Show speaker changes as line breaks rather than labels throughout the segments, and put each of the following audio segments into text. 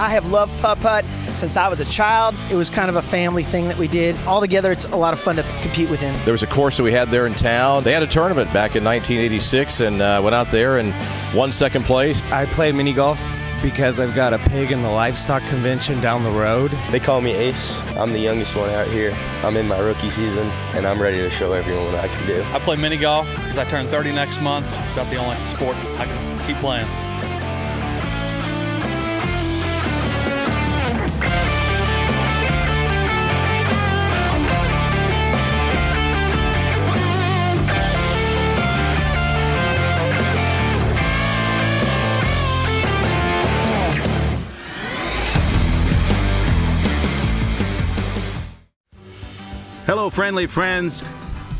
I have loved putt-putt since I was a child. It was kind of a family thing that we did. Altogether, it's a lot of fun to compete within.
There was a course that we had there in town. They had a tournament back in 1986 and went out there and won second place.
I play mini golf because I've got a pig in the livestock convention down the road.
They call me Ace. I'm the youngest one out here. I'm in my rookie season, and I'm ready to show everyone what I can do.
I play mini golf because I turn 30 next month. It's about the only sport I can keep playing.
Hello, friendly friends.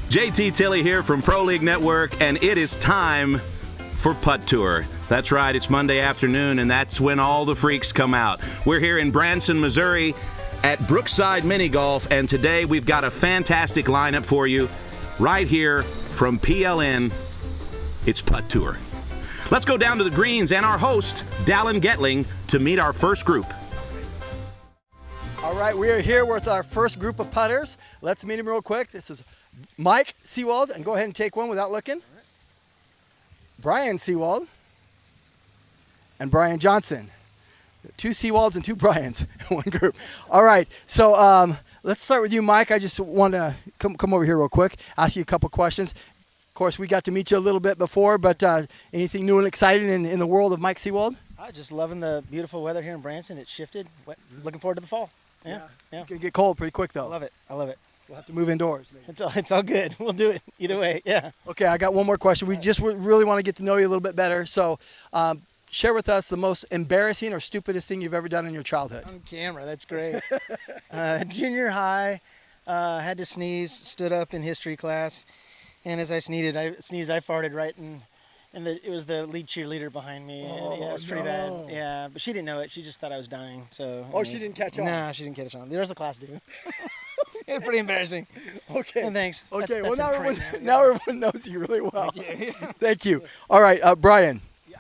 JT Tilley here from Pro League Network, and it is time for Putt Tour. That's right, it's Monday afternoon, and that's when all the freaks come out. We're here in Branson, Missouri at Brookside Mini Golf, and today we've got a fantastic lineup for you right here from PLN. It's Putt Tour. Let's go down to the greens and our host, Dallin Getling, to meet our first group.
All right, we are here with our first group of putters. Let's meet them real quick. This is Mike Seewald, and go ahead and take one without looking. Brian Seewald and Brian Johnson. Two Seewalds and two Brians in one group. All right, so let's start with you, Mike. I just want to come over here real quick, ask you a couple questions. Of course, we got to meet you a little bit before, but anything new and exciting in the world of Mike Seewald?
I'm just loving the beautiful weather here in Branson. It's shifted. Looking forward to the fall. Yeah.
It's going to get cold pretty quick, though.
I love it. I love it.
We'll have to move indoors, maybe.
It's all good. We'll do it either way. Yeah.
Okay, I got one more question. We just really want to get to know you a little bit better. So share with us the most embarrassing or stupidest thing you've ever done in your childhood.
On camera. That's great. Junior high, had to sneeze, stood up in history class, and as I sneezed, I farted right in. And it was the lead cheerleader behind me. And, it was pretty bad. Yeah, but she didn't know it. She just thought I was dying. So.
She didn't catch on?
No, she didn't catch on. The rest of the class did. It was pretty embarrassing.
Okay.
And thanks.
Okay,
that's
now everyone knows you really well. Thank you. All right, Brian. Yeah.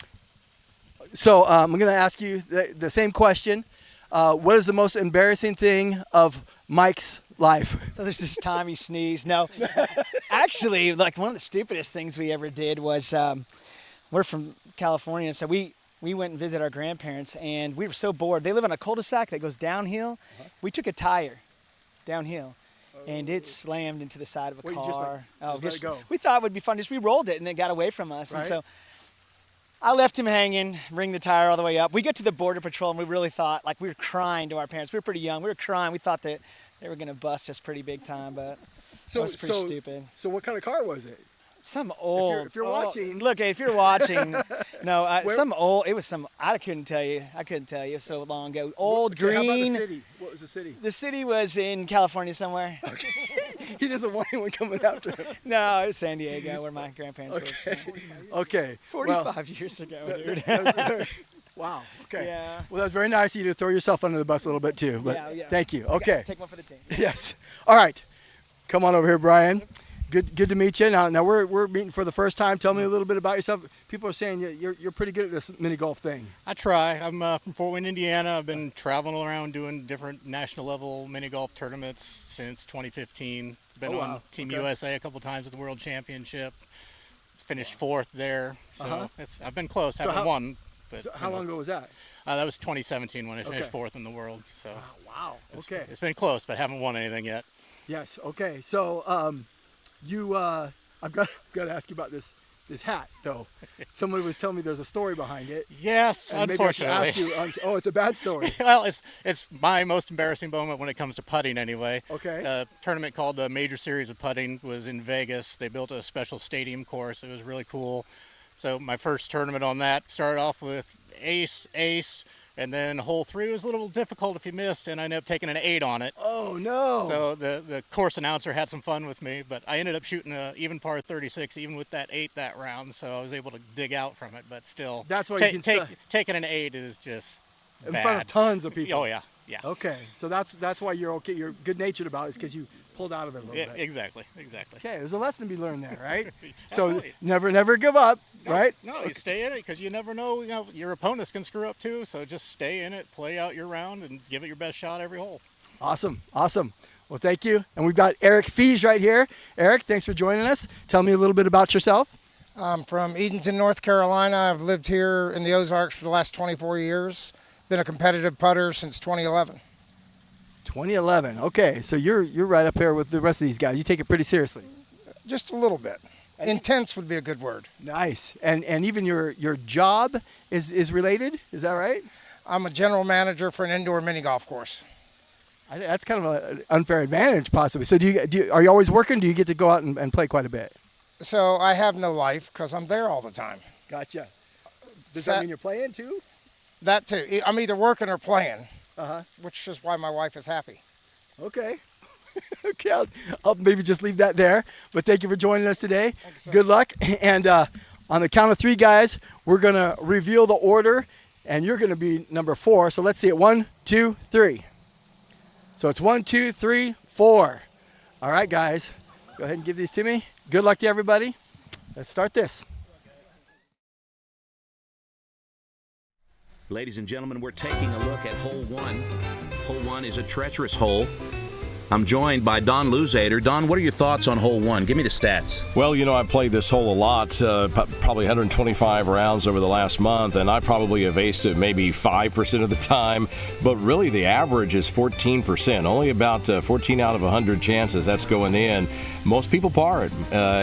So I'm going to ask you the same question. What is the most embarrassing thing of Mike's life?
So there's this time he sneezed. No, actually, like one of the stupidest things we ever did was we're from California, so we went and visited our grandparents, and we were so bored. They live on a cul-de-sac that goes downhill. We took a tire downhill, and it slammed into the side of a car.
Just let it go.
We thought it would be fun. Just we rolled it, and it got away from us. Right. And so I left him hanging, ring the tire all the way up. We get to the Border Patrol, and we really thought, like we were crying to our parents. We were pretty young. We were crying. We thought that they were going to bust us pretty big time, but it was pretty stupid.
So what kind of car was it?
Some old.
If you're watching.
Look, if you're watching, no, some old. It was some. I couldn't tell you. So long ago. Old green.
How about the city? What was the city?
The city was in California somewhere.
Okay. He doesn't want anyone coming after him.
No, it was San Diego, where my grandparents lived. So.
Okay.
45 years ago, dude.
Wow. Okay.
Yeah.
Well, that was very nice of you to throw yourself under the bus a little bit too. But
yeah.
Thank you. Okay.
Take one for the team.
Yes. All right. Come on over here, Brian. Good to meet you. Now we're meeting for the first time. Tell me a little bit about yourself. People are saying you're pretty good at this mini golf thing.
I try. I'm from Fort Wayne, Indiana. I've been traveling around doing different national level mini golf tournaments since 2015. Been on Team USA a couple times at the World Championship. Finished fourth there. So I've been close. Haven't won. But,
so how long ago was that?
That was 2017 when I finished fourth in the world. So
wow. Okay.
It's been close, but haven't won anything yet.
Yes. Okay. So I've got to ask you about this hat though. Someone was telling me there's a story behind it.
Yes,
and
unfortunately.
Maybe I should ask you. It's a bad story.
Well, it's my most embarrassing moment when it comes to putting anyway.
Okay.
A tournament called the Major Series of Putting was in Vegas. They built a special stadium course. It was really cool. So my first tournament on that started off with ace, and then hole 3 was a little difficult if you missed, and I ended up taking an 8 on it.
Oh, no.
So the course announcer had some fun with me, but I ended up shooting an even par 36, even with that 8 that round, so I was able to dig out from it, but still.
That's why
taking an 8 is just
in
bad.
front of tons of people.
Oh, yeah.
Okay, so that's why you're okay. You're good-natured about it, is because you pulled out of it a little bit.
Exactly.
Okay, there's a lesson to be learned there, right? So
Absolutely.
never give up. right?
No, you stay in it because you never know. You know, your opponents can screw up too. So just stay in it, play out your round, and give it your best shot every hole.
Awesome. Well, thank you. And we've got Eric Fiege right here. Eric, thanks for joining us. Tell me a little bit about yourself.
I'm from Edenton, North Carolina. I've lived here in the Ozarks for the last 24 years. Been a competitive putter since 2011.
2011. Okay, so you're right up there with the rest of these guys. You take it pretty seriously.
Just a little bit. Intense would be a good word.
Nice. And even your job is related. Is that right?
I'm a general manager for an indoor mini golf course.
That's kind of an unfair advantage, possibly. So are you always working? Do you get to go out and play quite a bit?
So I have no life because I'm there all the time.
Gotcha. Does that mean you're playing too?
That too. I'm either working or playing, which is why my wife is happy.
Okay. Okay, I'll maybe just leave that there. But thank you for joining us today.
Thanks, sir.
Good luck. And on the count of 3, guys, we're going to reveal the order, and you're going to be number 4. So let's see it. 1, 2, 3. So it's 1, 2, 3, 4. All right, guys. Go ahead and give these to me. Good luck to everybody. Let's start this.
Ladies and gentlemen, we're taking a look at hole 1. Hole 1 is a treacherous hole. I'm joined by Don Luzader. Don, what are your thoughts on hole 1? Give me the stats.
Well, you know, I've played this hole a lot, probably 125 rounds over the last month, and I probably have aced it maybe 5% of the time, but really the average is 14%. Only about 14 out of 100 chances that's going in. Most people par it.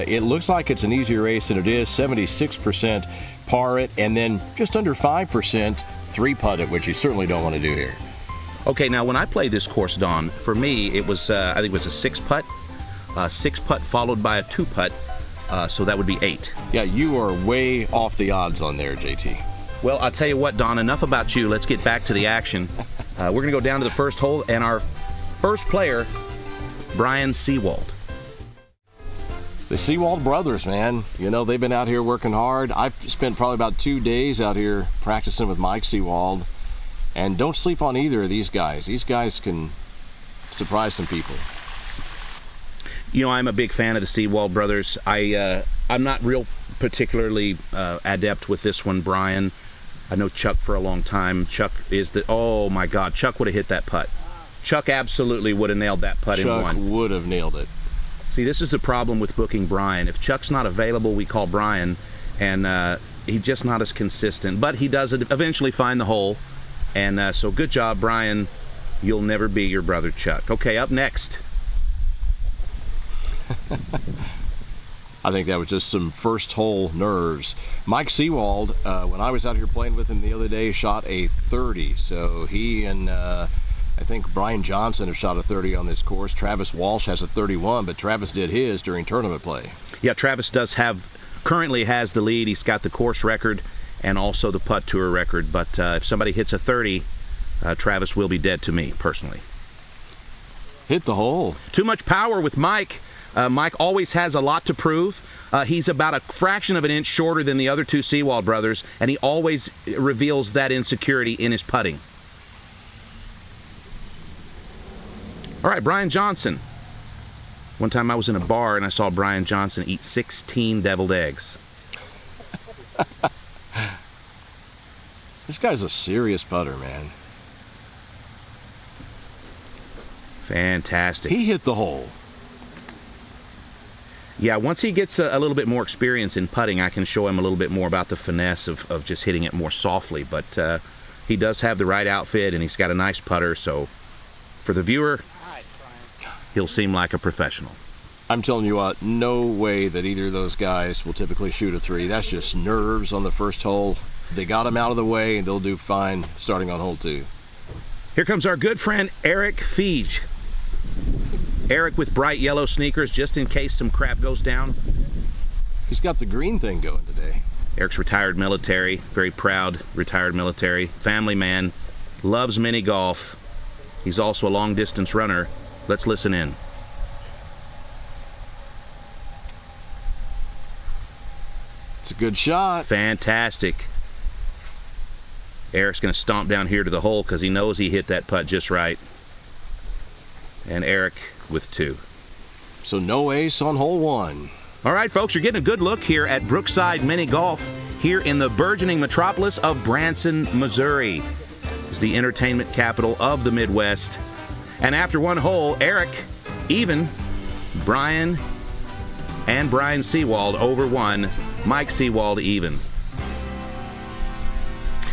It looks like it's an easier ace than it is, 76% par it, and then just under 5% 3-putt it, which you certainly don't want to do here.
Okay, now when I played this course, Don, for me it was I think it was a 6-putt, 6-putt followed by a 2-putt, so that would be 8.
Yeah, you are way off the odds on there, JT.
Well, I'll tell you what, Don, enough about you. Let's get back to the action. We're going to go down to the first hole, and our first player, Brian Seewald.
The Seewald brothers, man. You know, they've been out here working hard. I've spent probably about 2 days out here practicing with Mike Seewald. And don't sleep on either of these guys. These guys can surprise some people.
You know, I'm a big fan of the Seewald brothers. I'm not real particularly adept with this one, Brian. I know Chuck for a long time. Chuck is oh my God, Chuck would have hit that putt. Chuck absolutely would have nailed that putt in one.
Chuck would have nailed it.
See, this is the problem with booking Brian. If Chuck's not available, we call Brian, and he's just not as consistent. But he does eventually find the hole. And so good job, Brian. You'll never be your brother Chuck. Okay, up next.
I think that was just some first hole nerves. Mike Seewald, when I was out here playing with him the other day, shot a 30. So he and I think Brian Johnson have shot a 30 on this course. Travis Walsh has a 31, but Travis did his during tournament play.
Yeah, Travis currently has the lead. He's got the course record and also the Putt Tour record. But if somebody hits a 30, Travis will be dead to me, personally.
Hit the hole.
Too much power with Mike. Mike always has a lot to prove. He's about a fraction of an inch shorter than the other 2 Seewald brothers, and he always reveals that insecurity in his putting. All right, Brian Johnson. One time I was in a bar and I saw Brian Johnson eat 16 deviled eggs.
This guy's a serious putter, man.
Fantastic.
He hit the hole.
Yeah, once he gets a little bit more experience in putting, I can show him a little bit more about the finesse of just hitting it more softly. But he does have the right outfit, and he's got a nice putter. So for the viewer, he'll seem like a professional.
I'm telling you what, no way that either of those guys will typically shoot a 3. That's just nerves on the first hole. They got him out of the way, and they'll do fine starting on hole 2.
Here comes our good friend Eric Fiege. Eric with bright yellow sneakers, just in case some crap goes down.
He's got the green thing going today.
Eric's retired military, very proud retired military, family man, loves mini golf. He's also a long-distance runner. Let's listen in.
It's a good shot.
Fantastic. Eric's going to stomp down here to the hole because he knows he hit that putt just right. And Eric with 2.
So no ace on hole 1.
All right, folks, you're getting a good look here at Brookside Mini Golf here in the burgeoning metropolis of Branson, Missouri. It's the entertainment capital of the Midwest. And after one hole, Eric even, Brian and Brian Seewald over one, Mike Seewald even.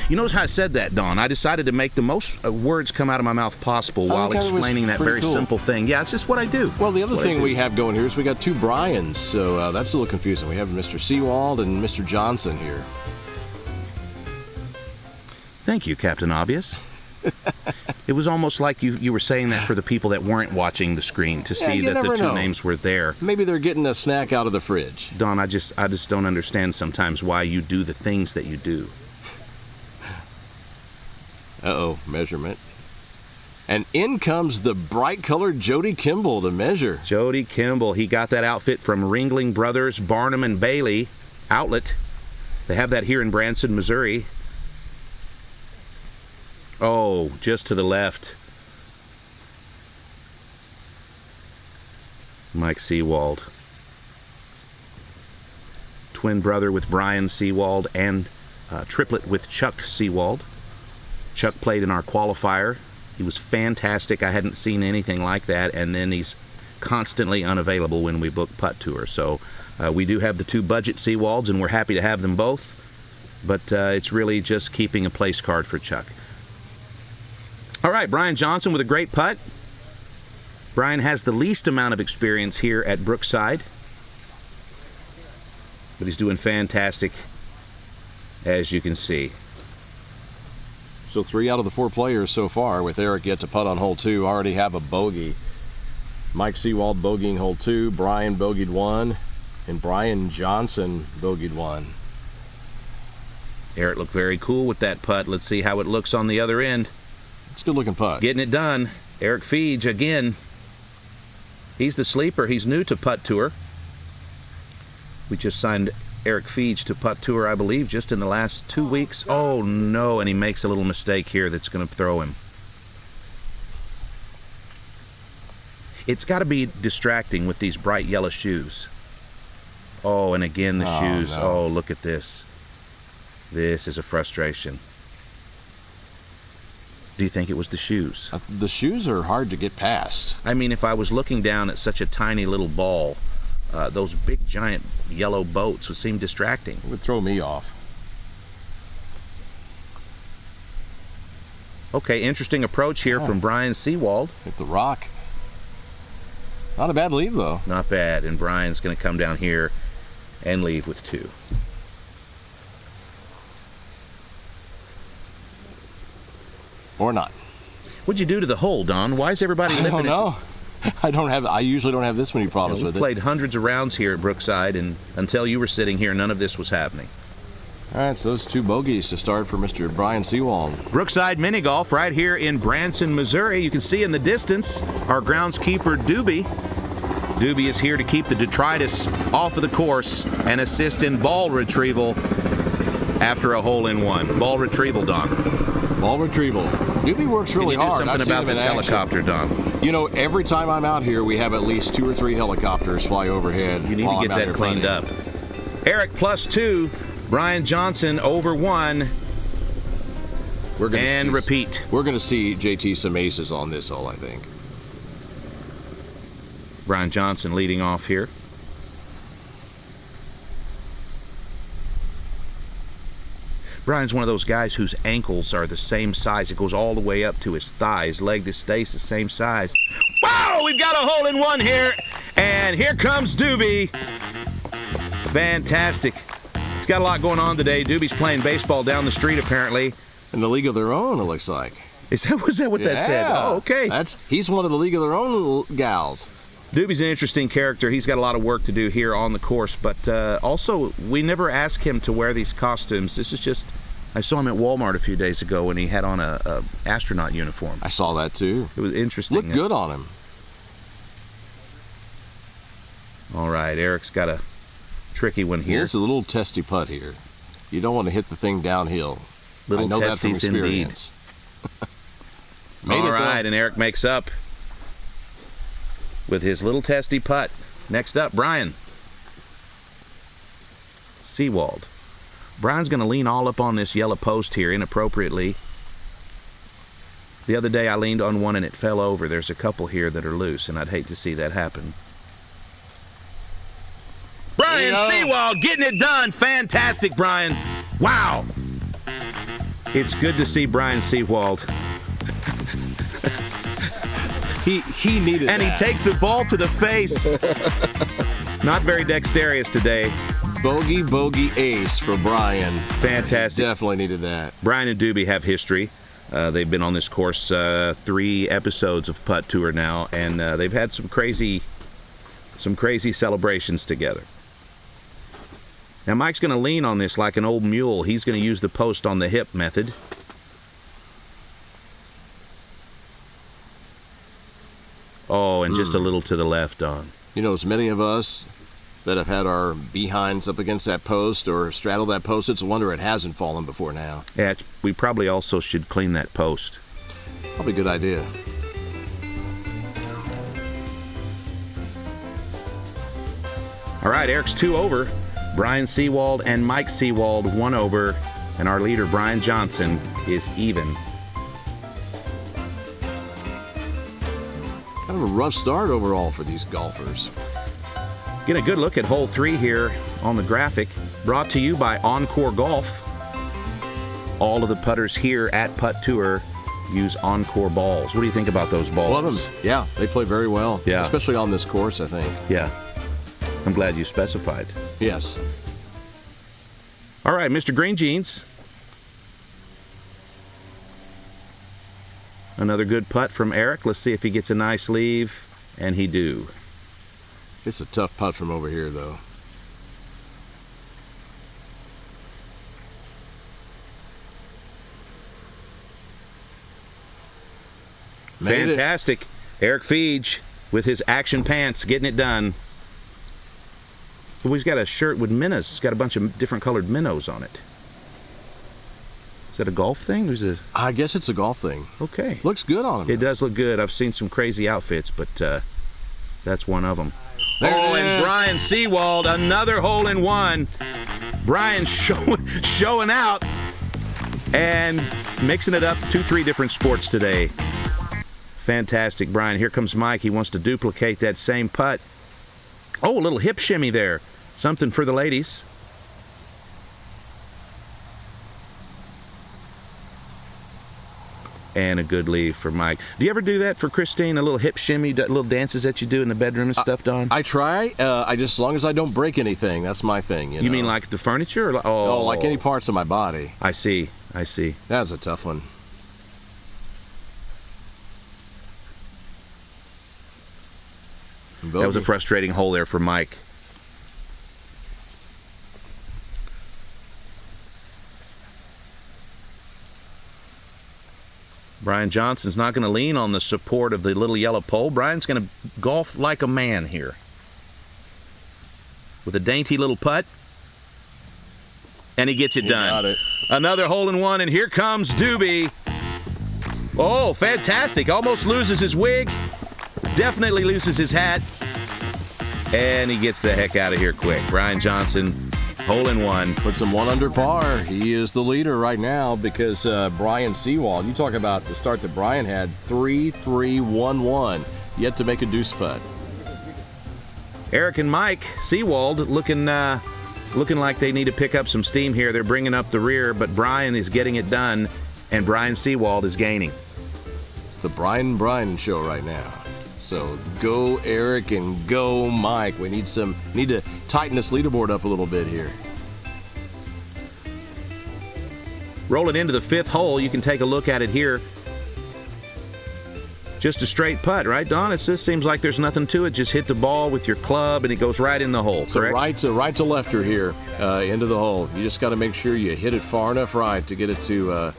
You notice how I said that, Don? I decided to make the most words come out of my mouth possible while explaining that very simple thing. Yeah, it's just what I do.
Well, the other thing we have going here is we got two Brians, so that's a little confusing. We have Mr. Seewald and Mr. Johnson here.
Thank you, Captain Obvious. It was almost like you were saying that for the people that weren't watching the screen to see that the two names were there.
Maybe they're getting a snack out of the fridge.
Don, I just don't understand sometimes why you do the things that you do.
Uh-oh, measurement. And in comes the bright-colored Jody Kimball to measure.
Jody Kimball, he got that outfit from Ringling Brothers, Barnum and Bailey Outlet. They have that here in Branson, Missouri. Oh, just to the left. Mike Seewald. Twin brother with Brian Seewald and triplet with Chuck Seewald. Chuck played in our qualifier. He was fantastic. I hadn't seen anything like that. And then he's constantly unavailable when we book Putt Tour. So we do have the two budget Seewalds, and we're happy to have them both. But it's really just keeping a place card for Chuck. All right, Brian Johnson with a great putt. Brian has the least amount of experience here at Brookside. But he's doing fantastic, as you can see.
So 3 out of the 4 players so far, with Eric yet to putt on hole 2, already have a bogey. Mike Seewald bogeying hole 2, Brian bogeyed 1, and Brian Johnson bogeyed 1.
Eric looked very cool with that putt. Let's see how it looks on the other end.
It's a good-looking putt.
Getting it done. Eric Fiege again. He's the sleeper. He's new to Putt Tour. We just signed Eric Fiege to Putt Tour, I believe, just in the last 2 weeks. Oh, no, and he makes a little mistake here that's going to throw him. It's got to be distracting with these bright yellow shoes. Oh, and again the shoes.
No.
Oh, look at this. This is a frustration. Do you think it was the shoes?
The shoes are hard to get past.
I mean, if I was looking down at such a tiny little ball, those big giant yellow boats would seem distracting.
It would throw me off.
Okay, interesting approach here from Brian Seewald.
Hit the rock. Not a bad leave, though.
Not bad, and Brian's going to come down here and leave with 2.
Or not.
What'd you do to the hole, Don? Why is everybody limping?
I don't know. I usually don't have this many problems with it.
We played hundreds of rounds here at Brookside, and until you were sitting here, none of this was happening.
All right, so those 2 bogeys to start for Mr. Brian Seewald.
Brookside Mini Golf right here in Branson, Missouri. You can see in the distance our groundskeeper, Doobie. Doobie is here to keep the detritus off of the course and assist in ball retrieval after a hole-in-one. Ball retrieval, Don.
Ball retrieval. Doobie works really hard.
Can you do something about this helicopter, Don?
You know, every time I'm out here, we have at least 2 or 3 helicopters fly overhead.
You need to get that cleaned up. Eric +2, Brian Johnson over 1.
We're gonna
repeat.
We're going to see JT some aces on this hole, I think.
Brian Johnson leading off here. Brian's one of those guys whose ankles are the same size. It goes all the way up to his thigh. His leg stays the same size. Wow, we've got a hole-in-one here. And here comes Doobie. Fantastic. He's got a lot going on today. Doobie's playing baseball down the street, apparently.
In the league of their own, it looks like.
Was that what that said? Oh, okay.
He's one of the league of their own gals.
Doobie's an interesting character. He's got a lot of work to do here on the course, but also we never ask him to wear these costumes. This is just, I saw him at Walmart a few days ago and he had on a astronaut uniform.
I saw that too.
It was interesting.
Looked good on him.
All right, Eric's got a tricky one here.
It's a little testy putt here. You don't want to hit the thing downhill.
Little
I know that from
testies indeed.
experience.
All right, and Eric makes up with his little testy putt. Next up, Brian. Seewald. Brian's going to lean all up on this yellow post here inappropriately. The other day I leaned on one and it fell over. There's a couple here that are loose, and I'd hate to see that happen. Brian Seewald getting it done. Fantastic, Brian. Wow. It's good to see Brian Seewald.
He needed
and
that.
He takes the ball to the face. Not very dexterous today.
Bogey ace for Brian.
Fantastic.
Definitely needed that.
Brian and Doobie have history. They've been on this course 3 episodes of Putt Tour now, and they've had some crazy celebrations together. Now Mike's going to lean on this like an old mule. He's going to use the post on the hip method. Oh, and just a little to the left on.
You know, as many of us that have had our behinds up against that post or straddled that post, it's a wonder it hasn't fallen before now.
Yeah, we probably also should clean that post.
Probably a good idea.
All right, Eric's 2 over. Brian Seewald and Mike Seewald 1 over. And our leader, Brian Johnson, is even.
Kind of a rough start overall for these golfers.
Get a good look at hole 3 here on the graphic. Brought to you by Encore Golf. All of the putters here at Putt Tour use Encore balls. What do you think about those balls?
Love them. Yeah, they play very well.
Yeah.
Especially on this course, I think.
Yeah. I'm glad you specified.
Yes.
All right, Mr. Green Jeans. Another good putt from Eric. Let's see if he gets a nice leave. And he do.
It's a tough putt from over here, though.
Fantastic. Eric Fiege with his action pants getting it done. Well, he's got a shirt with minnows. He's got a bunch of different colored minnows on it. Is that a golf thing?
I guess it's a golf thing.
Okay.
Looks good on him.
It does look good. I've seen some crazy outfits, but that's one of them. And Brian Seewald, another hole-in-one. Brian showing out and mixing it up. 2-3 different sports today. Fantastic, Brian. Here comes Mike. He wants to duplicate that same putt. Oh, a little hip shimmy there. Something for the ladies. And a good leave for Mike. Do you ever do that for Christine? A little hip shimmy, little dances that you do in the bedroom and stuff, Don?
I try. As long as I don't break anything, that's my thing. You know?
Mean like the furniture? Or,
No, like any parts of my body.
I see.
That was a tough one.
That was a frustrating hole there for Mike. Brian Johnson's not going to lean on the support of the little yellow pole. Brian's going to golf like a man here. With a dainty little putt. And he gets it done.
Got it.
Another hole-in-one, and here comes Doobie. Oh, fantastic. Almost loses his wig. Definitely loses his hat. And he gets the heck out of here quick. Brian Johnson, hole-in-one.
Puts him 1 under par. He is the leader right now because Brian Seewald, you talk about the start that Brian had, 3-3-1-1, yet to make a deuce putt.
Eric and Mike Seewald looking like they need to pick up some steam here. They're bringing up the rear, but Brian is getting it done, and Brian Seewald is gaining.
It's the Brian show right now. So go Eric and go Mike. We need to tighten this leaderboard up a little bit here.
Rolling into the 5th hole, you can take a look at it here. Just a straight putt, right, Don? It just seems like there's nothing to it. Just hit the ball with your club, and it goes right in the hole,
So
correct?
right to lefter here into the hole. You just got to make sure you hit it far enough right to get it to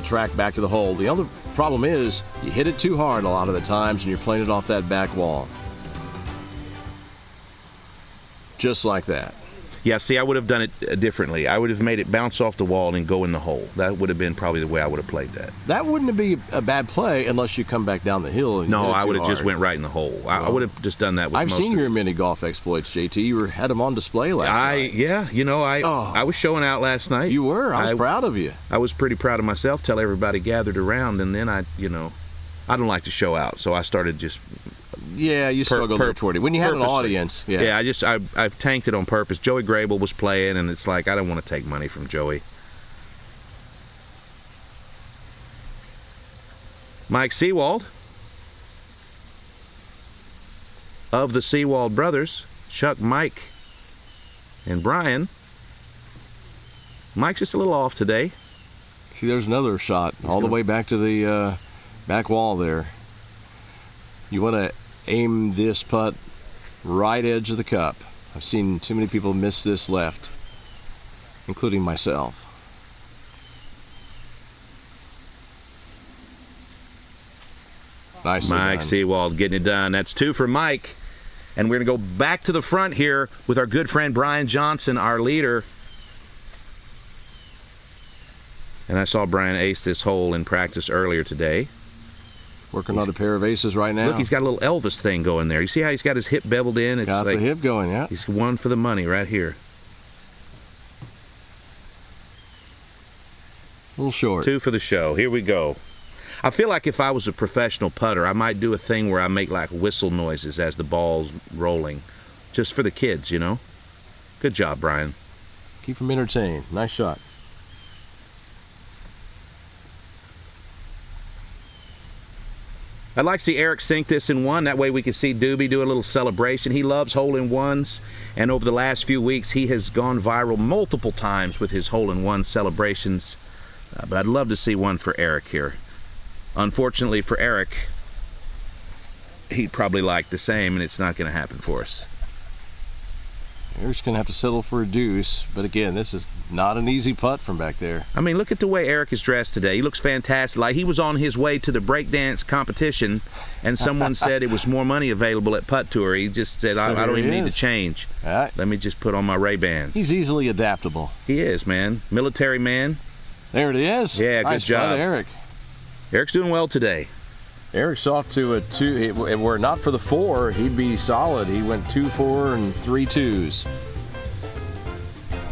track back to the hole. The other problem is you hit it too hard a lot of the times, and you're playing it off that back wall. Just like that.
Yeah, see, I would have done it differently. I would have made it bounce off the wall and go in the hole. That would have been probably the way I would have played that.
That wouldn't be a bad play unless you come back down the hill. And
No,
hit it
I would
too
have just
hard.
went right in the hole. I would have just done that with
I've
most
seen
of
your
it.
mini golf exploits, JT. You had them on display last night.
Yeah, I was showing out last night.
You were. I was proud of you.
I was pretty proud of myself till everybody gathered around, and then I don't like to show out, so I started just...
Yeah, you struggled there toward it. When you had an
purposely.
audience, yeah.
Yeah, I've tanked it on purpose. Joey Graybeal was playing, and it's like, I don't want to take money from Joey. Mike Seewald of the Seewald brothers, Chuck, Mike, and Brian. Mike's just a little off today.
See, there's another shot all the way back to the back wall there. You want to aim this putt right edge of the cup. I've seen too many people miss this left, including myself. Nicely
Mike
done.
Seewald getting it done. That's 2 for Mike. And we're going to go back to the front here with our good friend Brian Johnson, our leader. And I saw Brian ace this hole in practice earlier today.
Working on a pair of aces right now.
Look, he's got a little Elvis thing going there. You see how he's got his hip beveled in? It's
Got
like
the hip going, yeah.
he's one for the money right here.
A little short.
2 for the show. Here we go. I feel like if I was a professional putter, I might do a thing where I make like whistle noises as the ball's rolling. Just for the kids, Good job, Brian.
Keep them entertained. Nice shot.
I'd like to see Eric sink this in one. That way we can see Doobie do a little celebration. He loves hole-in-ones, and over the last few weeks he has gone viral multiple times with his hole-in-one celebrations. But I'd love to see one for Eric here. Unfortunately for Eric, he'd probably like the same, and it's not going to happen for us.
Eric's going to have to settle for a deuce, but again, this is not an easy putt from back there.
I mean, look at the way Eric is dressed today. He looks fantastic. Like he was on his way to the breakdance competition, and someone said it was more money available at Putt Tour. He just said, I don't even need to change.
Right.
Let me just put on my Ray-Bans.
He's easily adaptable.
He is, man. Military man.
There it is.
Yeah,
nice
good job.
Putt, Eric.
Eric's doing well today.
Eric's off to a 2. Were it not for the 4, he'd be solid. He went 2, 4, and 3 2s.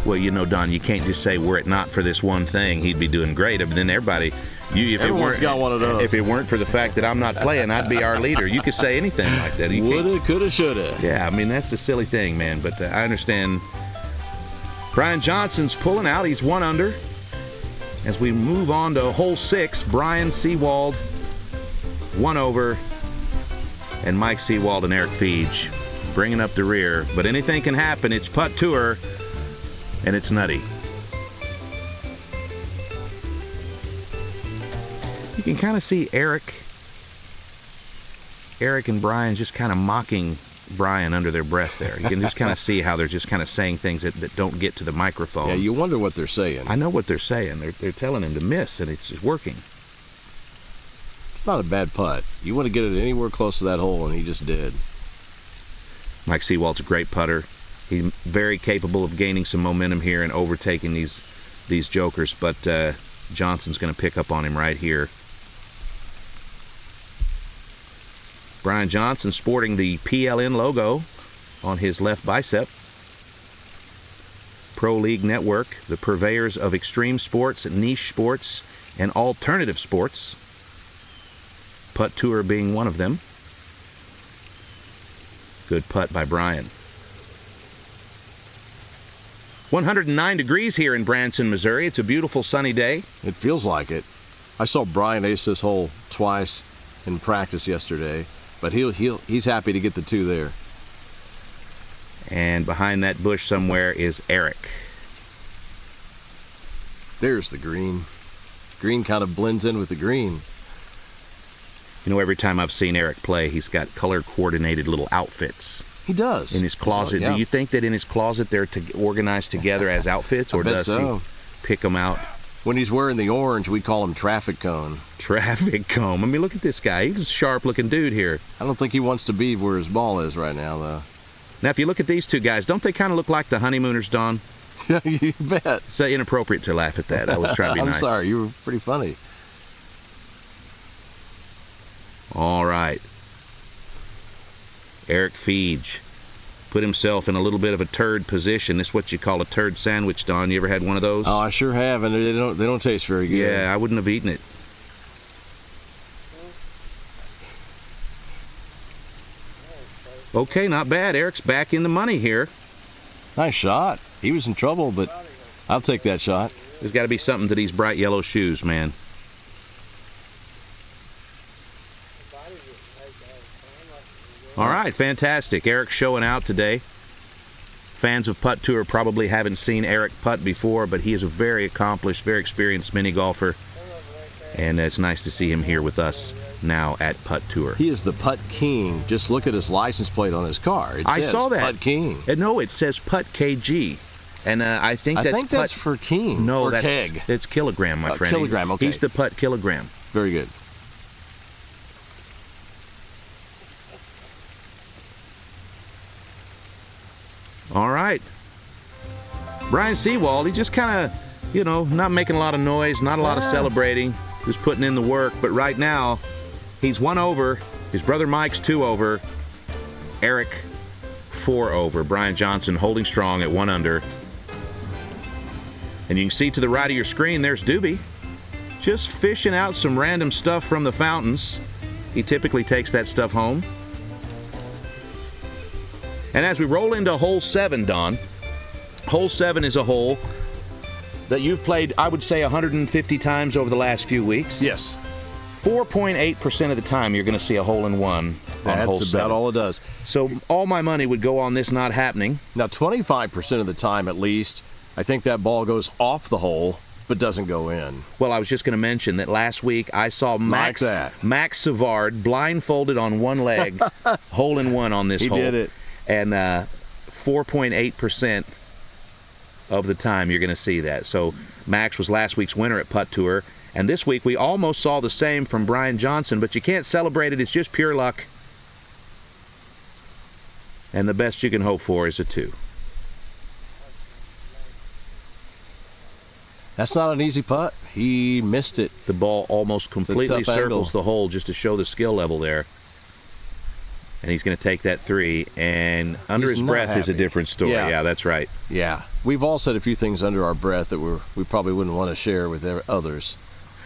Well, Don, you can't just say were it not for this one thing, he'd be doing great. But then everybody,
Everyone's got one of those.
If it weren't for the fact that I'm not playing, I'd be our leader. You could say anything like that.
Woulda, coulda, shoulda.
Yeah, I mean, that's a silly thing, man. But I understand. Brian Johnson's pulling out. He's 1 under. As we move on to hole 6, Brian Seewald, 1 over, and Mike Seewald and Eric Fiege bringing up the rear. But anything can happen. It's Putt Tour, and it's nutty. You can kind of see Eric and Brian just kind of mocking Brian under their breath there. You can just kind of see how they're just kind of saying things that don't get to the microphone.
Yeah, you wonder what they're saying.
I know what they're saying. They're telling him to miss, and it's just working.
It's not a bad putt. You want to get it anywhere close to that hole, and he just did.
Mike Seewald's a great putter. He's very capable of gaining some momentum here and overtaking these jokers, but Johnson's going to pick up on him right here. Brian Johnson sporting the PLN logo on his left bicep. Pro League Network, the purveyors of extreme sports, niche sports, and alternative sports. Putt Tour being one of them. Good putt by Brian. 109 degrees here in Branson, Missouri. It's a beautiful sunny day.
It feels like it. I saw Brian ace this hole twice in practice yesterday, but he's happy to get the 2 there.
And behind that bush somewhere is Eric.
There's the green. Green kind of blends in with the green.
Every time I've seen Eric play, he's got color-coordinated little outfits.
He does.
In his closet.
Yeah.
Do you think that in his closet they're organized together as outfits, or does he pick them out?
When he's wearing the orange, we call him traffic cone.
Traffic cone. I mean, look at this guy. He's a sharp-looking dude here.
I don't think he wants to be where his ball is right now, though.
Now, if you look at these two guys, don't they kind of look like the honeymooners, Don?
Yeah, you bet.
It's inappropriate to laugh at that. I was trying to be nice.
I'm sorry. You were pretty funny.
All right. Eric Fiege put himself in a little bit of a turd position. This is what you call a turd sandwich, Don. You ever had one of those?
Oh, I sure have, and they don't taste very good.
Yeah, I wouldn't have eaten it. Okay, not bad. Eric's back in the money here.
Nice shot. He was in trouble, but I'll take that shot.
There's got to be something to these bright yellow shoes, man. All right, fantastic. Eric showing out today. Fans of Putt Tour probably haven't seen Eric putt before, but he is a very accomplished, very experienced mini golfer. And it's nice to see him here with us now at Putt Tour.
He is the Putt King. Just look at his license plate on his car. It says
I saw that.
Putt King.
No, it says Putt KG. And I think
that's for King.
No,
or
that's
keg.
It's kilogram, my friend.
Kilogram, okay.
He's the Putt kilogram.
Very good.
All right. Brian Seewald, he just kind of, not making a lot of noise, not a lot of celebrating, just putting in the work. But right now, he's 1 over. His brother Mike's 2 over. Eric, 4 over. Brian Johnson holding strong at 1 under. And you can see to the right of your screen, there's Doobie, just fishing out some random stuff from the fountains. He typically takes that stuff home. And as we roll into hole 7, Don, hole 7 is a hole that you've played, I would say, 150 times over the last few weeks.
Yes.
4.8% of the time you're going to see a hole in one on hole 7.
That's about all it does.
So all my money would go on this not happening.
Now, 25% of the time at least, I think that ball goes off the hole but doesn't go in.
Well, I was just going to mention that last week I saw Max Savard blindfolded on one leg, hole in one on this hole.
He did it.
And 4.8% of the time you're going to see that. So Max was last week's winner at Putt Tour. And this week we almost saw the same from Brian Johnson, but you can't celebrate it. It's just pure luck. And the best you can hope for is a 2.
That's not an easy putt. He missed it.
The ball almost completely circles the hole just to show the skill level there. And he's going to take that 3, and under his breath is a different story. Yeah, that's right.
Yeah. We've all said a few things under our breath that we probably wouldn't want to share with others.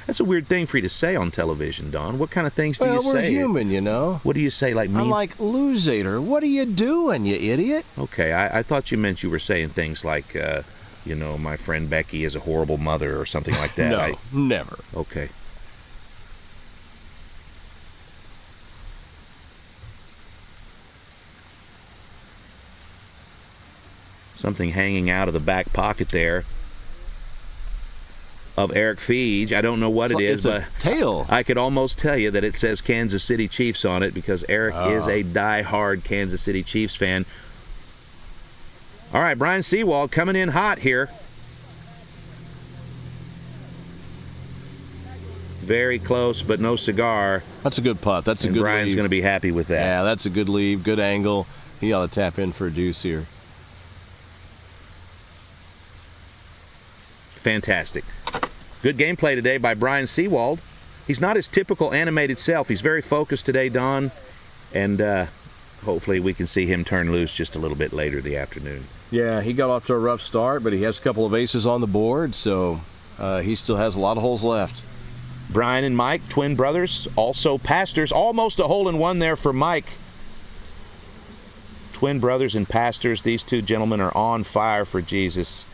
That's a weird thing for you to say on television, Don. What kind of things do you say?
We're human,
What do you say, like me?
I'm like, loser, what are you doing, you idiot?
Okay, I thought you meant you were saying things like, my friend Becky is a horrible mother or something like that.
No, never.
Okay. Something hanging out of the back pocket there of Eric Fiege. I don't know what it is, but
tail.
I could almost tell you that it says Kansas City Chiefs on it because Eric is a die-hard Kansas City Chiefs fan. All right, Brian Seewald coming in hot here. Very close, but no cigar.
That's a good putt. That's a good
Brian's going to be happy with that.
Yeah, that's a good leave, good angle. He ought to tap in for a deuce here.
Fantastic. Good gameplay today by Brian Seewald. He's not his typical animated self. He's very focused today, Don, and hopefully we can see him turn loose just a little bit later in the afternoon.
Yeah, he got off to a rough start, but he has a couple of aces on the board, so he still has a lot of holes left.
Brian and Mike, twin brothers, also pastors. Almost a hole in one there for Mike. Twin brothers and pastors. These two gentlemen are on fire for Jesus,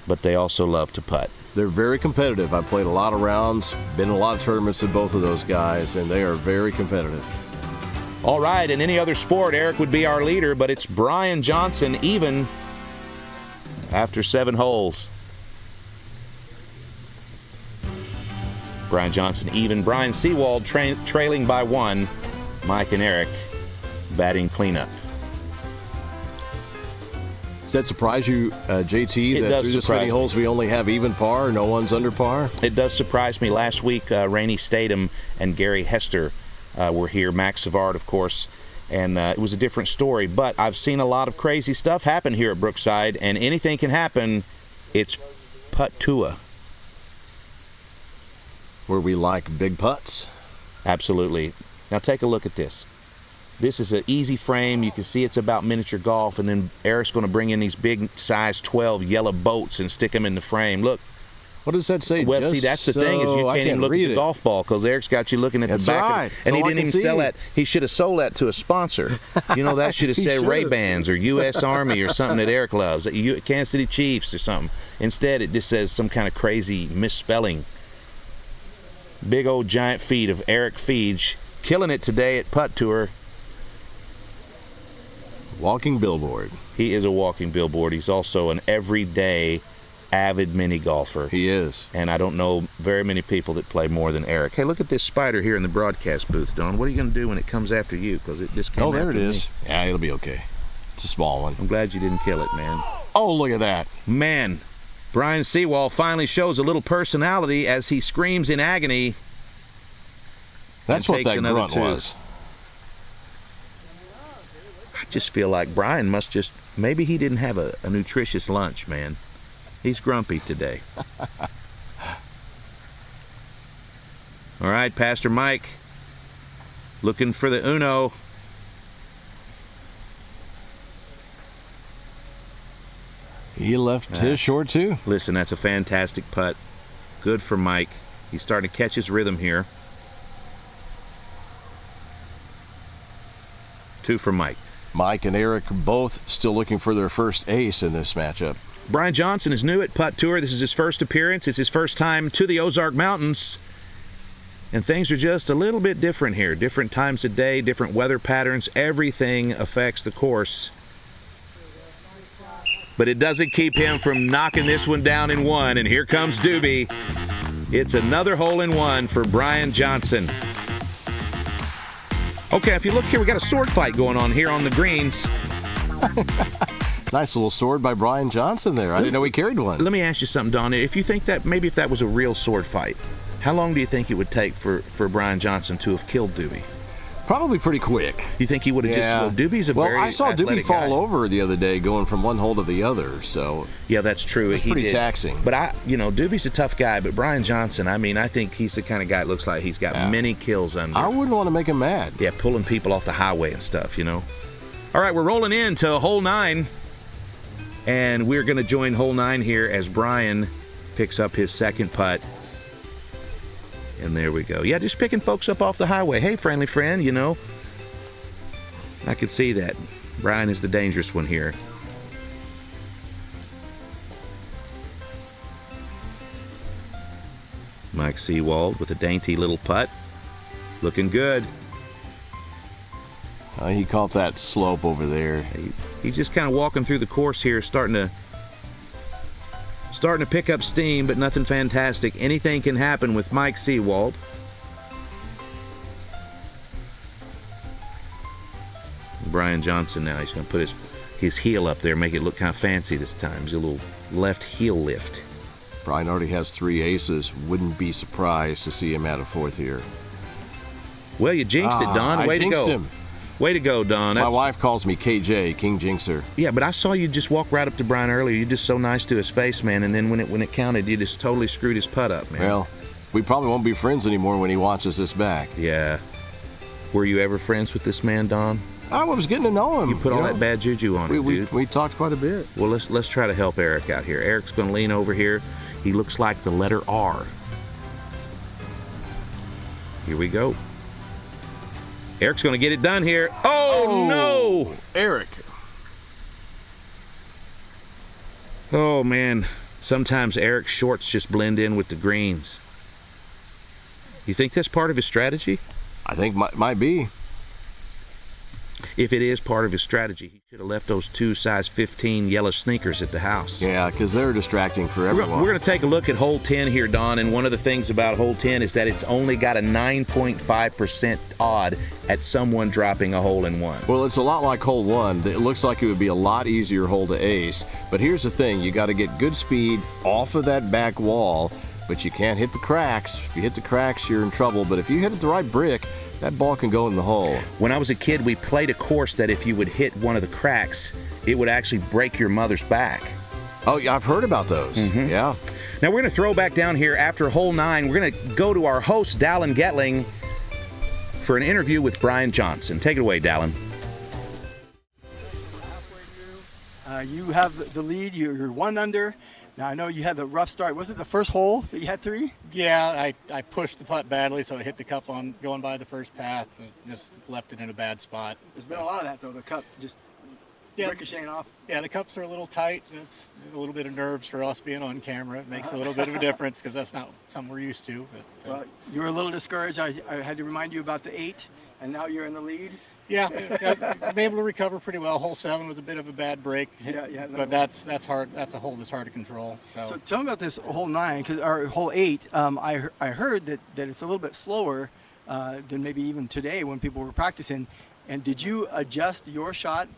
but they also love to putt.
They're very competitive. I've played a lot of rounds, been in a lot of tournaments with both of those guys, and they are very competitive.
All right, in any other sport, Eric would be our leader, but it's Brian Johnson even after 7 holes. Brian Johnson even. Brian Seewald trailing by 1. Mike and Eric batting cleanup.
Does that surprise you, JT,
that
through this many holes we only have even par, no one's under par?
It does surprise me. Last week, Rainey Statham and Gary Hester were here. Max Savard, of course, And it was a different story. But I've seen a lot of crazy stuff happen here at Brookside, and anything can happen. It's Putt Tour.
Where we like big putts.
Absolutely. Now take a look at this. This is an easy frame. You can see it's about miniature golf, and then Eric's going to bring in these big size 12 yellow boats and stick them in the frame. Look.
What does that say?
Well, see, that's the thing, is you can't even look at the golf ball because Eric's got you looking at the back.
Right.
And he didn't even sell that. He should have sold that to a sponsor. You know, that should have said Ray-Bans or U.S. Army or something that Eric loves. Kansas City Chiefs or something. Instead, it just says some kind of crazy misspelling. Big old giant feet of Eric Fiege, killing it today at Putt Tour.
Walking billboard.
He is a walking billboard. He's also an everyday avid mini golfer.
He is.
And I don't know very many people that play more than Eric. Hey, look at this spider here in the broadcast booth, Don. What are you going to do when it comes after you? Because it just came after me.
Oh, there it is. Yeah, it'll be okay. It's a small one.
I'm glad you didn't kill it, man.
Oh, look at that.
Man, Brian Seewald finally shows a little personality as he screams in agony.
That's what that grunt was.
I just feel like Brian must just, maybe he didn't have a nutritious lunch, man. He's grumpy today. All right, Pastor Mike, looking for the Uno.
He left his short too.
Listen, that's a fantastic putt. Good for Mike. He's starting to catch his rhythm here. 2 for Mike.
Mike and Eric both still looking for their first ace in this matchup.
Brian Johnson is new at Putt Tour. This is his first appearance. It's his first time to the Ozark Mountains. And things are just a little bit different here. Different times of day, different weather patterns. Everything affects the course. But it doesn't keep him from knocking this one down in one. And here comes Doobie. It's another hole-in-one for Brian Johnson. Okay, if you look here, we got a sword fight going on here on the greens.
Nice little sword by Brian Johnson there. I didn't know he carried one.
Let me ask you something, Don. If you think that, maybe if that was a real sword fight, how long do you think it would take for Brian Johnson to have killed Doobie?
Probably pretty quick.
You think he would have just, well, Doobie's a very
I saw Doobie fall
guy.
over the other day going from one hole to the other, so.
Yeah, that's true.
It's pretty taxing.
But Doobie's a tough guy, but Brian Johnson, I think he's the kind of guy that looks like he's got many kills under.
I wouldn't want to make him mad.
Yeah, pulling people off the highway and stuff, All right, we're rolling into hole 9. And we're going to join hole 9 here as Brian picks up his second putt. And there we go. Yeah, just picking folks up off the highway. Hey, friendly friend, I could see that. Brian is the dangerous one here. Mike Seewald with a dainty little putt. Looking good.
He caught that slope over there.
He's just kind of walking through the course here, starting to pick up steam, but nothing fantastic. Anything can happen with Mike Seewald. Brian Johnson now, he's going to put his heel up there, make it look kind of fancy this time. He's a little left heel lift.
Brian already has 3 aces. Wouldn't be surprised to see him at a 4th here.
Well, you jinxed it, Don. Way to go.
Him.
Way to go, Don.
My wife calls me KJ, King Jinxer.
Yeah, but I saw you just walk right up to Brian earlier. You're just so nice to his face, man. And then when it counted, you just totally screwed his putt up, man.
Well, we probably won't be friends anymore when he watches this back.
Yeah. Were you ever friends with this man, Don?
I was getting to know him.
You put all that bad juju on him, dude.
We talked quite a bit.
Well, let's try to help Eric out here. Eric's going to lean over here. He looks like the letter R. Here we go. Eric's going to get it done here. Oh, no!
Eric.
Oh, man. Sometimes Eric's shorts just blend in with the greens. You think that's part of his strategy?
I think might be.
If it is part of his strategy, he should have left those 2 size 15 yellow sneakers at the house.
Yeah, because they're distracting for everyone.
We're going to take a look at hole 10 here, Don, and one of the things about hole 10 is that it's only got a 9.5% odd at someone dropping a hole-in-one.
Well, it's a lot like hole 1. It looks like it would be a lot easier hole to ace, but here's the thing. You got to get good speed off of that back wall, but you can't hit the cracks. If you hit the cracks, you're in trouble, but if you hit the right brick, That ball can go in the hole.
When I was a kid, we played a course that if you would hit one of the cracks, it would actually break your mother's back.
Oh, yeah, I've heard about those.
Mm-hmm.
Yeah.
Now we're going to throw back down here after hole 9. We're going to go to our host, Dallin Getling, for an interview with Brian Johnson. Take it away, Dallin.
You have the lead. You're 1 under. Now, I know you had the rough start. Was it the first hole that you had 3?
Yeah, I pushed the putt badly, so it hit the cup on going by the first path and just left it in a bad spot.
There's been a lot of that, though. The cup just ricocheting off.
Yeah, the cups are a little tight. It's a little bit of nerves for us being on camera. It makes a little bit of a difference because that's not something we're used to. But,
well, you were a little discouraged. I had to remind you about the 8, and now you're in the lead.
Yeah, I've been able to recover pretty well. Hole 7 was a bit of a bad break. But that's hard. That's a hole that's hard to control. So
tell me about this hole 9, or hole 8. I heard that it's a little bit slower than maybe even today when people were practicing. And did you adjust your shot?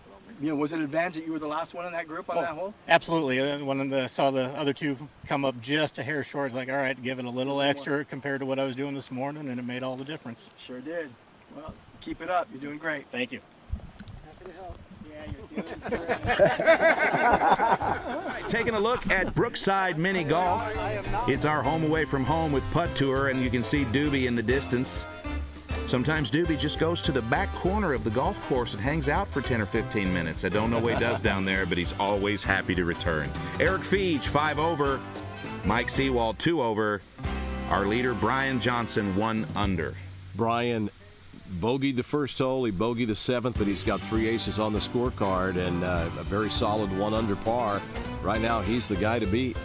You know, was it an advantage that you were the last one in that group on that hole?
Absolutely. When I saw the other 2 come up just a hair short, it's like, all right, give it a little extra compared to what I was doing this morning, and it made all the difference.
Sure did. Well, keep it up. You're doing great.
Thank you.
Happy to help. Yeah, you're doing great.
All right, taking a look at Brookside Mini Golf. It's our home away from home with Putt Tour, and you can see Doobie in the distance. Sometimes Doobie just goes to the back corner of the golf course and hangs out for 10 or 15 minutes. I don't know what he does down there, but he's always happy to return. Eric Fiege, 5 over. Mike Seewald, 2 over. Our leader, Brian Johnson, 1 under.
Brian bogeyed the first hole, he bogeyed the 7th, but he's got 3 aces on the scorecard and a very solid 1 under par. Right now, he's the guy to beat.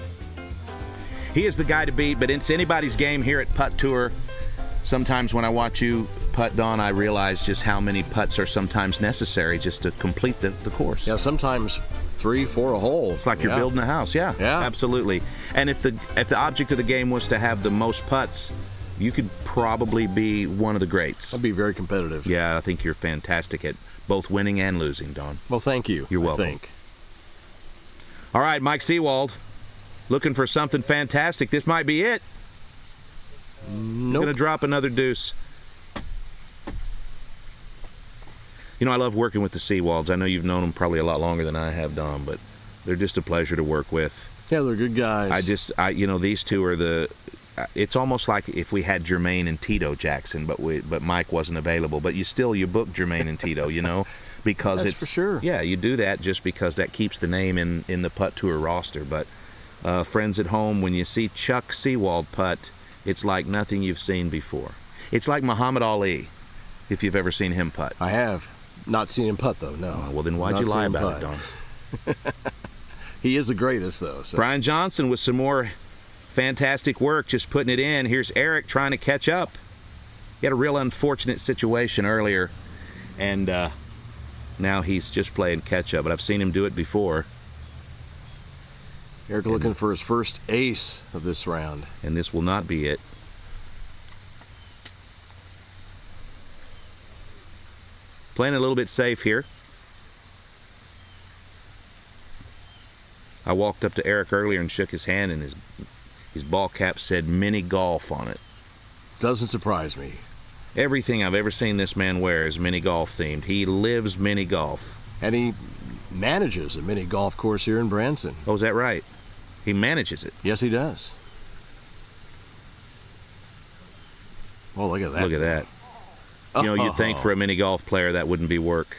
He is the guy to beat, but it's anybody's game here at Putt Tour. Sometimes when I watch you putt, Don, I realize just how many putts are sometimes necessary just to complete the course.
Yeah, sometimes 3, 4 a hole.
It's like you're building a house. Yeah, absolutely. And if the object of the game was to have the most putts, you could probably be one of the greats.
I'd be very competitive.
Yeah, I think you're fantastic at both winning and losing, Don.
Well, thank you.
You're welcome.
I think.
All right, Mike Seewald, looking for something fantastic. This might be it.
Nope.
Going to drop another deuce. You know, I love working with the Seewalds. I know you've known them probably a lot longer than I have, Don, but they're just a pleasure to work with.
Yeah, they're good guys.
These two are it's almost like if we had Jermaine and Tito Jackson, but Mike wasn't available. But you book Jermaine and Tito, you know, because
That's for sure.
Yeah, you do that just because that keeps the name in the Putt Tour roster. But friends at home, when you see Chuck Seewald putt, it's like nothing you've seen before. It's like Muhammad Ali, if you've ever seen him putt.
I have. Not seen him putt, though, no.
Oh, well, then why'd you lie about it, Don?
He is the greatest, though. So.
Brian Johnson with some more fantastic work, just putting it in. Here's Eric trying to catch up. He had a real unfortunate situation earlier, and now he's just playing catch-up, but I've seen him do it before.
Eric looking for his first ace of this round.
And this will not be it. Playing a little bit safe here. I walked up to Eric earlier and shook his hand, and his ball cap said mini golf on it.
Doesn't surprise me.
Everything I've ever seen this man wear is mini golf themed. He lives mini golf.
And he manages a mini golf course here in Branson.
Oh, is that right? He manages it.
Yes, he does. Oh, look at that.
Look at that. You know, you'd think for a mini golf player that wouldn't be work.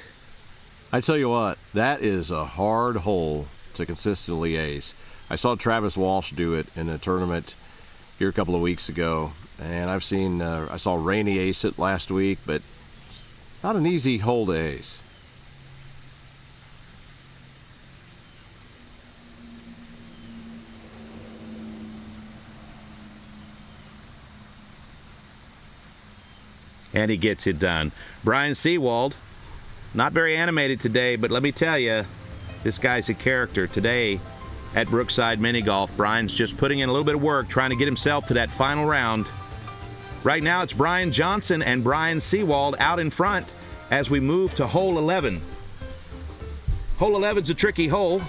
I tell you what, that is a hard hole to consistently ace. I saw Travis Walsh do it in a tournament here a couple of weeks ago, and I saw Rainey ace it last week, but it's not an easy hole to ace.
And he gets it done. Brian Seewald, not very animated today, but let me tell you, this guy's a character. Today at Brookside Mini Golf, Brian's just putting in a little bit of work, trying to get himself to that final round. Right now, it's Brian Johnson and Brian Seewald out in front as we move to hole 11. Hole 11's a tricky hole.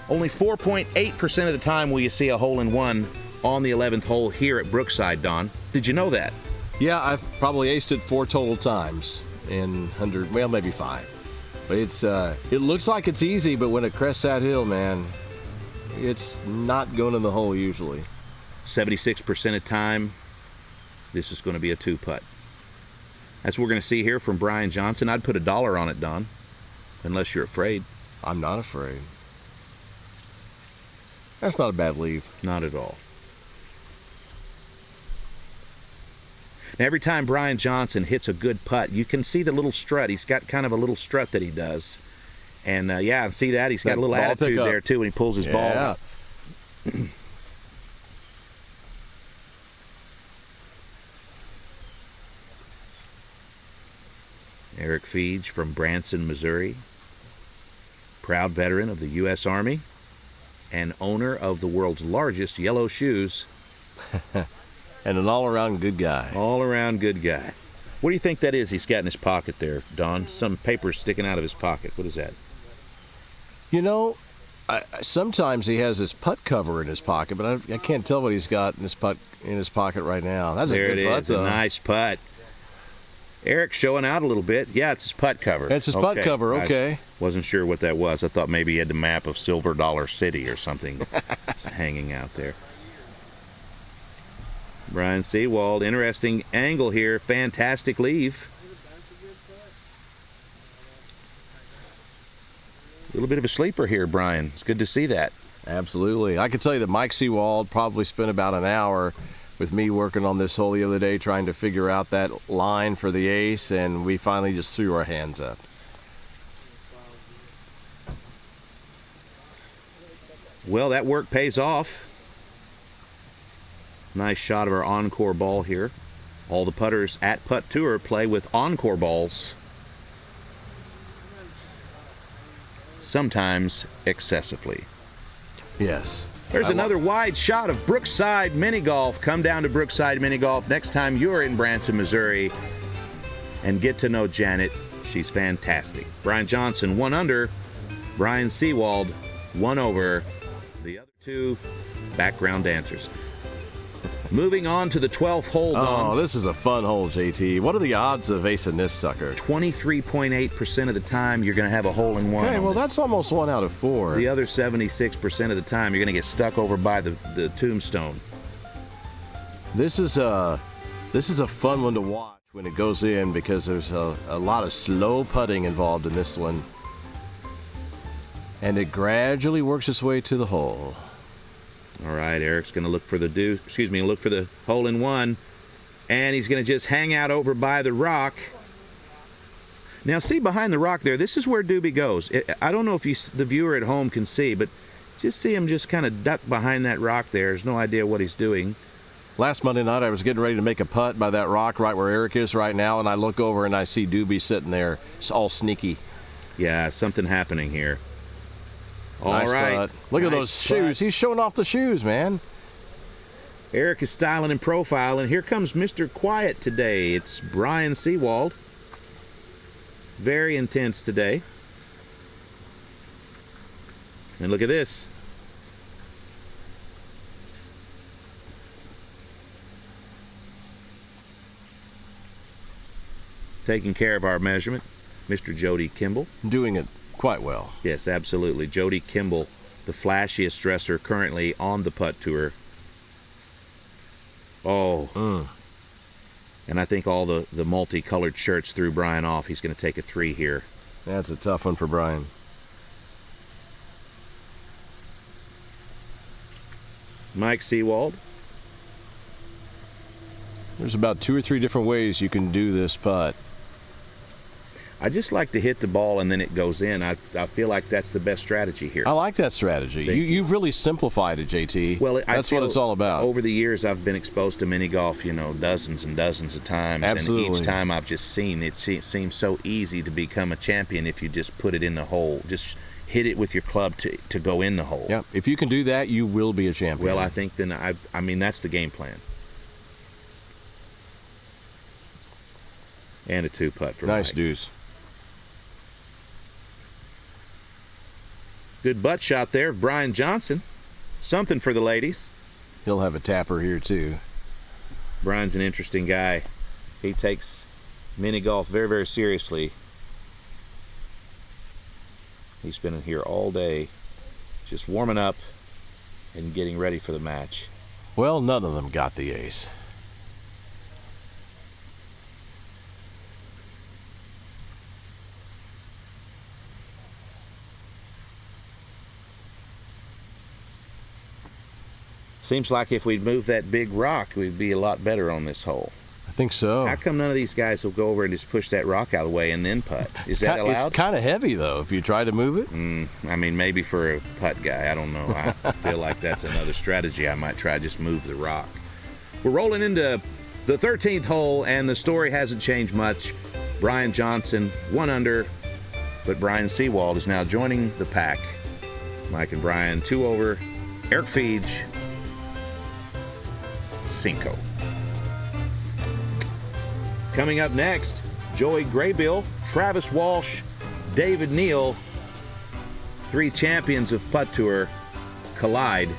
Only 4.8% of the time will you see a hole-in-one on the 11th hole here at Brookside, Don. Did you know that?
Yeah, I've probably aced it 4 total times in 100, well, maybe 5. But it looks like it's easy, but when it crests that hill, man, it's not going in the hole usually.
76% of time, this is going to be a 2-putt. That's what we're going to see here from Brian Johnson. I'd put $1 on it, Don, unless you're afraid.
I'm not afraid. That's not a bad leave.
Not at all. Now, every time Brian Johnson hits a good putt, you can see the little strut. He's got kind of a little strut that he does. And, yeah, see that? He's got a little attitude there, too, when he pulls his ball out. Eric Fiege from Branson, Missouri. Proud veteran of the U.S. Army and owner of the world's largest yellow shoes.
And an all-around good guy.
All-around good guy. What do you think that is he's got in his pocket there, Don? Some papers sticking out of his pocket. What is that?
You know, sometimes he has his putt cover in his pocket, but I can't tell what he's got in his pocket right now. That's
there
a good putt,
It's a nice putt. Eric's showing out a little bit. Yeah, it's his putt cover.
It's his putt cover, okay.
I wasn't sure what that was. I thought maybe he had the map of Silver Dollar City or something hanging out there. Brian Seewald, interesting angle here. Fantastic leave. A little bit of a sleeper here, Brian. It's good to see that.
Absolutely. I can tell you that Mike Seewald probably spent about an hour with me working on this hole the other day trying to figure out that line for the ace, and we finally just threw our hands up.
Well, that work pays off. Nice shot of our encore ball here. All the putters at Putt Tour play with encore balls. Sometimes excessively.
Yes.
There's another wide shot of Brookside Mini Golf. Come down to Brookside Mini Golf next time you're in Branson, Missouri, and get to know Janet. She's fantastic. Brian Johnson, 1 under. Brian Seewald, 1 over. The other 2 background dancers. Moving on to the 12th hole, Don.
Oh, this is a fun hole, JT. What are the odds of acing this sucker?
23.8% of the time, you're going to have a hole-in-one.
Okay, well, that's almost 1 out of 4.
The other 76% of the time, you're going to get stuck over by the tombstone.
This is a fun one to watch when it goes in because there's a lot of slow putting involved in this one. And it gradually works its way to the hole.
All right, Eric's going to look for the hole-in-one, and he's going to just hang out over by the rock. Now, see behind the rock there, this is where Doobie goes. I don't know if the viewer at home can see, but just see him just kind of duck behind that rock there. There's no idea what he's doing.
Last Monday night, I was getting ready to make a putt by that rock right where Eric is right now, and I look over and I see Doobie sitting there. It's all sneaky.
Yeah, something happening here.
Nice
All right.
putt. Look at those shoes. He's showing off the shoes, man.
Eric is styling and profile, and here comes Mr. Quiet today. It's Brian Seewald. Very intense today. And look at this. Taking care of our measurement, Mr. Jody Kimball.
Doing it quite well.
Yes, absolutely. Jody Kimball, the flashiest dresser currently on the Putt Tour. Oh. And I think all the multicolored shirts threw Brian off. He's going to take a 3 here.
That's a tough one for Brian.
Mike Seewald.
There's about 2 or 3 different ways you can do this putt.
I just like to hit the ball and then it goes in. I feel like that's the best strategy here.
I like that strategy. You've really simplified it, JT.
Well,
that's what it's all about.
Over the years, I've been exposed to mini golf, dozens and dozens of times.
Absolutely.
And each time I've just seen it seems so easy to become a champion if you just put it in the hole. Just hit it with your club to go in the hole.
Yeah, if you can do that, you will be a champion.
Well, I think then I mean that's the game plan. And a 2-putt for
nice
Mike.
deuce.
Good butt shot there, Brian Johnson. Something for the ladies.
He'll have a tapper here too.
Brian's an interesting guy. He takes mini golf very, very seriously. He's been in here all day just warming up and getting ready for the match.
Well, none of them got the ace.
Seems like if we'd move that big rock, we'd be a lot better on this hole.
I think so.
How come none of these guys will go over and just push that rock out of the way and then putt? Is that allowed?
It's kind of heavy, though, if you try to move it.
I mean, maybe for a putt guy. I don't know. I feel like that's another strategy I might try. Just move the rock. We're rolling into the 13th hole, and the story hasn't changed much. Brian Johnson, 1 under, but Brian Seewald is now joining the pack. Mike and Brian, 2 over. Eric Fiege, 5. Coming up next, Joey Graybeal, Travis Walsh, David Neal, 3 champions of Putt Tour, collide.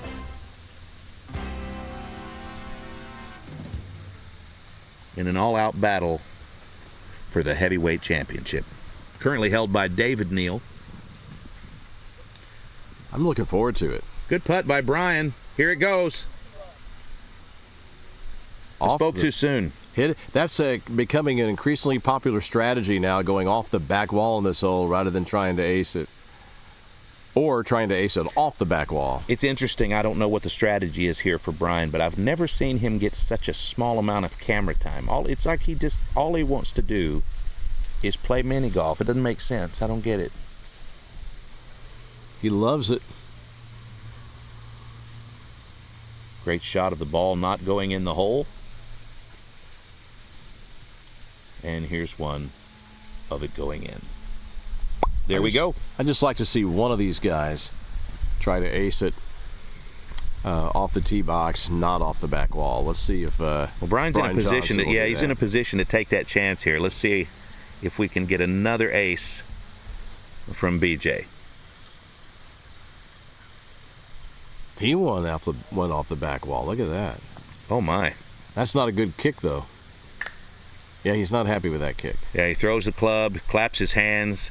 In an all-out battle for the heavyweight championship. Currently held by David Neal.
I'm looking forward to it.
Good putt by Brian. Here it goes. I spoke too soon.
Hit it. That's becoming an increasingly popular strategy now, going off the back wall in this hole rather than trying to ace it. Or trying to ace it off the back wall.
It's interesting. I don't know what the strategy is here for Brian, but I've never seen him get such a small amount of camera time. It's like all he wants to do is play mini golf. It doesn't make sense. I don't get it.
He loves it.
Great shot of the ball not going in the hole. And here's one of it going in. There we go.
I'd just like to see one of these guys try to ace it off the tee box, not off the back wall. Let's see if
Brian's in a position
Johnson
he's in a position to take that chance here. Let's see if we can get another ace from BJ.
He went off the back wall. Look at that.
Oh my.
That's not a good kick, though. Yeah, he's not happy with that kick.
Yeah, he throws the club, claps his hands.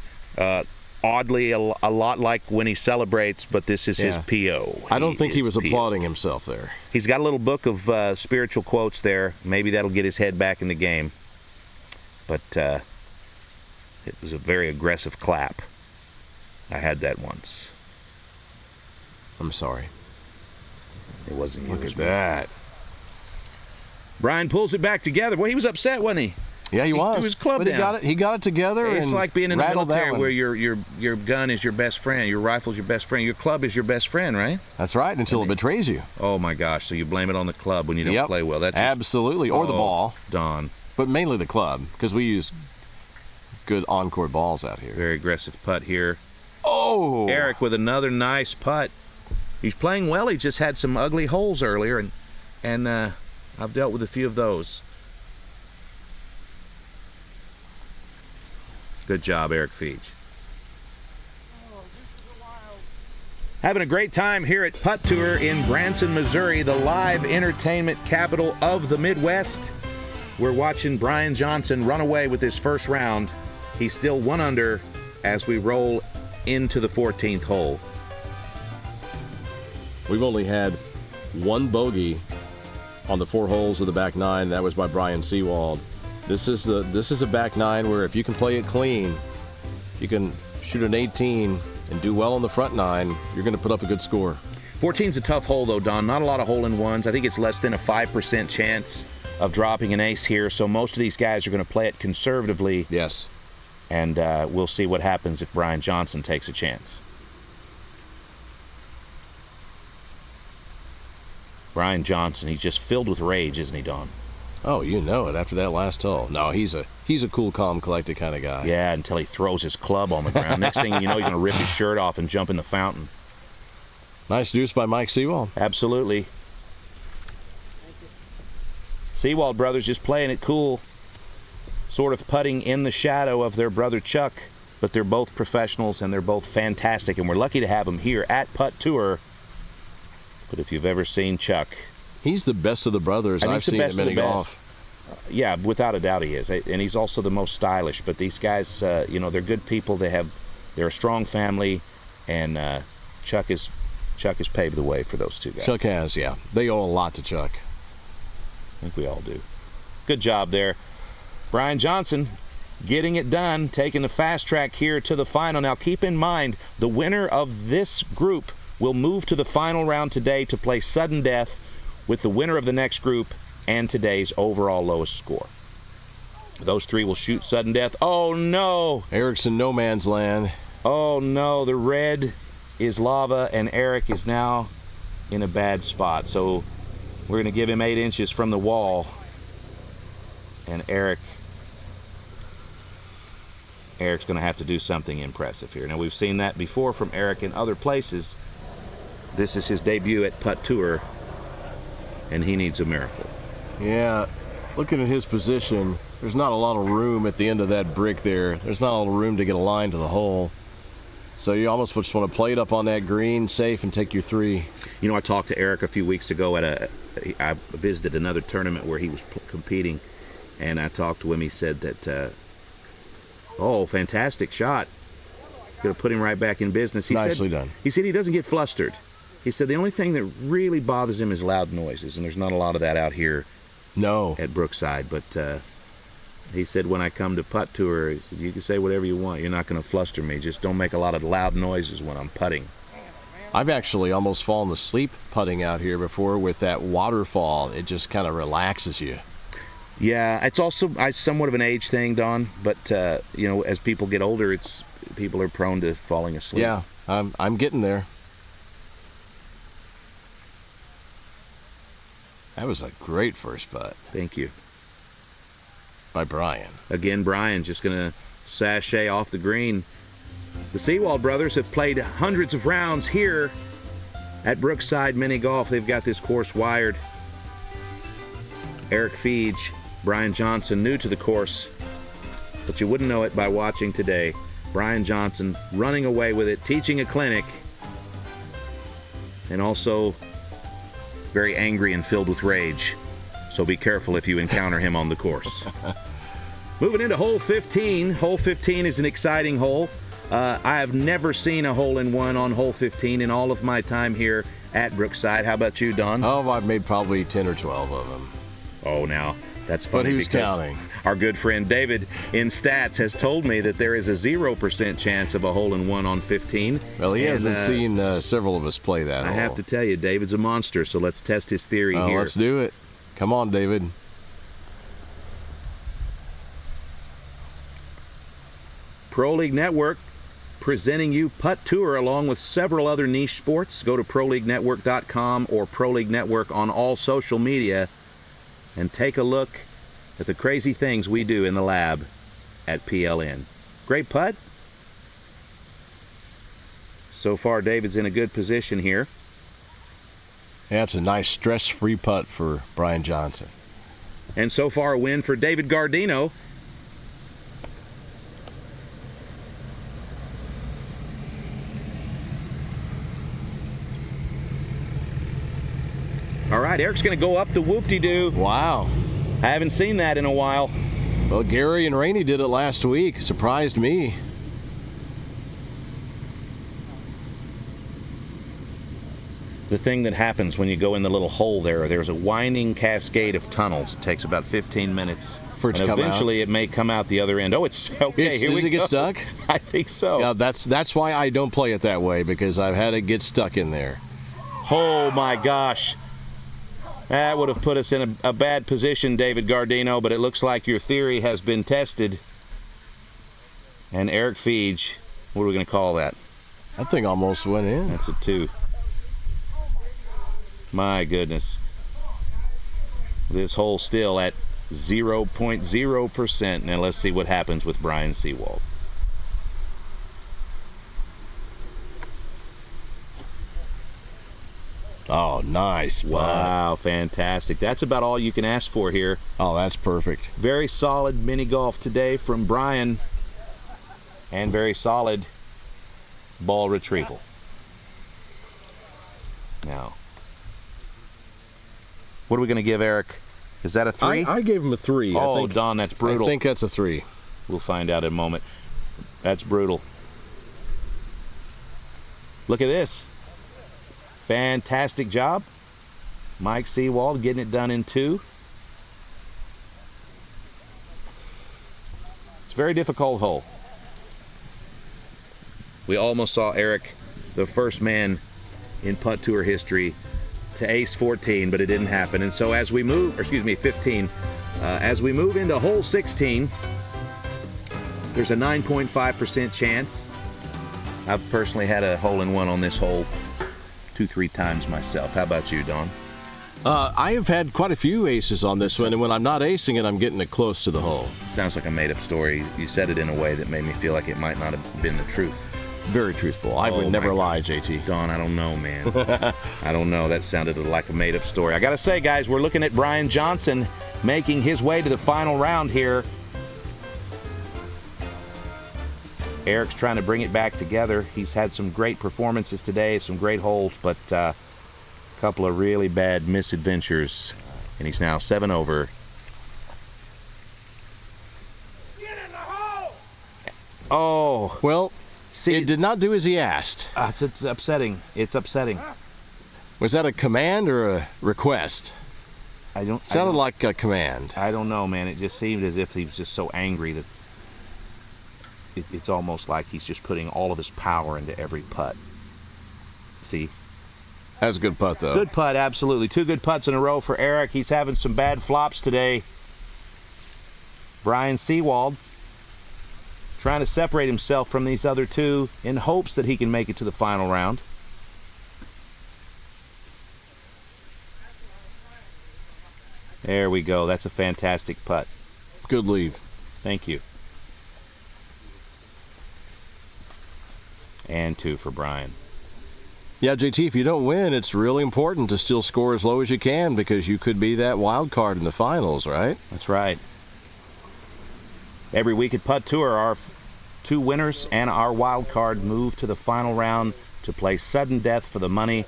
Oddly, a lot like when he celebrates, but this is his PO.
I don't think he was applauding himself there.
He's got a little book of spiritual quotes there. Maybe that'll get his head back in the game. But it was a very aggressive clap. I had that once.
I'm sorry.
It wasn't you.
Look at that.
Brian pulls it back together. Well, he was upset, wasn't he?
Yeah, he was.
Threw his club
but
down.
He got it together.
It's
and
like being in the military where
your
your gun is your best friend, your rifle's your best friend, your club is your best friend, right?
That's right, until it betrays you.
Oh my gosh! So you blame it on the club when you don't play well. That's
absolutely, or the ball.
Don.
But mainly the club, because we use good on-court balls out here.
Very aggressive putt here.
Oh!
Eric with another nice putt. He's playing well. He just had some ugly holes earlier, and I've dealt with a few of those. Good job, Eric Fiege. Having a great time here at Putt Tour in Branson, Missouri, the live entertainment capital of the Midwest. We're watching Brian Johnson run away with his first round. He's still 1 under as we roll into the 14th hole.
We've only had 1 bogey on the 4 holes of the back 9. That was by Brian Seewald. This is a back 9 where if you can play it clean, you can shoot an 18 and do well on the front 9, you're going to put up a good score.
14's a tough hole, though, Don. Not a lot of hole-in-ones. I think it's less than a 5% chance of dropping an ace here, so most of these guys are going to play it conservatively.
Yes.
And we'll see what happens if Brian Johnson takes a chance. Brian Johnson, he's just filled with rage, isn't he, Don?
Oh, you know it after that last hole. No, he's a cool, calm, collected kind of guy.
Yeah, until he throws his club on the ground. Next thing you know, he's going to rip his shirt off and jump in the fountain.
Nice deuce by Mike Seewald.
Absolutely. Seewald brothers just playing it cool, sort of putting in the shadow of their brother Chuck, but they're both professionals and they're both fantastic, and we're lucky to have them here at Putt Tour. But if you've ever seen Chuck,
he's the best of the brothers I've seen in mini golf.
Yeah, without a doubt he is, and he's also the most stylish. But these guys, they're good people. They're a strong family, and Chuck has paved the way for those two guys.
Chuck has, yeah. They owe a lot to Chuck.
I think we all do. Good job there, Brian Johnson, getting it done, taking the fast track here to the final. Now, keep in mind, the winner of this group will move to the final round today to play sudden death with the winner of the next group and today's overall lowest score. Those three will shoot sudden death. Oh, no.
Eric's in no man's land.
Oh, no. The red is lava, and Eric is now in a bad spot. So we're going to give him 8 inches from the wall. And Eric's going to have to do something impressive here. Now, we've seen that before from Eric in other places. This is his debut at Putt Tour, and he needs a miracle.
Yeah, looking at his position, there's not a lot of room at the end of that brick there. There's not a lot of room to get a line to the hole. So you almost just want to play it up on that green, safe, and take your 3.
You know, I talked to Eric a few weeks ago I visited another tournament where he was competing, and I talked to him. He said that, fantastic shot. Going to put him right back in business.
Nicely done.
He said he doesn't get flustered. He said the only thing that really bothers him is loud noises, and there's not a lot of that out here.
No.
At Brookside, but he said when I come to Putt Tour, he said, you can say whatever you want. You're not going to fluster me. Just don't make a lot of loud noises when I'm putting.
I've actually almost fallen asleep putting out here before with that waterfall. It just kind of relaxes you.
Yeah, it's also somewhat of an age thing, Don, but, as people get older, people are prone to falling asleep.
Yeah, I'm getting there. That was a great first putt.
Thank you.
By Brian.
Again, Brian just going to sashay off the green. The Seewald brothers have played hundreds of rounds here at Brookside Mini Golf. They've got this course wired. Eric Fiege, Brian Johnson, new to the course, but you wouldn't know it by watching today. Brian Johnson running away with it, teaching a clinic, and also very angry and filled with rage. So be careful if you encounter him on the course. Moving into hole 15. Hole 15 is an exciting hole. I have never seen a hole-in-one on hole 15 in all of my time here at Brookside. How about you, Don?
Oh, I've made probably 10 or 12 of them.
Oh, now, that's funny.
But who's
because
counting?
Our good friend David in stats has told me that there is a 0% chance of a hole-in-one on 15.
Well, he hasn't seen several of us play that hole.
I have to tell you, David's a monster, so let's test his theory here.
Let's do it. Come on, David.
Pro League Network presenting you Putt Tour along with several other niche sports. Go to ProLeagueNetwork.com or Pro League Network on all social media and take a look at the crazy things we do in the lab at PLN. Great putt. So far, David's in a good position here.
Yeah, it's a nice stress-free putt for Brian Johnson.
And so far, a win for David Gardino. All right, Eric's going to go up the whoop-de-doo.
Wow.
I haven't seen that in a while.
Well, Gary and Rainey did it last week. Surprised me.
The thing that happens when you go in the little hole there's a winding cascade of tunnels. It takes about 15 minutes.
For it to come
eventually
out.
It may come out the other end. Oh, it's okay. Here we go.
Does it get stuck?
I think so.
Yeah, that's why I don't play it that way, because I've had it get stuck in there.
Oh, my gosh. That would have put us in a bad position, David Gardino, but it looks like your theory has been tested. And Eric Fiege, what are we going to call that?
That thing almost went in.
That's a 2. My goodness. This hole still at 0.0%. Now let's see what happens with Brian Seewald.
Oh, nice.
Wow, fantastic. That's about all you can ask for here.
Oh, that's perfect.
Very solid mini golf today from Brian, and very solid ball retrieval. Now, what are we going to give Eric Is that a 3?
I gave him a 3.
Oh,
I think,
Don, that's brutal.
I think that's a 3.
We'll find out in a moment. That's brutal. Look at this. Fantastic job. Mike Seewald getting it done in 2. It's a very difficult hole. We almost saw Eric, the first man in Putt Tour history, to ace 14, but it didn't happen. And so as we move, 15, as we move into hole 16, there's a 9.5% chance. I've personally had a hole-in-one on this hole 2-3 times myself. How about you, Don?
I have had quite a few aces on this one, and when I'm not acing it, I'm getting it close to the hole.
Sounds like a made-up story. You said it in a way that made me feel like it might not have been the truth.
Very truthful. I would never lie, JT.
Don, I don't know, man. I don't know. That sounded like a made-up story. I got to say, guys, we're looking at Brian Johnson making his way to the final round here. Eric's trying to bring it back together. He's had some great performances today, some great holes, but a couple of really bad misadventures, and he's now 7 over.
Get in the hole!
Oh.
Well,
see,
it did not do as he asked.
It's upsetting. It's upsetting.
Was that a command or a request? Sounded like a command.
I don't know, man. It just seemed as if he was just so angry that it's almost like he's just putting all of his power into every putt. See?
That was a good putt, though.
Good putt, absolutely. 2 good putts in a row for Eric. He's having some bad flops today. Brian Seewald trying to separate himself from these other 2 in hopes that he can make it to the final round. There we go. That's a fantastic putt.
Good leave.
Thank you. And 2 for Brian.
Yeah, JT, if you don't win, it's really important to still score as low as you can because you could be that wild card in the finals, right?
That's right. Every week at Putt Tour, our 2 winners and our wild card move to the final round to play sudden death for the money.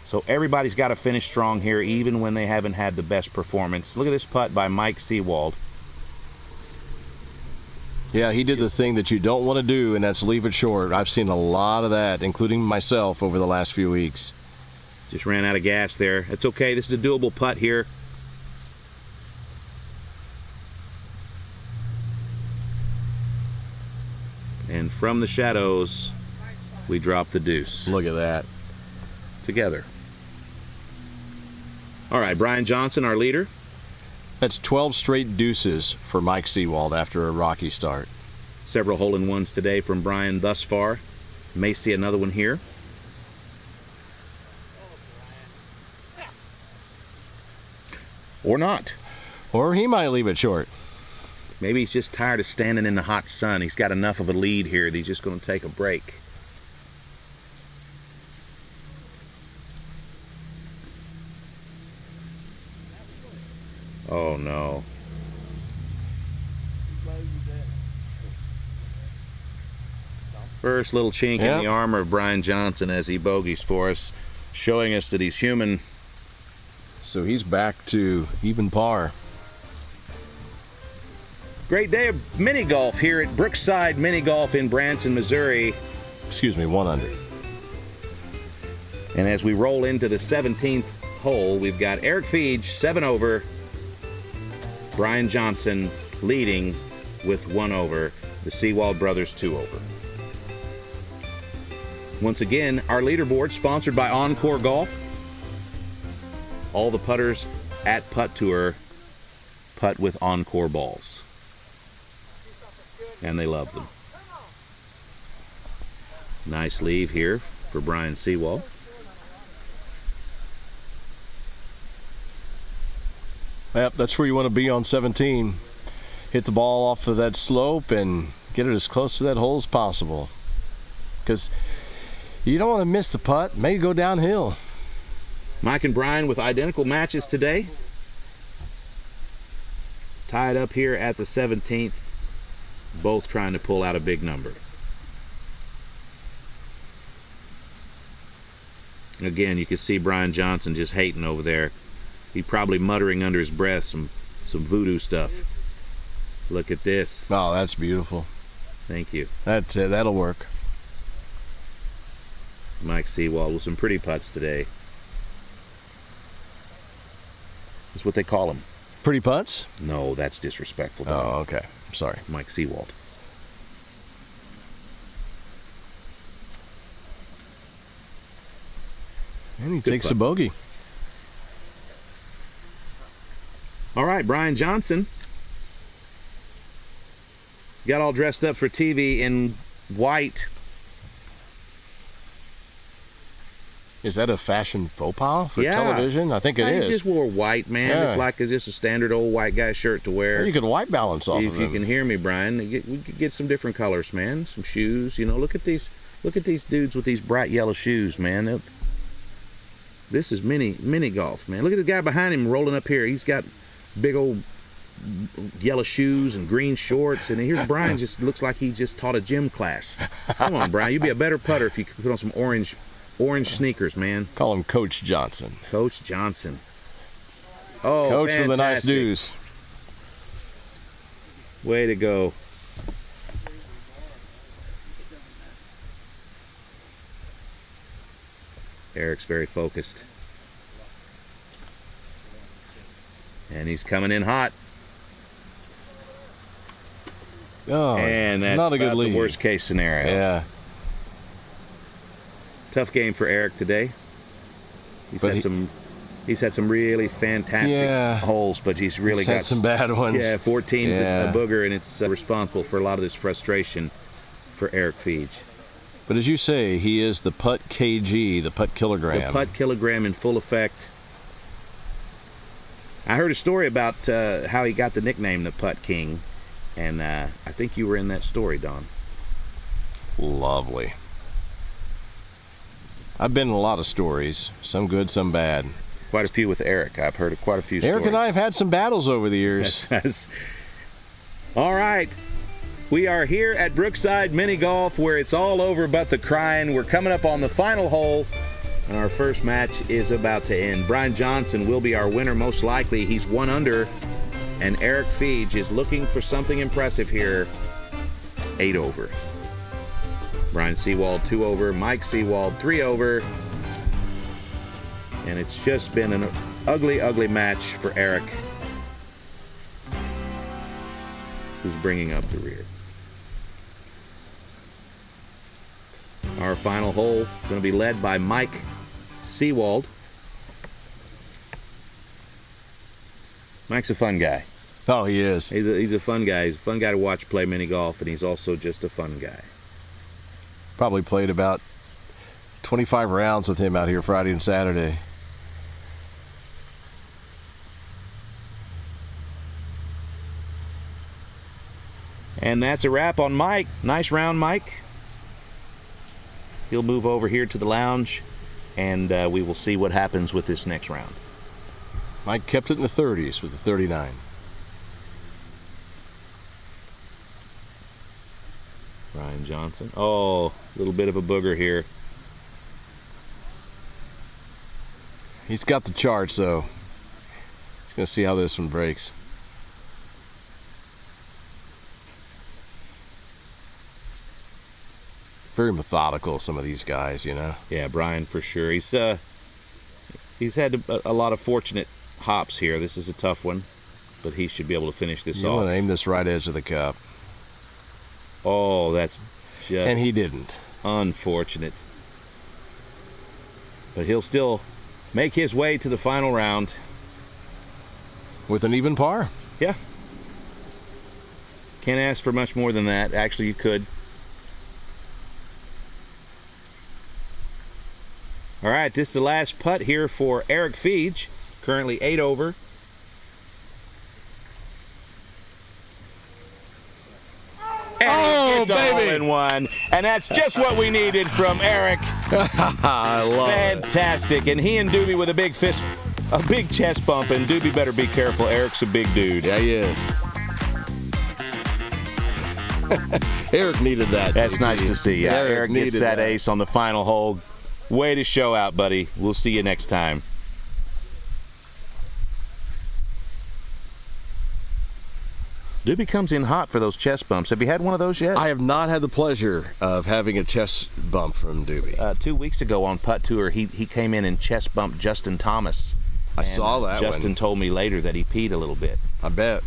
So everybody's got to finish strong here, even when they haven't had the best performance. Look at this putt by Mike Seewald.
Yeah, he did the thing that you don't want to do, and that's leave it short. I've seen a lot of that, including myself, over the last few weeks.
Just ran out of gas there. That's okay. This is a doable putt here. And from the shadows, we drop the deuce.
Look at that.
Together. All right, Brian Johnson, our leader.
That's 12 straight deuces for Mike Seewald after a rocky start.
Several hole-in-ones today from Brian thus far. May see another one here. Or not.
Or he might leave it short.
Maybe he's just tired of standing in the hot sun. He's got enough of a lead here that he's just going to take a break. Oh, no. First little chink in the armor of Brian Johnson as he bogeys for us, showing us that he's human.
So he's back to even par.
Great day of mini golf here at Brookside Mini Golf in Branson, Missouri.
Excuse me, 1 under.
And as we roll into the 17th hole, we've got Eric Fiege, 7 over. Brian Johnson leading with 1 over. The Seewald brothers 2 over. Once again, our leaderboard sponsored by Encore Golf. All the putters at Putt Tour putt with Encore balls. And they love them. Nice leave here for Brian Seewald.
Yep, that's where you want to be on 17. Hit the ball off of that slope and get it as close to that hole as possible. Because you don't want to miss the putt. May go downhill.
Mike and Brian with identical matches today. Tied up here at the 17th. Both trying to pull out a big number. Again, you can see Brian Johnson just hating over there. He's probably muttering under his breath some voodoo stuff. Look at this.
Oh, that's beautiful.
Thank you.
That'll work.
Mike Seewald with some pretty putts today. That's what they call them.
Pretty putts?
No, that's disrespectful.
Oh, okay. Sorry.
Mike Seewald.
And he takes a bogey.
All right, Brian Johnson got all dressed up for TV in white.
Is that a fashion faux pas for television? I think it is.
He just wore white, man.
Yeah.
It's like just a standard old white guy shirt to wear.
Well, you could white balance off of
If you
him.
can hear me, Brian, we could get some different colors, man. Some shoes. You know, look at these dudes with these bright yellow shoes, man. This is mini golf, man. Look at the guy behind him rolling up here. He's got big old yellow shoes and green shorts, and here's Brian. Just looks like he just taught a gym class. Come on, Brian, you'd be a better putter if you could put on some orange sneakers, man.
Call him Coach Johnson.
Coach Johnson. Oh,
Coach
fantastic.
with the nice dues.
Way to go. Eric's very focused. And he's coming in hot.
Oh,
and that's
not a good
about
lead.
the worst case scenario.
Yeah.
Tough game for Eric today. He's had some really fantastic holes, but he's really got
some bad ones.
Yeah, 14's a booger, and it's responsible for a lot of this frustration for Eric Fiege.
But as you say, he is the putt kg, the putt kilogram.
The putt kilogram in full effect. I heard a story about how he got the nickname the Putt King, and I think you were in that story, Don.
Lovely. I've been in a lot of stories, some good, some bad.
Quite a few with Eric. I've heard of quite a few stories.
Eric and I have had some battles over the years.
Yes. All right. We are here at Brookside Mini Golf, where it's all over but the crying. We're coming up on the final hole, and our first match is about to end. Brian Johnson will be our winner, most likely. He's 1 under, and Eric Fiege is looking for something impressive here. 8 over. Brian Seewald 2 over, Mike Seewald 3 over, and it's just been an ugly, ugly match for Eric, who's bringing up the rear. Our final hole is going to be led by Mike Seewald. Mike's a fun guy.
Oh, he is.
He's a fun guy. He's a fun guy to watch play mini golf, and he's also just a fun guy.
Probably played about 25 rounds with him out here Friday and Saturday.
And that's a wrap on Mike. Nice round, Mike. He'll move over here to the lounge, and we will see what happens with this next round.
Mike kept it in the 30s with the 39.
Brian Johnson. Oh, a little bit of a booger here.
He's got the charts, though. He's going to see how this one breaks. Very methodical, some of these guys, you know.
Yeah, Brian, for sure. He's had a lot of fortunate hops here. This is a tough one, but he should be able to finish this
You
off.
want to aim this right edge of the cup.
Oh, that's just...
And he didn't.
Unfortunate. But he'll still make his way to the final round.
With an even par.
Yeah. Can't ask for much more than that. Actually, you could. All right, this is the last putt here for Eric Fiege. Currently 8 over. And it's all in one. And that's just what we needed from Eric.
I love it.
Fantastic. And he and Doobie with a big chest bump. And Doobie better be careful. Eric's a big dude.
Yeah, he is. Eric needed that.
That's nice to see. Yeah, Eric gets that ace on the final hole. Way to show out, buddy. We'll see you next time. Doobie comes in hot for those chest bumps. Have you had one of those yet?
I have not had the pleasure of having a chest bump from Doobie.
2 weeks ago on Putt Tour, he came in and chest bumped Justin Thomas.
I saw that
Justin told me later that he peed a little bit.
I bet.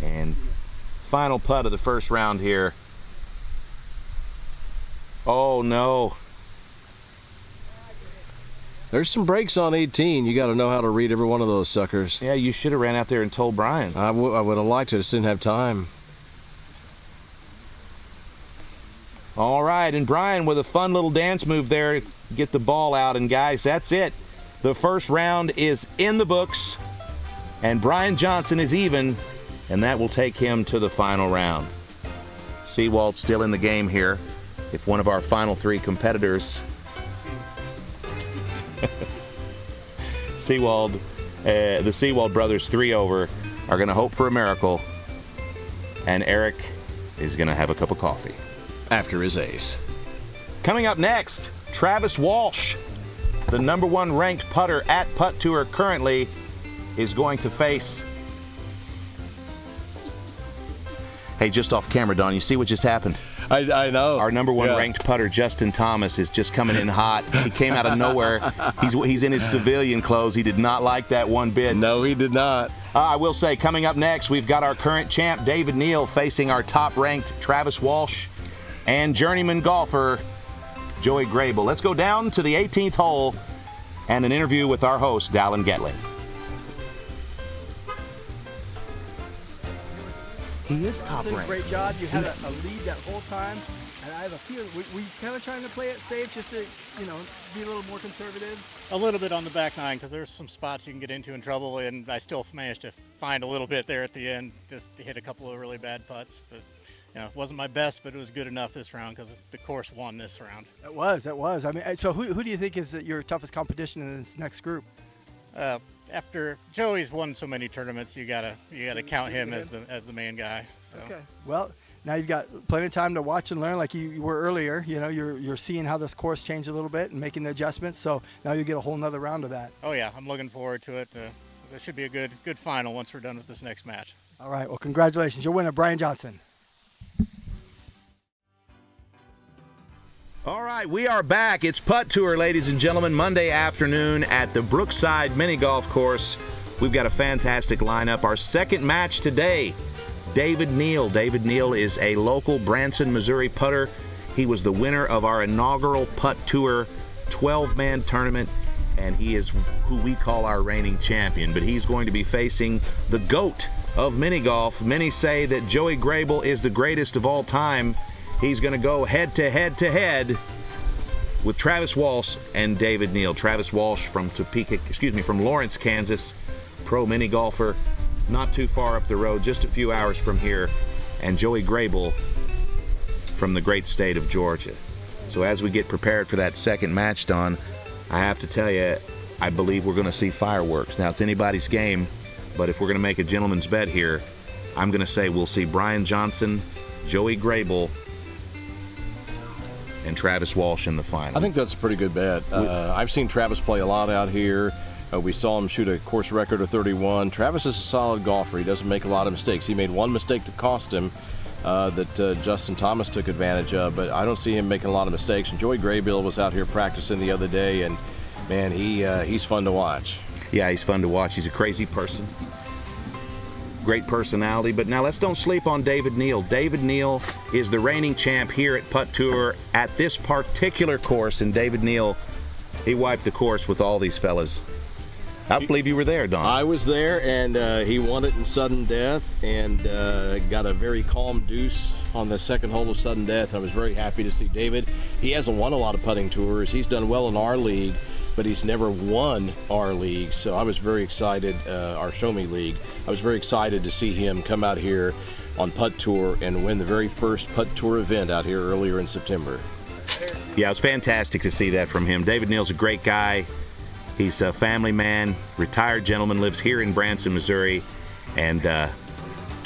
And final putt of the first round here. Oh, no.
There's some breaks on 18. You got to know how to read every one of those suckers.
Yeah, you should have ran out there and told Brian.
I would have liked to. Just didn't have time.
All right, and Brian with a fun little dance move there to get the ball out. And guys, that's it. The first round is in the books, and Brian Johnson is even, and that will take him to the final round. Seewald still in the game here. If one of our final three competitors, Seewald, the Seewald brothers 3 over, are going to hope for a miracle, and Eric is going to have a cup of coffee
After his ace.
Coming up next, Travis Walsh, the #1 ranked putter at Putt Tour currently, is going to face... Hey, just off camera, Don, you see what just happened?
I know.
Our #1 ranked putter, Justin Thomas, is just coming in hot. He came out of nowhere. He's in his civilian clothes. He did not like that one bit.
No, he did not.
I will say, coming up next, we've got our current champ, David Neal, facing our top-ranked Travis Walsh and journeyman golfer, Joey Graybeal. Let's go down to the 18th hole and an interview with our host, Dallin Getling. He is top-ranked.
Great job. You had a lead that whole time, and I have a feeling we kind of trying to play it safe, just to be a little more conservative.
A little bit on the back nine because there's some spots you can get into in trouble, and I still managed to find a little bit there at the end, just to hit a couple of really bad putts. But it wasn't my best, but it was good enough this round because the course won this round.
It was. I mean, so who do you think is your toughest competition in this next group?
After Joey's won so many tournaments, you gotta count him as the main guy. So.
Okay. Well, now you've got plenty of time to watch and learn, like you were earlier. You're seeing how this course changed a little bit and making the adjustments. So now you get a whole nother round of that.
Oh yeah, I'm looking forward to it. It should be a good final once we're done with this next match.
All right. Well, congratulations. Your winner, Brian Johnson.
All right, we are back. It's Putt Tour, ladies and gentlemen, Monday afternoon at the Brookside Mini Golf Course. We've got a fantastic lineup. Our second match today, David Neal. David Neal is a local Branson, Missouri putter. He was the winner of our inaugural Putt Tour 12-man tournament, and he is who we call our reigning champion. But he's going to be facing the GOAT of mini golf. Many say that Joey Graybeal is the greatest of all time. He's going to go head-to-head with Travis Walsh and David Neal. Travis Walsh from Lawrence, Kansas, pro mini golfer, not too far up the road, just a few hours from here, and Joey Graybeal from the great state of Georgia. So as we get prepared for that second match, Don, I have to tell you, I believe we're going to see fireworks. Now, it's anybody's game, but if we're going to make a gentleman's bet here, I'm going to say we'll see Brian Johnson, Joey Graybeal, and Travis Walsh in the final.
I think that's a pretty good bet. I've seen Travis play a lot out here. We saw him shoot a course record of 31. Travis is a solid golfer. He doesn't make a lot of mistakes. He made one mistake that cost him that Justin Thomas took advantage of, but I don't see him making a lot of mistakes. And Joey Graybeal was out here practicing the other day, and man, he's fun to watch.
Yeah, he's fun to watch. He's a crazy person. Great personality. But now let's don't sleep on David Neal. David Neal is the reigning champ here at Putt Tour at this particular course, and David Neal, he wiped the course with all these fellas. I believe you were there, Don.
I was there, and he won it in sudden death and got a very calm deuce on the second hole of sudden death. I was very happy to see David. He hasn't won a lot of putting tours. He's done well in our league, but he's never won our league. So I was very excited, our Show Me League. I was very excited to see him come out here on Putt Tour and win the very first Putt Tour event out here earlier in September.
Yeah, it was fantastic to see that from him. David Neal's a great guy. He's a family man, retired gentleman, lives here in Branson, Missouri, and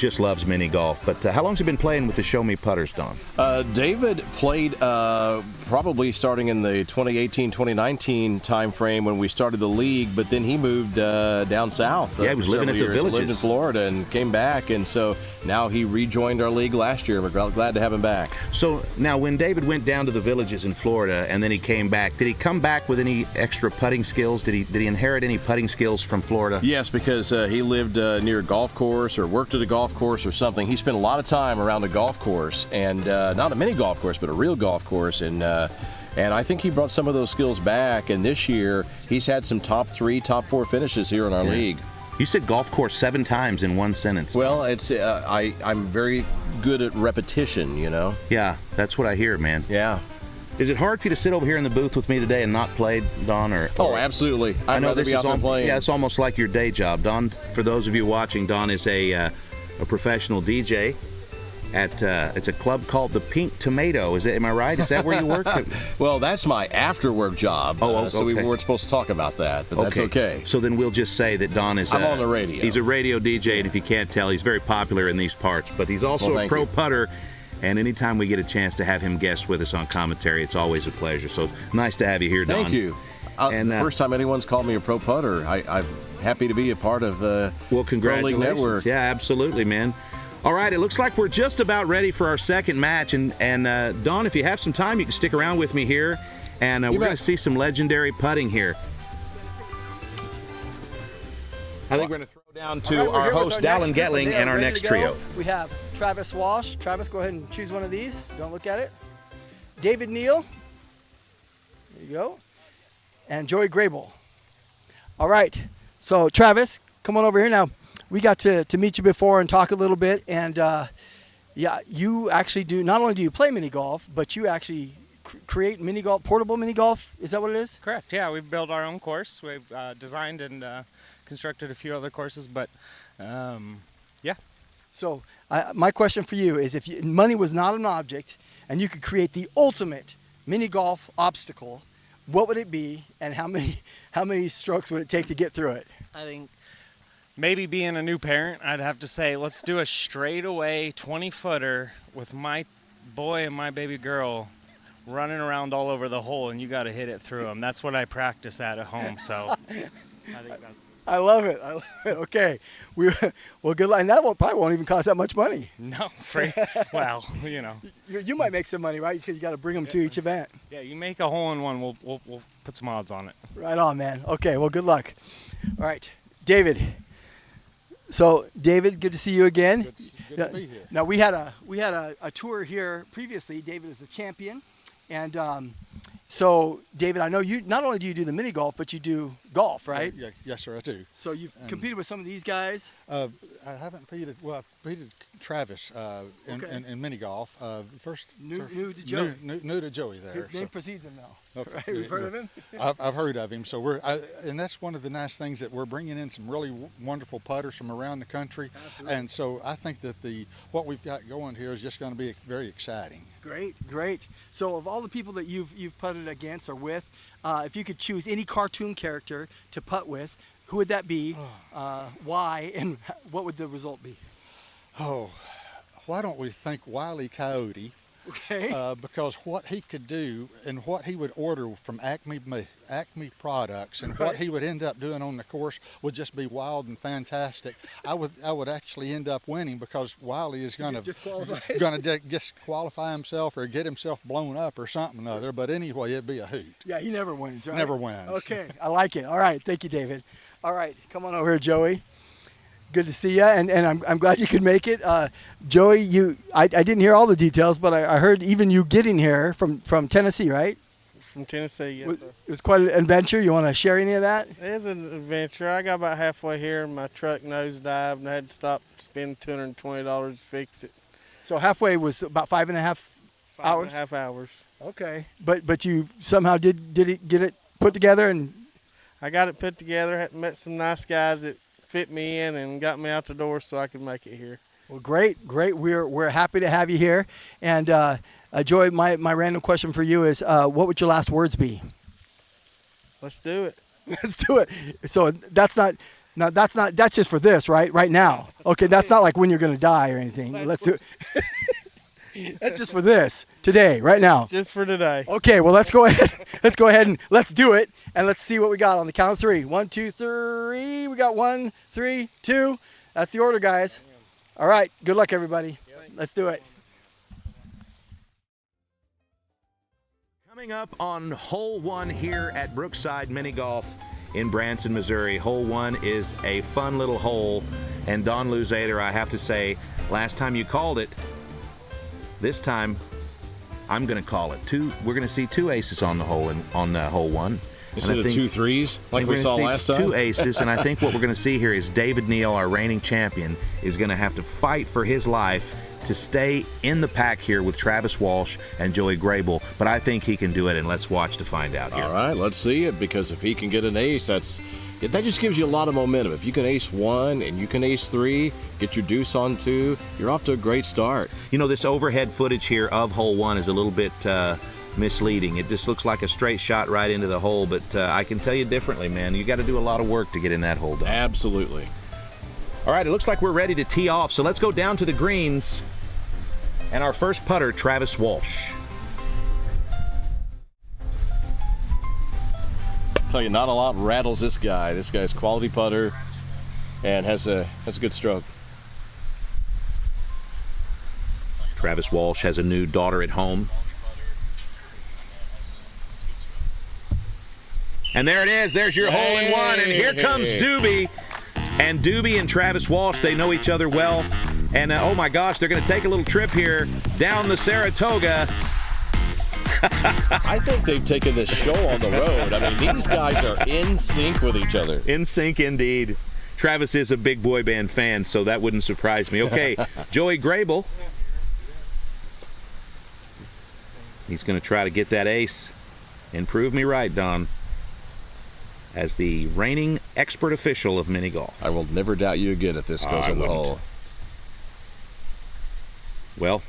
just loves mini golf. But how long has he been playing with the Show Me Putters, Don?
David played probably starting in the 2018-2019 time frame when we started the league, but then he moved down south.
Yeah, he was living at the Villages.
Lived in Florida and came back, and so now he rejoined our league last year. We're glad to have him back.
So now when David went down to the Villages in Florida and then he came back, did he come back with any extra putting skills? Did he inherit any putting skills from Florida?
Yes, because he lived near a golf course or worked at a golf course or something. He spent a lot of time around a golf course, and not a mini golf course, but a real golf course. And I think he brought some of those skills back. And this year, he's had some top 3, top 4 finishes here in our league.
You said golf course 7 times in one sentence.
Well, it's I'm very good at repetition, you know.
Yeah, that's what I hear, man.
Yeah.
Is it hard for you to sit over here in the booth with me today and not play, Don?
Oh, absolutely.
I know this
be out there playing.
Yeah, it's almost like your day job. Don, for those of you watching, Don is a professional DJ at it's a club called the Pink Tomato. Am I right? Is that where you work?
Well, that's my after-work job. So we weren't supposed to talk about that, but that's okay.
So then we'll just say that Don is.
I'm on the radio.
He's a radio DJ, and if you can't tell, he's very popular in these parts. But he's also a pro putter. And anytime we get a chance to have him guest with us on commentary, it's always a pleasure. So nice to have you here, Don.
Thank you. And the first time anyone's called me a pro putter, I'm happy to be a part of
well, congratulations.
Pro League Network.
Yeah, absolutely, man. All right, it looks like we're just about ready for our second match. And Don, if you have some time, you can stick around with me here. And we're going to see some legendary putting here. I think we're going to throw down to our host, Dallin Getling, and our next trio.
We have Travis Walsh. Travis, go ahead and choose one of these. Don't look at it. David Neal. There you go. And Joey Graybeal. All right. So, Travis, come on over here. Now, we got to meet you before and talk a little bit. And, yeah, you actually do, not only do you play mini golf, but you actually create mini golf, portable mini golf. Is that what it is?
Correct. Yeah, we've built our own course. We've designed and constructed a few other courses, but yeah.
So my question for you is, if money was not an object and you could create the ultimate mini golf obstacle, what would it be, and how many strokes would it take to get through it?
I think maybe being a new parent, I'd have to say, let's do a straightaway 20-footer with my boy and my baby girl running around all over the hole, and you got to hit it through them. That's what I practice at home, so I think that's...
I love it. I love it. Okay. Well, good luck. And that probably won't even cost that much money.
No, well, you know.
You might make some money, right? Because you got to bring them to each event.
Yeah, you make a hole-in-one, we'll put some odds on it.
Right on, man. Okay, well, good luck. All right, David. So, David, good to see you again.
Good to be here.
Now, we had a tour here previously. David is the champion. And so, David, I know you, not only do you do the mini golf, but you do golf, right?
Yeah, yes, sir, I do.
So you've competed with some of these guys?
I haven't competed. Well, I've competed Travis in mini golf. First
new to Joey.
New to Joey there.
His name precedes him now.
Okay.
Right? We've heard of him.
I've heard of him. So and that's one of the nice things, that we're bringing in some really wonderful putters from around the country.
Absolutely.
And so I think that what we've got going here is just going to be very exciting.
Great. So of all the people that you've putted against or with, if you could choose any cartoon character to putt with, who would that be? Why, and what would the result be?
Oh, why don't we think Wile E. Coyote?
Okay.
Because what he could do and what he would order from Acme products and what he would end up doing on the course would just be wild and fantastic. I would actually end up winning, because Wiley is going to disqualify himself or get himself blown up or something or other. But anyway, it'd be a hoot.
Yeah, he never wins, right?
Never wins.
Okay, I like it. All right, thank you, David. All right, come on over here, Joey. Good to see you, and I'm glad you could make it. Joey, I didn't hear all the details, but I heard even you getting here from Tennessee, right?
From Tennessee, yes, sir.
It was quite an adventure. You want to share any of that?
It is an adventure. I got about halfway here, and my truck nosedived, and I had to stop, spend $220 to fix it.
So halfway was about 5.5 hours?
5.5 hours.
Okay, but you somehow did get it put together? And
I got it put together. Met some nice guys that fit me in and got me out the door so I could make it here.
Well, great. We're happy to have you here. And Joy, my random question for you is, what would your last words be?
Let's do it.
Let's do it. So that's not No, that's not. That's just for this, right? Right now. Okay, that's not like when you're going to die or anything. Let's do it. That's just for this today, right now.
Just for today.
Okay, well let's go ahead. Let's go ahead and let's do it, and let's see what we got on the count of 3. 1, 2, 3. We got 1, 3, 2. That's the order, guys. All right. Good luck, everybody. Let's do it.
Coming up on hole 1 here at Brookside Mini Golf in Branson, Missouri. Hole 1 is a fun little hole, and Don Luzader, I have to say, last time you called it, this time I'm going to call it. We're going to see 2 aces on the hole on hole 1.
Instead of 2 threes like we saw last time?
2 aces, and I think what we're going to see here is David Neal, our reigning champion, is going to have to fight for his life to stay in the pack here with Travis Walsh and Joey Graybeal, but I think he can do it, and let's watch to find out here.
All right, let's see it, because if he can get an ace, that just gives you a lot of momentum. If you can ace 1 and you can ace 3, get your deuce on 2, you're off to a great start.
You know, this overhead footage here of hole 1 is a little bit misleading. It just looks like a straight shot right into the hole, but I can tell you differently, man. You got to do a lot of work to get in that hole, though.
Absolutely.
All right, it looks like we're ready to tee off, so let's go down to the greens. And our first putter, Travis Walsh.
Tell you, not a lot rattles this guy. This guy's quality putter and has a good stroke.
Travis Walsh has a new daughter at home. And there it is. There's your hole in 1. And here comes Doobie. And Doobie and Travis Walsh, they know each other well. And oh my gosh, they're going to take a little trip here down the Saratoga.
I think they've taken this show on the road. I mean, these guys are in sync with each other.
In sync indeed. Travis is a big boy band fan, so that wouldn't surprise me. Okay, Joey Graybeal. He's going to try to get that ace. And prove me right, Don, as the reigning expert official of mini golf.
I will never doubt you again if this goes in the hole.
Well,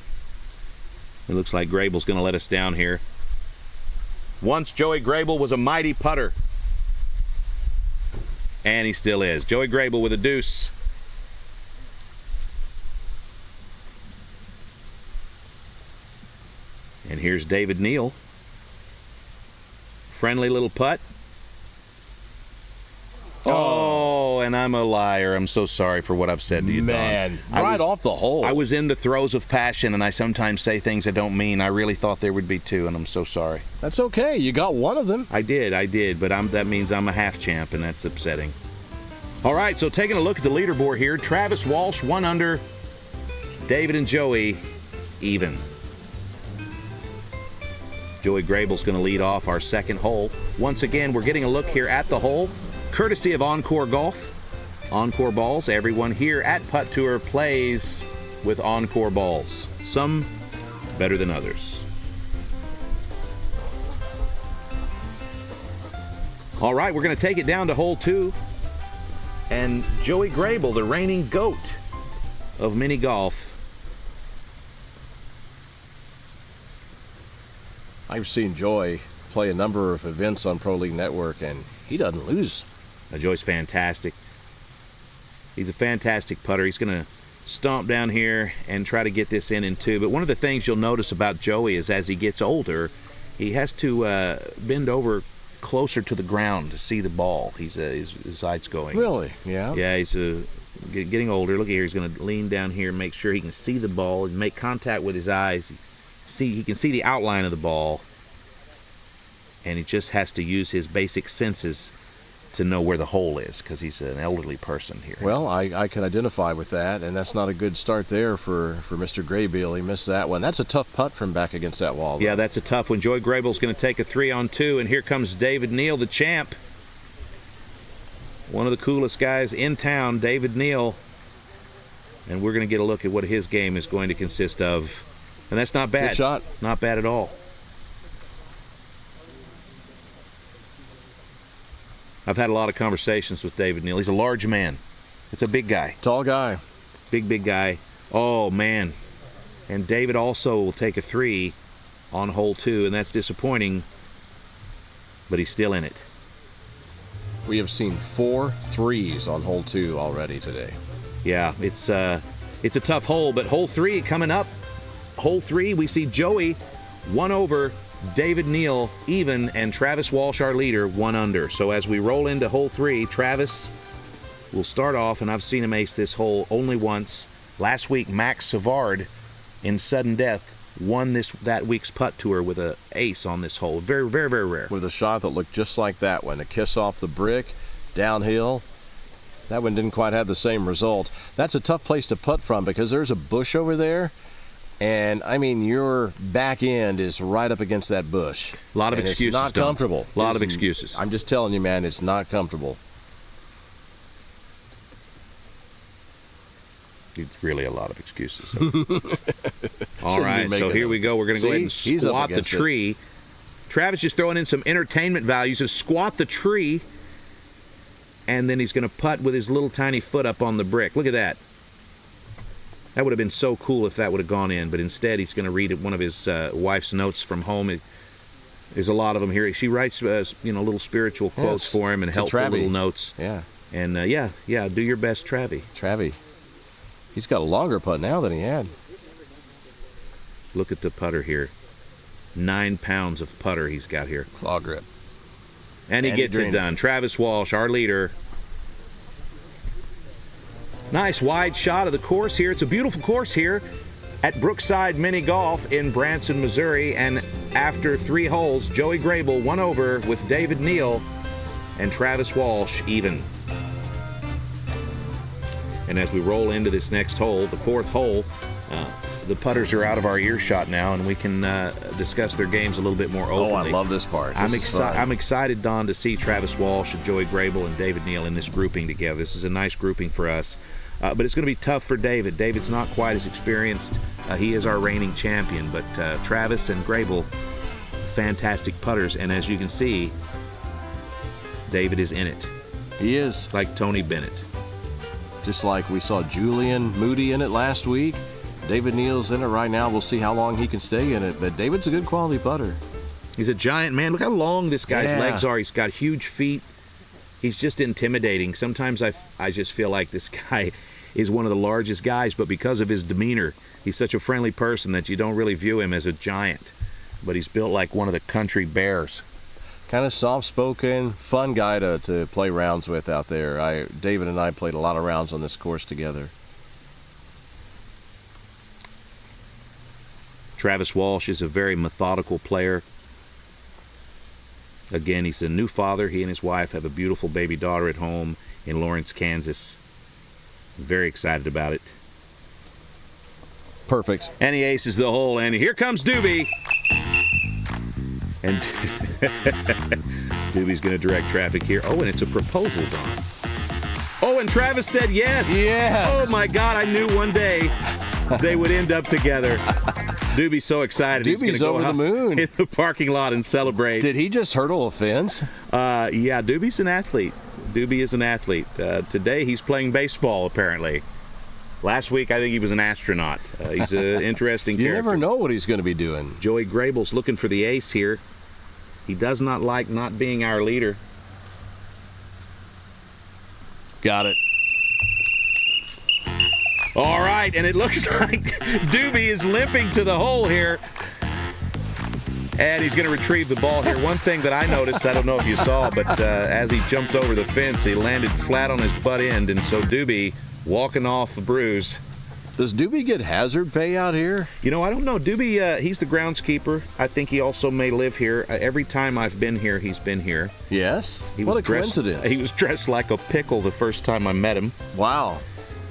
it looks like Graybeal's going to let us down here. Once Joey Graybeal was a mighty putter. And he still is. Joey Graybeal with a deuce. And here's David Neal. Friendly little putt. Oh, and I'm a liar. I'm so sorry for what I've said to you,
man.
Don.
Right off the hole.
I was in the throes of passion, and I sometimes say things I don't mean. I really thought there would be 2, and I'm so sorry.
That's okay. You got one of them.
I did, but that means I'm a half champ, and that's upsetting. All right, so taking a look at the leaderboard here, Travis Walsh 1 under, David and Joey even. Joey Graybeal's going to lead off our second hole. Once again, we're getting a look here at the hole, courtesy of Encore Golf. Encore balls. Everyone here at Putt Tour plays with Encore balls. Some better than others. All right, we're going to take it down to hole 2. And Joey Graybeal, the reigning GOAT of mini golf.
I've seen Joey play a number of events on Pro League Network, and he doesn't lose.
Joey's fantastic. He's a fantastic putter. He's going to stomp down here and try to get this in 2. But one of the things you'll notice about Joey is as he gets older, he has to bend over closer to the ground to see the ball. His sight's going.
Really? Yeah.
Yeah, he's getting older. Look here, he's going to lean down here and make sure he can see the ball and make contact with his eyes. He can see the outline of the ball, and he just has to use his basic senses to know where the hole is because he's an elderly person here.
Well, I can identify with that, and that's not a good start there for Mr. Graybeal. He missed that one. That's a tough putt from back against that wall, though.
Yeah, that's a tough one. Joey Graybeal's going to take a 3 on 2, and here comes David Neal, the champ. One of the coolest guys in town, David Neal. And we're going to get a look at what his game is going to consist of. And that's not bad.
Good shot.
Not bad at all. I've had a lot of conversations with David Neal. He's a large man. It's a big guy.
Tall guy.
Big guy. Oh, man. And David also will take a 3 on hole 2, and that's disappointing, but he's still in it.
We have seen 4 threes on hole 2 already today.
Yeah, it's a tough hole, but hole 3 coming up. Hole 3, we see Joey 1 over, David Neal even, and Travis Walsh, our leader, 1 under. So as we roll into hole 3, Travis will start off, and I've seen him ace this hole only once. Last week, Max Savard, in sudden death, won that week's putt tour with an ace on this hole. Very, very, very rare.
With a shot that looked just like that one. A kiss off the brick, downhill. That one didn't quite have the same result. That's a tough place to putt from because there's a bush over there. And, I mean, your back end is right up against that bush.
A lot of excuses.
It's not comfortable.
A lot of excuses.
I'm just telling you, man, it's not comfortable.
It's really a lot of excuses. All right, so here we go. We're going to go ahead and squat the tree. Travis just throwing in some entertainment value. So squat the tree, and then he's going to putt with his little tiny foot up on the brick. Look at that. That would have been so cool if that would have gone in, but instead he's going to read one of his wife's notes from home. There's a lot of them here. She writes, little spiritual quotes for him and helpful little notes.
Yeah.
And, do your best, Travie.
He's got a longer putt now than he had.
Look at the putter here. 9 pounds of putter he's got here.
Claw grip.
And he gets it done. Travis Walsh, our leader. Nice wide shot of the course here. It's a beautiful course here at Brookside Mini Golf in Branson, Missouri. And after 3 holes, Joey Graybeal 1 over with David Neal and Travis Walsh even. And as we roll into this next hole, the 4th hole, the putters are out of our earshot now, and we can discuss their games a little bit more openly.
Oh, I love this part.
I'm excited, Don, to see Travis Walsh and Joey Graybeal and David Neal in this grouping together. This is a nice grouping for us. But it's going to be tough for David. David's not quite as experienced. He is our reigning champion. But Travis and Graybeal, fantastic putters. And as you can see, David is in it.
He is.
Like Tony Bennett.
Just like we saw Julian Moody in it last week. David Neal's in it right now. We'll see how long he can stay in it. But David's a good quality putter.
He's a giant man. Look how long this guy's legs are. He's got huge feet. He's just intimidating. Sometimes I just feel like this guy is one of the largest guys, but because of his demeanor, he's such a friendly person that you don't really view him as a giant. But he's built like one of the country bears.
Kind of soft-spoken, fun guy to play rounds with out there. David and I played a lot of rounds on this course together.
Travis Walsh is a very methodical player. Again, he's a new father. He and his wife have a beautiful baby daughter at home in Lawrence, Kansas. Very excited about it.
Perfect.
And he aces the hole, and here comes Doobie. And Doobie's going to direct traffic here. Oh, and it's a proposal, Don. Oh, and Travis said yes.
Yes.
Oh, my God, I knew one day they would end up together. Doobie's so excited.
Doobie's
go
over the moon.
In the parking lot and celebrate.
Did he just hurdle a fence?
Yeah, Doobie's an athlete. Doobie is an athlete. Today he's playing baseball, apparently. Last week, I think he was an astronaut. He's an interesting character.
You never know what he's going to be doing.
Joey Graybeal's looking for the ace here. He does not like not being our leader.
Got it.
All right, and it looks like Doobie is limping to the hole here. And he's going to retrieve the ball here. One thing that I noticed, I don't know if you saw, but as he jumped over the fence, he landed flat on his butt end, and so Doobie walking off a bruise.
Does Doobie get hazard pay out here?
You know, I don't know. Doobie, he's the groundskeeper. I think he also may live here. Every time I've been here, he's been here.
Yes? What a coincidence.
He was dressed like a pickle the first time I met him.
Wow.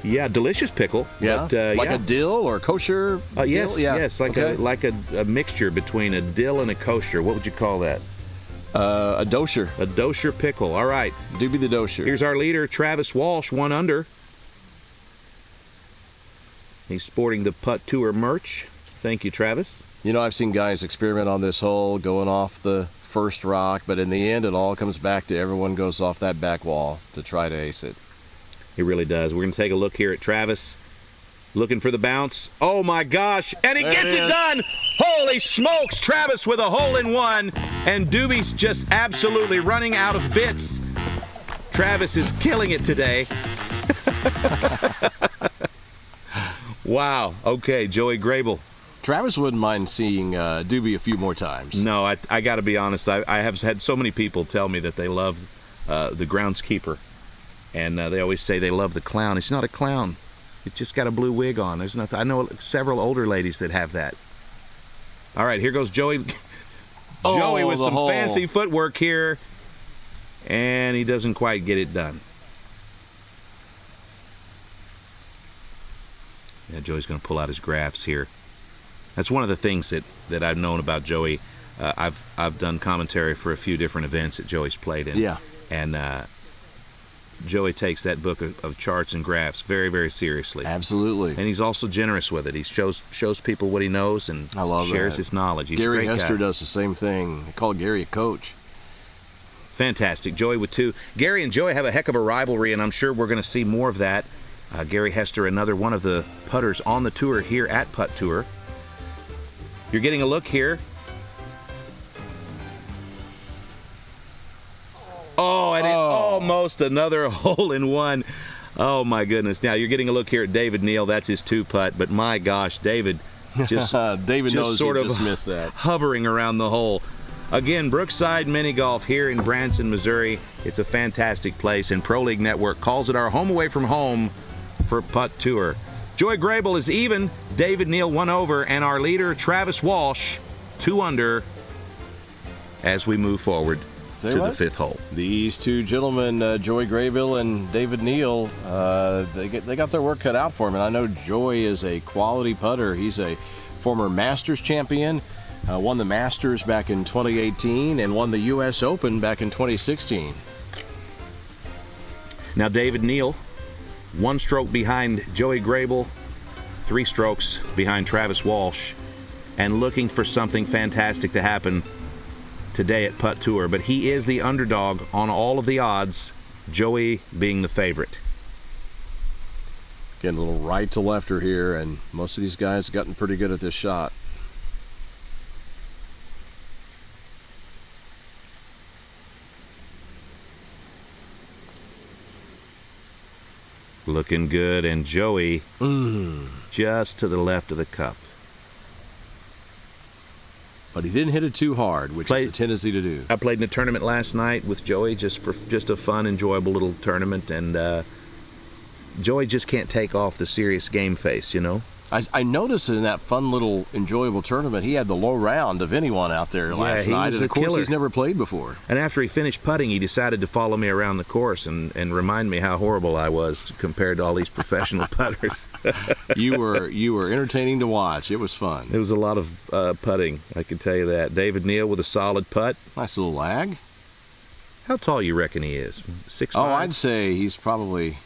Yeah, delicious pickle.
Yeah,
but,
like a dill or kosher
yes,
dill? Yeah.
Yes, like a mixture between a dill and a kosher. What would you call that?
A dosher.
A dosher pickle. All right.
Doobie the dosher.
Here's our leader, Travis Walsh, 1 under. He's sporting the Putt Tour merch. Thank you, Travis.
You know, I've seen guys experiment on this hole, going off the first rock, but in the end, it all comes back to everyone goes off that back wall to try to ace it.
He really does. We're going to take a look here at Travis. Looking for the bounce. Oh, my gosh. And he gets it done. Holy smokes. Travis with a hole-in-one. And Doobie's just absolutely running out of bits. Travis is killing it today. Wow. Okay, Joey Graybeal.
Travis wouldn't mind seeing Doobie a few more times.
No, I got to be honest. I have had so many people tell me that they love the groundskeeper, and they always say they love the clown. It's not a clown. It's just got a blue wig on. There's nothing. I know several older ladies that have that. All right, here goes Joey. Joey with some fancy footwork here, and he doesn't quite get it done. Yeah, Joey's going to pull out his graphs here. That's one of the things that I've known about Joey. I've done commentary for a few different events that Joey's played in.
Yeah.
And Joey takes that book of charts and graphs very, very seriously.
Absolutely.
And he's also generous with it. He shows people what he knows and shares his knowledge. He's
Gary
a great
Hester
guy.
does the same thing. They call Gary a coach.
Fantastic. Joey with 2. Gary and Joey have a heck of a rivalry, and I'm sure we're going to see more of that. Gary Hester, another one of the putters on the tour here at Putt Tour. You're getting a look here. Oh, and it's almost another hole-in-one. Oh, my goodness. Now, you're getting a look here at David Neal. That's his 2-putt. But, my gosh, David just,
David knows
sort
he
of
just missed that.
Hovering around the hole. Again, Brookside Mini Golf here in Branson, Missouri. It's a fantastic place, and Pro League Network calls it our home away from home for Putt Tour. Joey Graybeal is even. David Neal 1 over, and our leader, Travis Walsh, 2 under as we move forward to the 5th hole.
These two gentlemen, Joey Graybeal and David Neal, they got their work cut out for him. And I know Joey is a quality putter. He's a former Masters champion, won the Masters back in 2018, and won the U.S. Open back in 2016.
Now David Neal, 1 stroke behind Joey Graybeal, 3 strokes behind Travis Walsh, and looking for something fantastic to happen today at Putt Tour. But he is the underdog on all of the odds, Joey being the favorite.
Getting a little right to lefter here, and most of these guys have gotten pretty good at this shot.
Looking good, and Joey just to the left of the cup.
But he didn't hit it too hard, which is a tendency to do.
I played in a tournament last night with Joey, just a fun, enjoyable little tournament, and Joey just can't take off the serious game face, you know?
I noticed in that fun little enjoyable tournament, he had the low round of anyone out there last night, and of course he's never played before.
And after he finished putting, he decided to follow me around the course and remind me how horrible I was compared to all these professional putters.
You were entertaining to watch. It was fun.
It was a lot of putting, I can tell you that. David Neal with a solid putt.
Nice little lag.
How tall you reckon he is? 6'5"?
Oh, I'd say he's probably,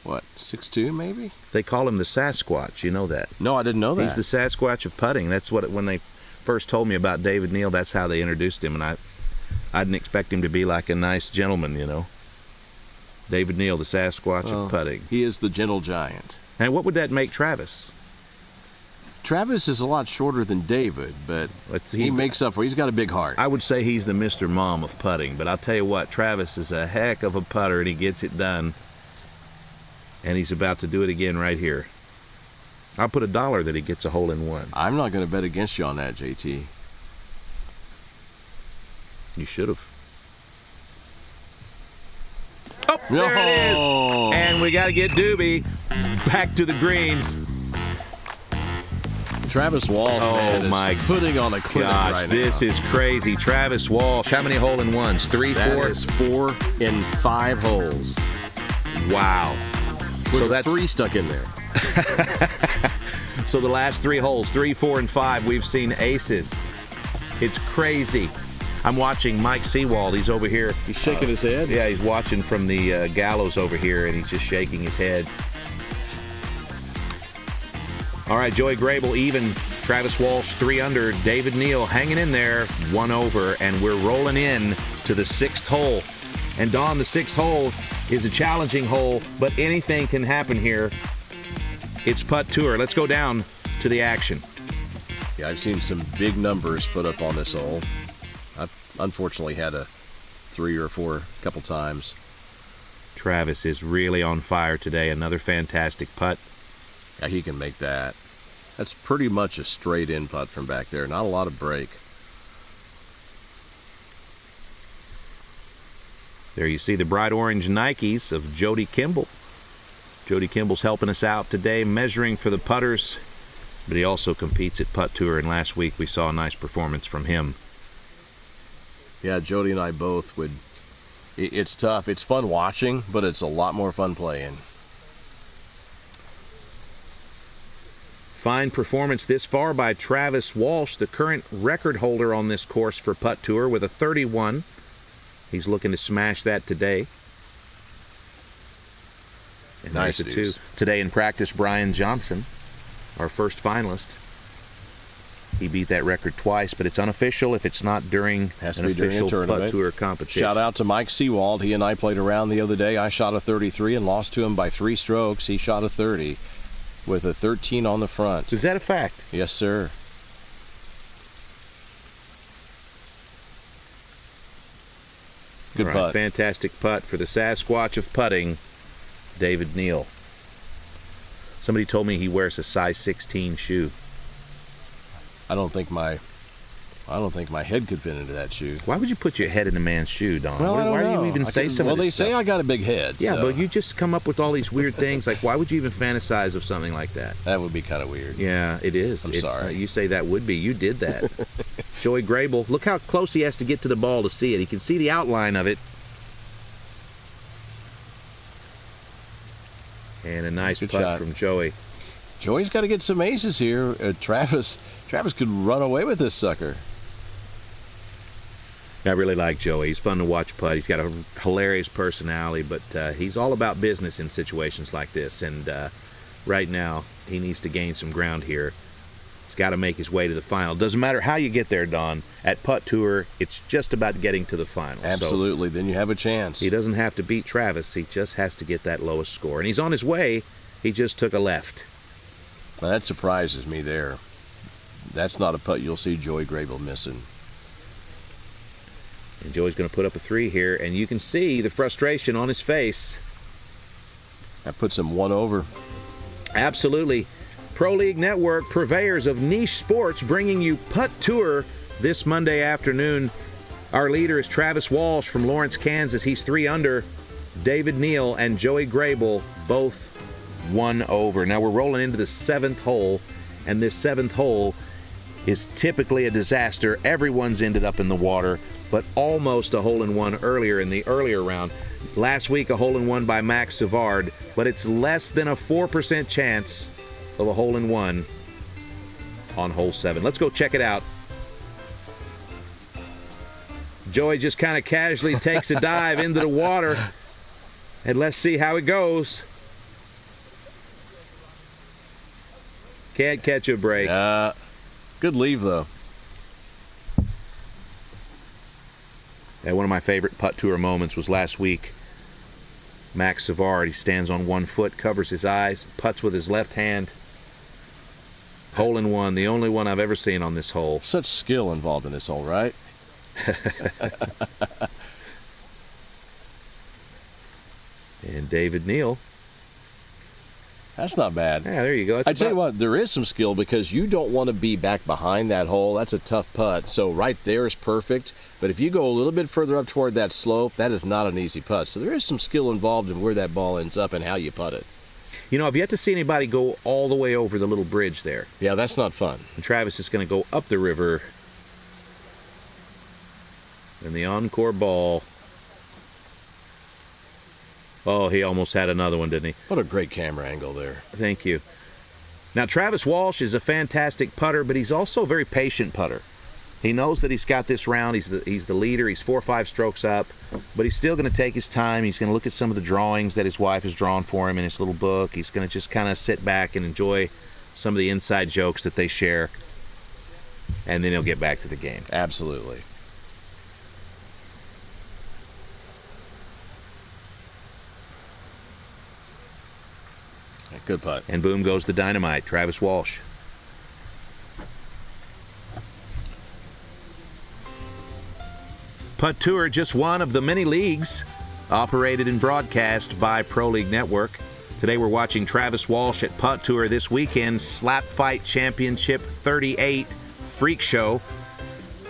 6'2", maybe?
They call him the Sasquatch. You know that?
No, I didn't know that.
He's the Sasquatch of putting. That's what when they first told me about David Neal, that's how they introduced him, and I didn't expect him to be like a nice gentleman, you know. David Neal, the Sasquatch of putting.
He is the gentle giant.
And what would that make Travis?
Travis is a lot shorter than David, but he makes up for it. He's got a big heart.
I would say he's the Mr. Mom of putting, but I'll tell you what, Travis is a heck of a putter, and he gets it done. And he's about to do it again right here. I'll put $1 that he gets a hole-in-one.
I'm not going to bet against you on that, JT.
You should have. Oh, there it is. And we got to get Doobie back to the greens.
Travis Walsh, is putting on a clinic right now.
This is crazy. Travis Walsh, how many hole-in-ones? 3, 4?
That is 4 in 5 holes.
Wow.
So that's 3 stuck in there.
So the last 3 holes, 3, 4, and 5, we've seen aces. It's crazy. I'm watching Mike Seewald. He's over here.
He's shaking his head?
Yeah, he's watching from the gallows over here, and he's just shaking his head. All right, Joey Graybeal even. Travis Walsh 3 under. David Neal hanging in there, 1 over, and we're rolling in to the 6th hole. And Don, the 6th hole is a challenging hole, but anything can happen here. It's Putt Tour. Let's go down to the action.
Yeah, I've seen some big numbers put up on this hole. I've unfortunately had a 3 or 4 couple times.
Travis is really on fire today. Another fantastic putt.
Yeah, he can make that. That's pretty much a straight in putt from back there. Not a lot of break.
There you see the bright orange Nikes of Jody Kimball. Jody Kimball's helping us out today, measuring for the putters, but he also competes at Putt Tour, and last week we saw a nice performance from him.
Yeah, Jody and I both would. It's tough. It's fun watching, but it's a lot more fun playing.
Fine performance this far by Travis Walsh, the current record holder on this course for Putt Tour, with a 31. He's looking to smash that today. And
nice
there's a 2. Today in practice, Brian Johnson, our first finalist. He beat that record twice, but it's unofficial if it's not during an official Putt Tour competition.
Shout out to Mike Seewald. He and I played around the other day. I shot a 33 and lost to him by 3 strokes. He shot a 30 with a 13 on the front.
Is that a fact?
Yes, sir. Good putt.
Fantastic putt for the Sasquatch of putting, David Neal. Somebody told me he wears a size 16 shoe.
I don't think my head could fit into that shoe.
Why would you put your head in a man's shoe, Don?
Well, I don't
why
know.
do you even say some of this
stuff? Well, they say I got a big head.
Yeah,
so.
but you just come up with all these weird things. Like, why would you even fantasize of something like that?
That would be kind of weird.
Yeah, it is.
I'm sorry.
You say that would be. You did that. Joey Graybeal, look how close he has to get to the ball to see it. He can see the outline of it. And a nice
Good
putt
shot
from Joey.
Joey's got to get some aces here. Travis could run away with this sucker.
I really like Joey. He's fun to watch putt. He's got a hilarious personality, but he's all about business in situations like this. And right now, he needs to gain some ground here. He's got to make his way to the final. Doesn't matter how you get there, Don. At Putt Tour, it's just about getting to the final.
Absolutely.
So
then you have a chance.
he doesn't have to beat Travis. He just has to get that lowest score. And he's on his way. He just took a left.
Now, that surprises me there. That's not a putt you'll see Joey Graybeal missing.
And Joey's going to put up a 3 here, and you can see the frustration on his face.
That puts him 1 over.
Absolutely. Pro League Network, purveyors of niche sports, bringing you Putt Tour this Monday afternoon. Our leader is Travis Walsh from Lawrence, Kansas. He's 3 under. David Neal and Joey Graybeal both 1 over. Now we're rolling into the 7th hole, and this 7th hole is typically a disaster. Everyone's ended up in the water, but almost a hole-in-one earlier in the earlier round. Last week, a hole-in-one by Max Seewald, but it's less than a 4% chance of a hole-in-one on hole 7. Let's go check it out. Joey just kind of casually takes a dive into the water, and let's see how it goes. Can't catch a break.
Good leave, though.
And one of my favorite Putt Tour moments was last week. Max Seewald, he stands on 1 foot, covers his eyes, putts with his left hand. Hole-in-one, the only one I've ever seen on this hole.
Such skill involved in this hole, right?
And David Neal.
That's not bad.
Yeah, there you go.
I tell you what, there is some skill because you don't want to be back behind that hole. That's a tough putt. So right there is perfect. But if you go a little bit further up toward that slope, that is not an easy putt. So there is some skill involved in where that ball ends up and how you putt it.
You know, I've yet to see anybody go all the way over the little bridge there.
Yeah, that's not fun.
And Travis is going to go up the river. And the encore ball. Oh, he almost had another one, didn't he?
What a great camera angle there.
Thank you. Now, Travis Walsh is a fantastic putter, but he's also a very patient putter. He knows that he's got this round. He's the leader. He's 4 or 5 strokes up, but he's still going to take his time. He's going to look at some of the drawings that his wife has drawn for him in his little book. He's going to just kind of sit back and enjoy some of the inside jokes that they share, and then he'll get back to the game.
Absolutely. Good putt.
And boom goes the dynamite, Travis Walsh. Putt Tour, just one of the many leagues operated and broadcast by Pro League Network. Today we're watching Travis Walsh at Putt Tour this weekend, Slap Fight Championship 38 Freak Show.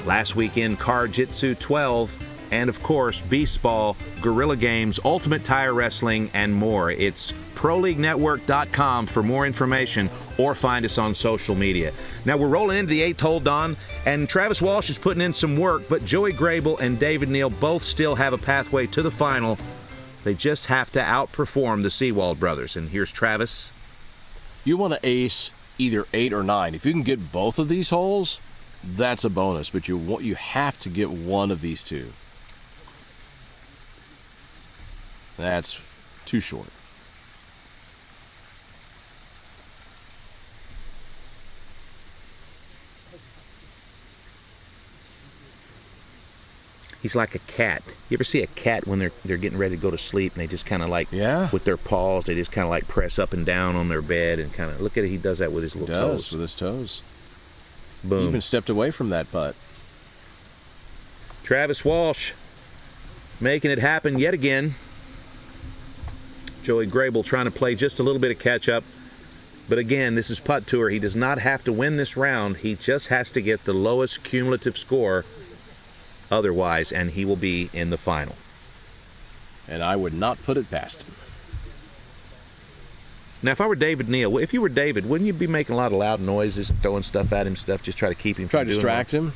Last weekend, Car Jitsu 12, and of course, Beast Ball, Guerrilla Games, Ultimate Tire Wrestling, and more. It's ProLeagueNetwork.com for more information, or find us on social media. Now we're rolling into the 8th hole, Don, and Travis Walsh is putting in some work, but Joey Graybeal and David Neal both still have a pathway to the final. They just have to outperform the Seewald brothers. And here's Travis.
You want to ace either 8 or 9. If you can get both of these holes, that's a bonus, but you have to get one of these two. That's too short.
He's like a cat. You ever see a cat when they're getting ready to go to sleep and they just kind of like,
yeah,
with their paws, they just kind of like press up and down on their bed and kind of, look at it, he does that with his little toes.
With his toes.
Boom.
He even stepped away from that putt.
Travis Walsh making it happen yet again. Joey Graybeal trying to play just a little bit of catch up. But again, this is Putt Tour. He does not have to win this round. He just has to get the lowest cumulative score otherwise, and he will be in the final.
And I would not put it past him.
Now, if I were David Neal, if you were David, wouldn't you be making a lot of loud noises and throwing stuff at him, just try to keep him from doing
Try to distract him?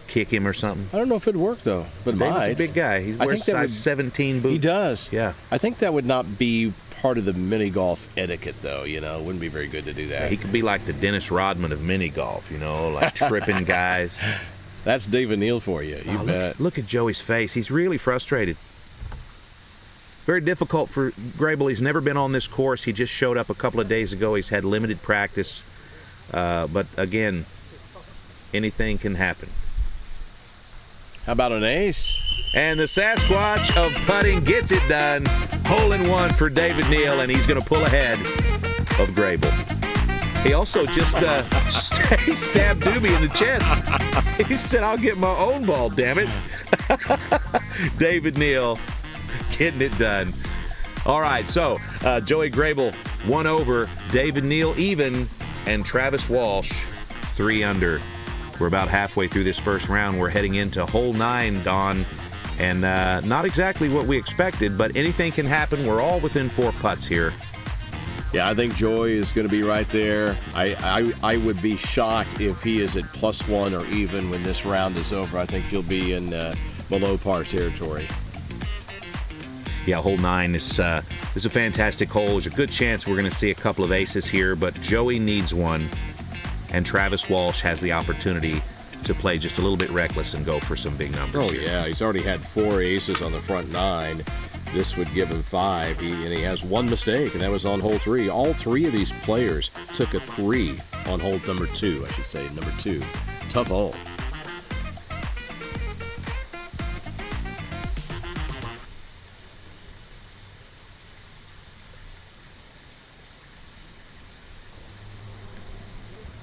Kick him or something?
I don't know if it'd work, though, but
David's
might.
a big guy. He wears size 17 boots.
He does.
Yeah.
I think that would not be part of the mini golf etiquette, though. It wouldn't be very good to do that.
Yeah, he could be like the Dennis Rodman of mini golf, like tripping guys.
That's David Neal for you. You bet.
Look at Joey's face. He's really frustrated. Very difficult for Graybeal. He's never been on this course. He just showed up a couple of days ago. He's had limited practice. But again, anything can happen.
How about an ace?
And the Sasquatch of putting gets it done. Hole in one for David Neal, and he's going to pull ahead of Graybeal. He also just stabbed Doobie in the chest. He said, I'll get my own ball, damn it. David Neal getting it done. All right, so Joey Graybeal 1 over, David Neal even, and Travis Walsh 3 under. We're about halfway through this first round. We're heading into hole 9, Don, and not exactly what we expected, but anything can happen. We're all within 4 putts here.
Yeah, I think Joey is going to be right there. I would be shocked if he is at +1 or even when this round is over. I think he'll be in below par territory.
Yeah, hole 9 is a fantastic hole. There's a good chance we're going to see a couple of aces here, but Joey needs one, and Travis Walsh has the opportunity to play just a little bit reckless and go for some big numbers.
Oh,
here.
yeah, he's already had 4 aces on the front 9. This would give him 5, and he has 1 mistake, and that was on hole 3. All 3 of these players took a 3 on hole number 2, I should say, number 2. Tough hole.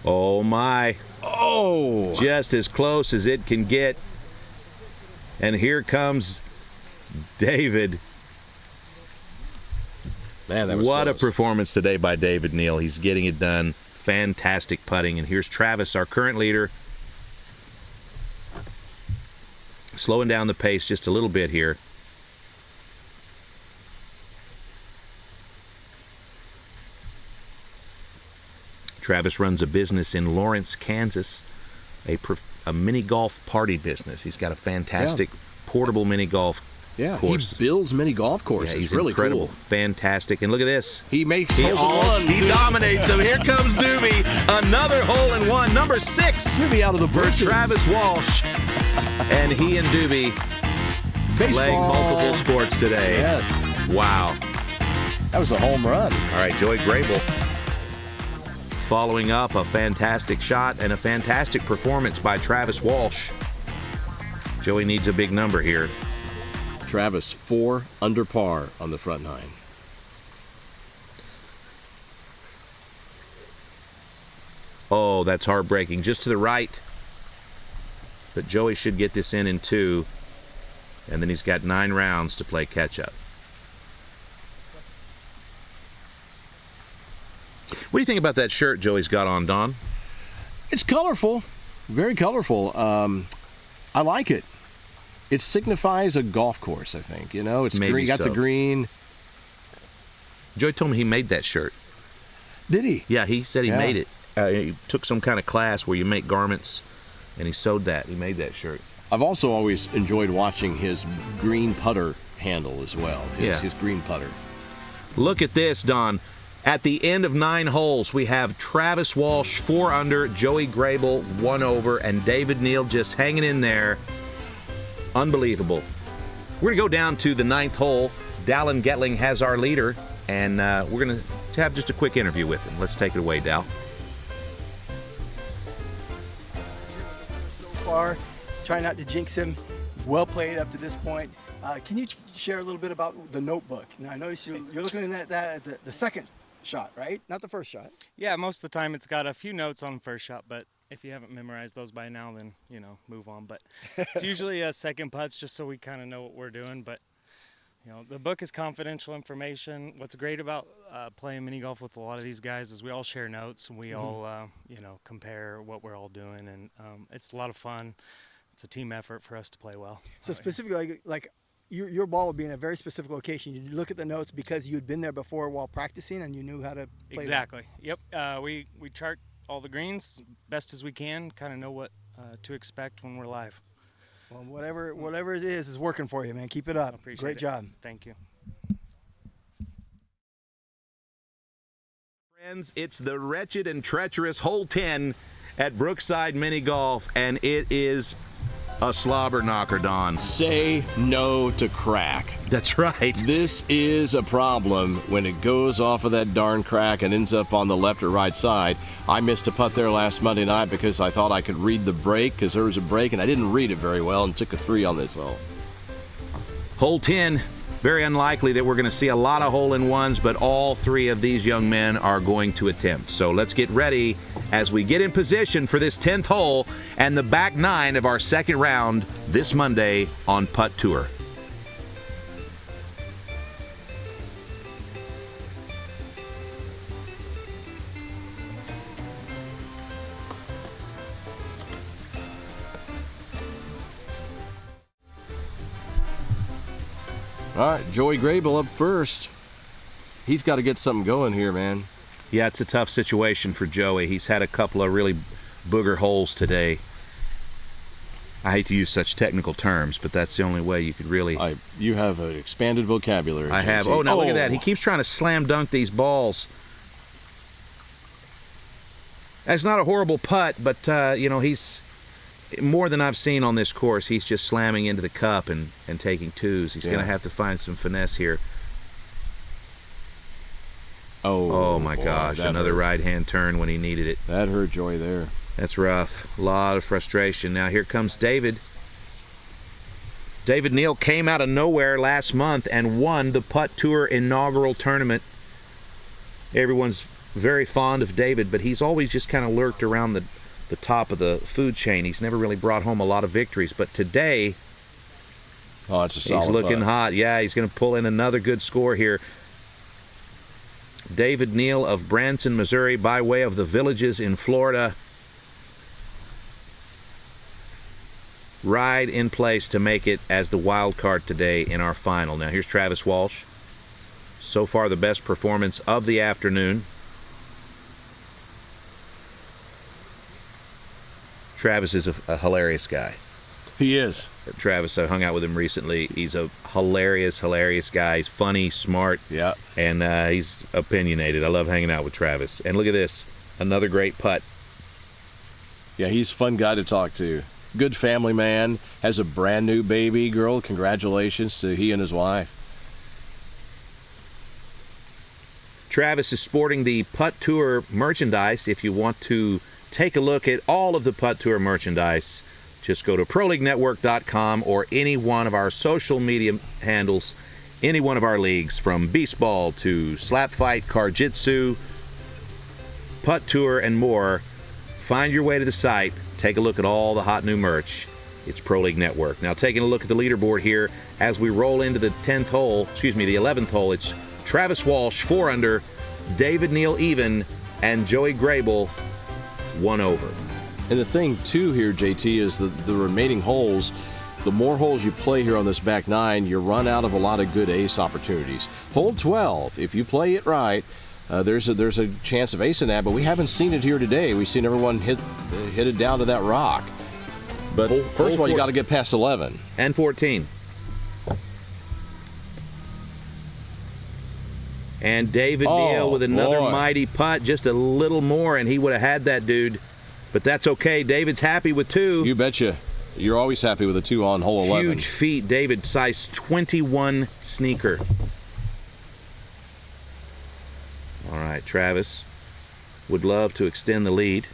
Oh, my.
Oh!
Just as close as it can get. And here comes David.
Man, that was
what
close.
a performance today by David Neal. He's getting it done. Fantastic putting. And here's Travis, our current leader. Slowing down the pace just a little bit here. Travis runs a business in Lawrence, Kansas, a mini golf party business. He's got a fantastic portable mini golf course.
He builds mini golf courses.
Yeah, he's
really
incredible.
Cool.
Fantastic. And look at this.
He makes
He
holes
dominates them. Here comes Doobie. Another hole in one. Number 6.
Doobie out of the
for
bushes.
Travis Walsh. And he and Doobie playing multiple sports today.
Yes.
Wow.
That was a home run.
All right, Joey Graybeal following up a fantastic shot and a fantastic performance by Travis Walsh. Joey needs a big number here.
Travis 4 under par on the front 9.
Oh, that's heartbreaking. Just to the right. But Joey should get this in 2. And then he's got 9 rounds to play catch-up. What do you think about that shirt Joey's got on, Don?
It's colorful, very colorful. I like it. It signifies a golf course, I think. You know, it's
Maybe
green. Got
so.
the green.
Joey told me he made that shirt.
Did he?
Yeah, he said he
Yeah.
made it. He took some kind of class where you make garments, and he sewed that. He made that shirt.
I've also always enjoyed watching his green putter handle as well. His green putter.
Look at this, Don. At the end of 9 holes, we have Travis Walsh 4 under, Joey Graybeal 1 over, and David Neal just hanging in there. Unbelievable. We're going to go down to the 9th hole. Dallin Getling has our leader, and we're going to have just a quick interview with him. Let's take it away, Dal.
So far, try not to jinx him. Well played up to this point. Can you share a little bit about the notebook? Now, I notice you're looking at that at the second shot, right? Not the first shot.
Yeah, most of the time it's got a few notes on first shot, but if you haven't memorized those by now, then, move on. But it's usually a second putts just so we kind of know what we're doing. But, the book is confidential information. What's great about playing mini golf with a lot of these guys is we all share notes and we all, compare what we're all doing. And it's a lot of fun. It's a team effort for us to play well.
So specifically, like your ball would be in a very specific location. You look at the notes because you'd been there before while practicing and you knew how to play.
Exactly. Yep. We chart all the greens best as we can, kind of know what to expect when we're live.
Well, whatever it is working for you, man. Keep it up. Great job.
Thank you.
Friends, it's the wretched and treacherous hole 10 at Brookside Mini Golf, and it is a slobber knocker, Don.
Say no to crack.
That's right.
This is a problem when it goes off of that darn crack and ends up on the left or right side. I missed a putt there last Monday night because I thought I could read the break because there was a break, and I didn't read it very well and took a 3 on this hole.
Hole 10, very unlikely that we're going to see a lot of hole-in-ones, but all 3 of these young men are going to attempt. So let's get ready as we get in position for this 10th hole and the back 9 of our second round this Monday on Putt Tour.
All right, Joey Graybeal up first. He's got to get something going here, man.
Yeah, it's a tough situation for Joey. He's had a couple of really booger holes today. I hate to use such technical terms, but that's the only way you could really...
You have an expanded vocabulary.
I have. Oh, now look at that. He keeps trying to slam dunk these balls. That's not a horrible putt, but, he's... More than I've seen on this course, he's just slamming into the cup and taking 2s. He's going to have to find some finesse here. Oh my gosh, another right-hand turn when he needed it.
That hurt Joey there.
That's rough. A lot of frustration. Now here comes David. David Neal came out of nowhere last month and won the Putt Tour inaugural tournament. Everyone's very fond of David, but he's always just kind of lurked around the top of the food chain. He's never really brought home a lot of victories, but today
it's a solid
he's looking
putt.
hot. Yeah, he's going to pull in another good score here. David Neal of Branson, Missouri, by way of the Villages in Florida. Right in place to make it as the wild card today in our final. Now here's Travis Walsh. So far the best performance of the afternoon. Travis is a hilarious guy.
He is.
Travis, I hung out with him recently. He's a hilarious guy. He's funny, smart, and he's opinionated. I love hanging out with Travis. And look at this, another great putt.
Yeah, he's a fun guy to talk to. Good family man, has a brand new baby girl. Congratulations to he and his wife.
Travis is sporting the Putt Tour merchandise. If you want to take a look at all of the Putt Tour merchandise, just go to ProLeagueNetwork.com or any one of our social media handles, any one of our leagues, from Beast Ball to Slap Fight, Car-Jitsu, Putt Tour, and more. Find your way to the site. Take a look at all the hot new merch. It's Pro League Network. Now, taking a look at the leaderboard here as we roll into the 11th hole, it's Travis Walsh 4 under, David Neal even, and Joey Graybeal 1 over.
And the thing, too, here, JT, is the remaining holes, the more holes you play here on this back 9, you run out of a lot of good ace opportunities. Hole 12, if you play it right, there's a chance of acing that, but we haven't seen it here today. We've seen everyone hit it down to that rock. But first of all, you got to get past 11.
And 14. And David Neal with another mighty putt, just a little more, and he would have had that dude. But that's okay. David's happy with 2.
You betcha. You're always happy with a 2 on hole 11.
Huge feat, David. Size 21 sneaker. All right, Travis would love to extend the lead.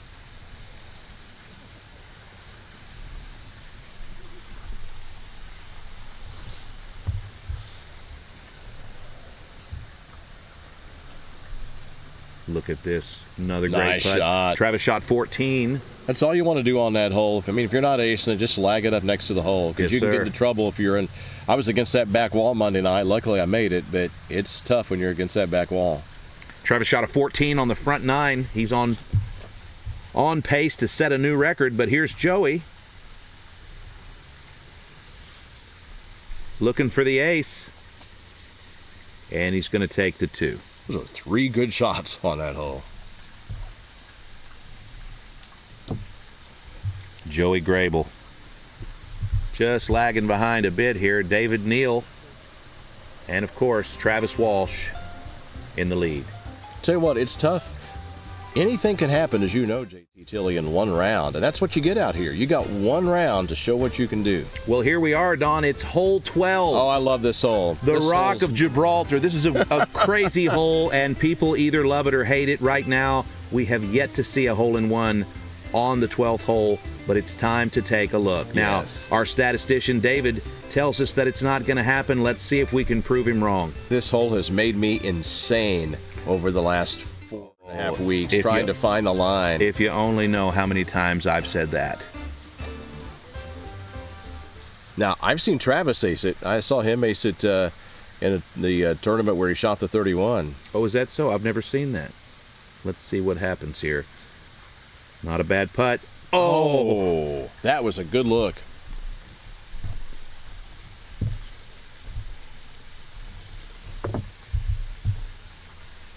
Look at this. Another great
nice
putt.
shot.
Travis shot 14.
That's all you want to do on that hole. If you're not acing it, just lag it up next to the hole. Because you can get into trouble if you're in. I was against that back wall Monday night. Luckily, I made it, but it's tough when you're against that back wall.
Travis shot a 14 on the front 9. He's on pace to set a new record, but here's Joey. Looking for the ace. And he's going to take the 2.
Those are 3 good shots on that hole.
Joey Graybeal. Just lagging behind a bit here. David Neal. And, of course, Travis Walsh in the lead.
Tell you what, it's tough. Anything can happen, as you know, JT Tilley, in one round. And that's what you get out here. You got one round to show what you can do.
Well, here we are, Don. It's hole 12.
Oh, I love this hole.
The Rock of Gibraltar. This is a crazy hole, and people either love it or hate it. Right now, we have yet to see a hole-in-one on the 12th hole, but it's time to take a look. Now, our statistician, David, tells us that it's not going to happen. Let's see if we can prove him wrong.
This hole has made me insane over the last 4.5 weeks trying to find the line.
If you only know how many times I've said that.
Now, I've seen Travis ace it. I saw him ace it in the tournament where he shot the 31.
Oh, is that so? I've never seen that. Let's see what happens here. Not a bad putt.
Oh, that was a good look.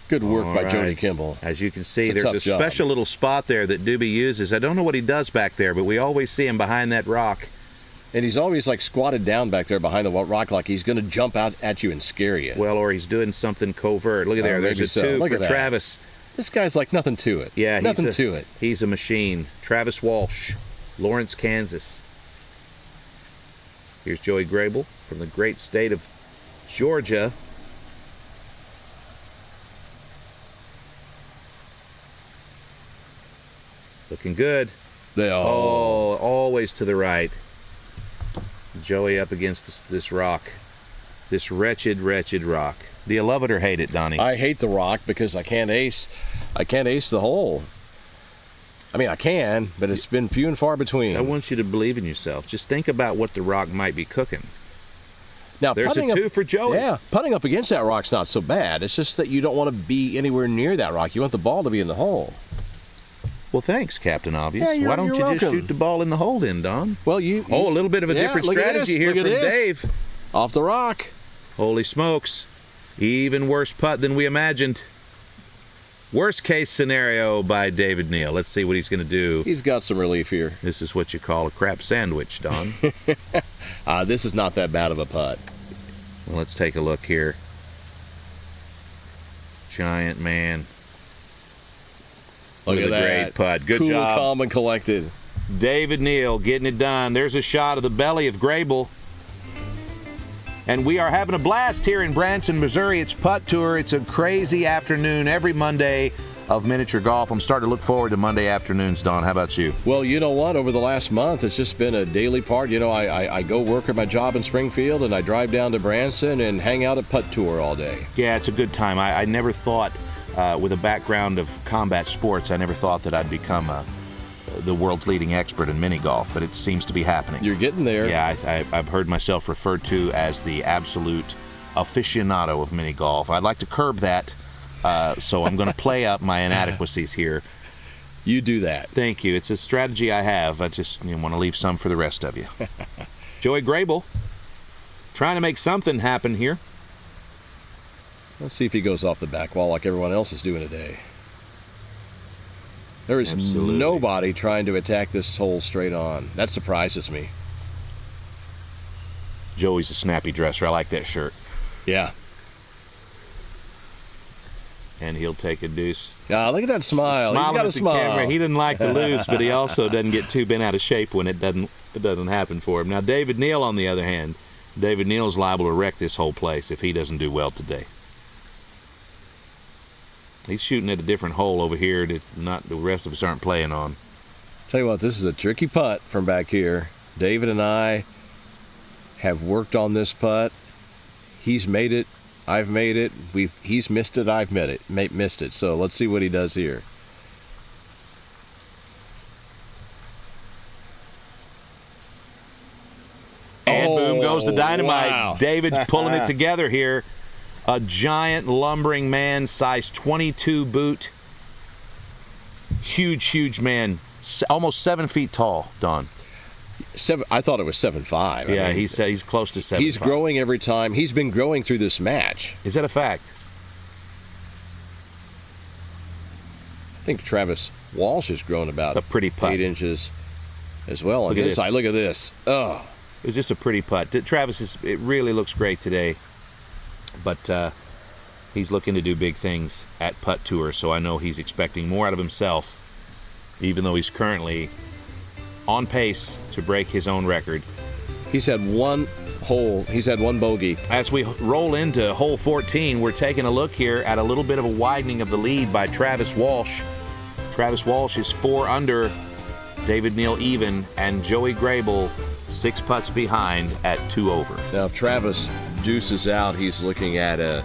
Good work by Jody Kimball.
As you can see, there's a special little spot there that Doobie uses. I don't know what he does back there, but we always see him behind that rock.
And he's always like squatted down back there behind the rock like he's going to jump out at you and scare you.
Well, or he's doing something covert. Look at there. There's a 2 for Travis.
This guy's like nothing to it.
Yeah,
nothing to it.
He's a machine. Travis Walsh, Lawrence, Kansas. Here's Joey Graybeal from the great state of Georgia. Looking good.
They are.
Oh, always to the right. Joey up against this rock. This wretched, wretched rock. Do you love it or hate it, Donnie?
I hate the rock because I can't ace the hole. I mean, I can, but it's been few and far between.
I want you to believe in yourself. Just think about what the rock might be cooking.
Now,
there's a 2 for Joey.
Yeah, putting up against that rock's not so bad. It's just that you don't want to be anywhere near that rock. You want the ball to be in the hole.
Well, thanks, Captain Obvious.
Yeah,
why don't you just shoot the ball in the hole then, Don?
Well,
a little bit of a different strategy here from Dave.
Off the rock.
Holy smokes. Even worse putt than we imagined. Worst case scenario by David Neal. Let's see what he's going to do.
He's got some relief here.
This is what you call a crap sandwich, Don.
This is not that bad of a putt.
Well, let's take a look here. Giant man.
Look at that.
Great putt. Good
job.
job.
Cool, calm, and collected.
David Neal getting it done. There's a shot of the belly of Graybeal. And we are having a blast here in Branson, Missouri. It's Putt Tour. It's a crazy afternoon every Monday of miniature golf. I'm starting to look forward to Monday afternoons, Don. How about you?
Well, you know what? Over the last month, it's just been a daily part. You know, I go work at my job in Springfield, and I drive down to Branson and hang out at Putt Tour all day.
Yeah, it's a good time. I never thought, with a background of combat sports, I never thought that I'd become a the world's leading expert in mini golf, but it seems to be happening.
You're getting there.
Yeah, I've heard myself referred to as the absolute aficionado of mini golf. I'd like to curb that, so I'm going to play up my inadequacies here.
You do that.
Thank you. It's a strategy I have. I just want to leave some for the rest of you. Joey Graybeal, trying to make something happen here.
Let's see if he goes off the back wall like everyone else is doing today. There is nobody trying to attack this hole straight on. That surprises me.
Joey's a snappy dresser. I like that shirt.
Yeah.
And he'll take a deuce.
Ah, look at that smile. He's got a smile.
Camera. He didn't like to lose, but he also doesn't get too bent out of shape when it doesn't happen for him. Now, David Neal, on the other hand, David Neal's liable to wreck this whole place if he doesn't do well today. He's shooting at a different hole over here that the rest of us aren't playing on.
Tell you what, this is a tricky putt from back here. David and I have worked on this putt. He's made it. I've made it. He's missed it. I've missed it. So let's see what he does here.
And boom goes the dynamite.
Wow.
David pulling it together here. A giant lumbering man, size 22 boot. Huge man. Almost 7 feet tall, Don.
I thought it was 7'5".
Yeah, I mean, he's close to 7'5".
He's growing every time. He's been growing through this match.
Is that a fact?
I think Travis Walsh has grown about
a pretty putt.
8 inches as well.
Look at this.
Look at this. Oh.
It was just a pretty putt. Travis, it really looks great today. But he's looking to do big things at Putt Tour, so I know he's expecting more out of himself, even though he's currently on pace to break his own record.
He's had one hole. He's had one bogey.
As we roll into hole 14, we're taking a look here at a little bit of a widening of the lead by Travis Walsh. Travis Walsh is 4 under, David Neal even, and Joey Graybeal 6 putts behind at 2 over.
Now, if Travis deuces out, he's looking at a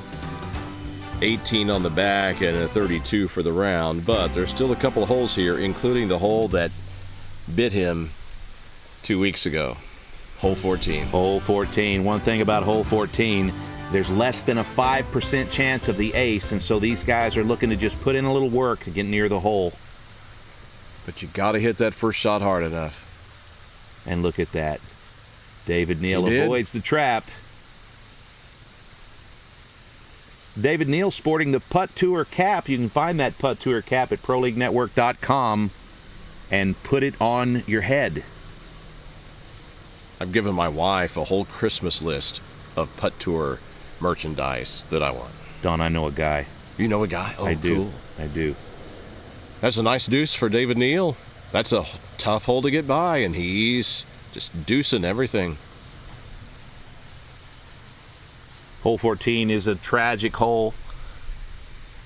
18 on the back and a 32 for the round, but there's still a couple of holes here, including the hole that bit him 2 weeks ago. Hole 14.
Hole 14. One thing about hole 14, there's less than a 5% chance of the ace, and so these guys are looking to just put in a little work to get near the hole.
But you got to hit that first shot hard enough.
And look at that. David Neal avoids the trap. David Neal sporting the Putt Tour cap. You can find that Putt Tour cap at ProLeagueNetwork.com and put it on your head.
I've given my wife a whole Christmas list of Putt Tour merchandise that I want.
Don, I know a guy.
You know a guy? Oh,
I do.
Cool.
I do.
That's a nice deuce for David Neal. That's a tough hole to get by, and he's just deucing everything.
Hole 14 is a tragic hole.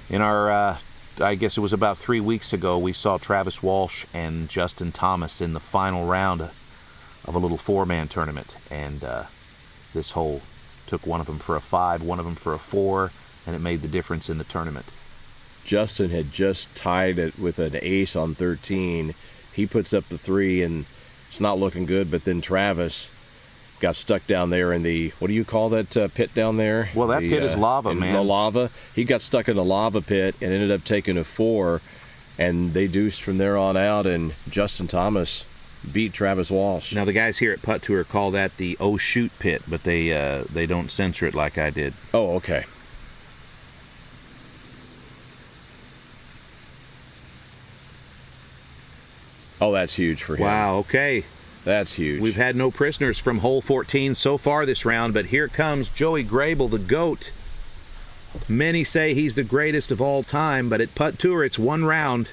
In our, I guess it was about 3 weeks ago, we saw Travis Walsh and Justin Thomas in the final round of a little 4-man tournament. And this hole took one of them for a 5, one of them for a 4, and it made the difference in the tournament.
Justin had just tied it with an ace on 13. He puts up the 3, and it's not looking good, but then Travis got stuck down there in the, what do you call that pit down there?
Well, that pit is lava, man.
The lava. He got stuck in the lava pit and ended up taking a 4, and they deuced from there on out, and Justin Thomas beat Travis Walsh.
Now, the guys here at Putt Tour call that the oh shoot pit, but they don't censor it like I did.
Oh, okay. Oh, that's huge for him.
Wow, okay.
That's huge.
We've had no prisoners from hole 14 so far this round, but here comes Joey Graybeal, the GOAT. Many say he's the greatest of all time, but at Putt Tour, it's one round.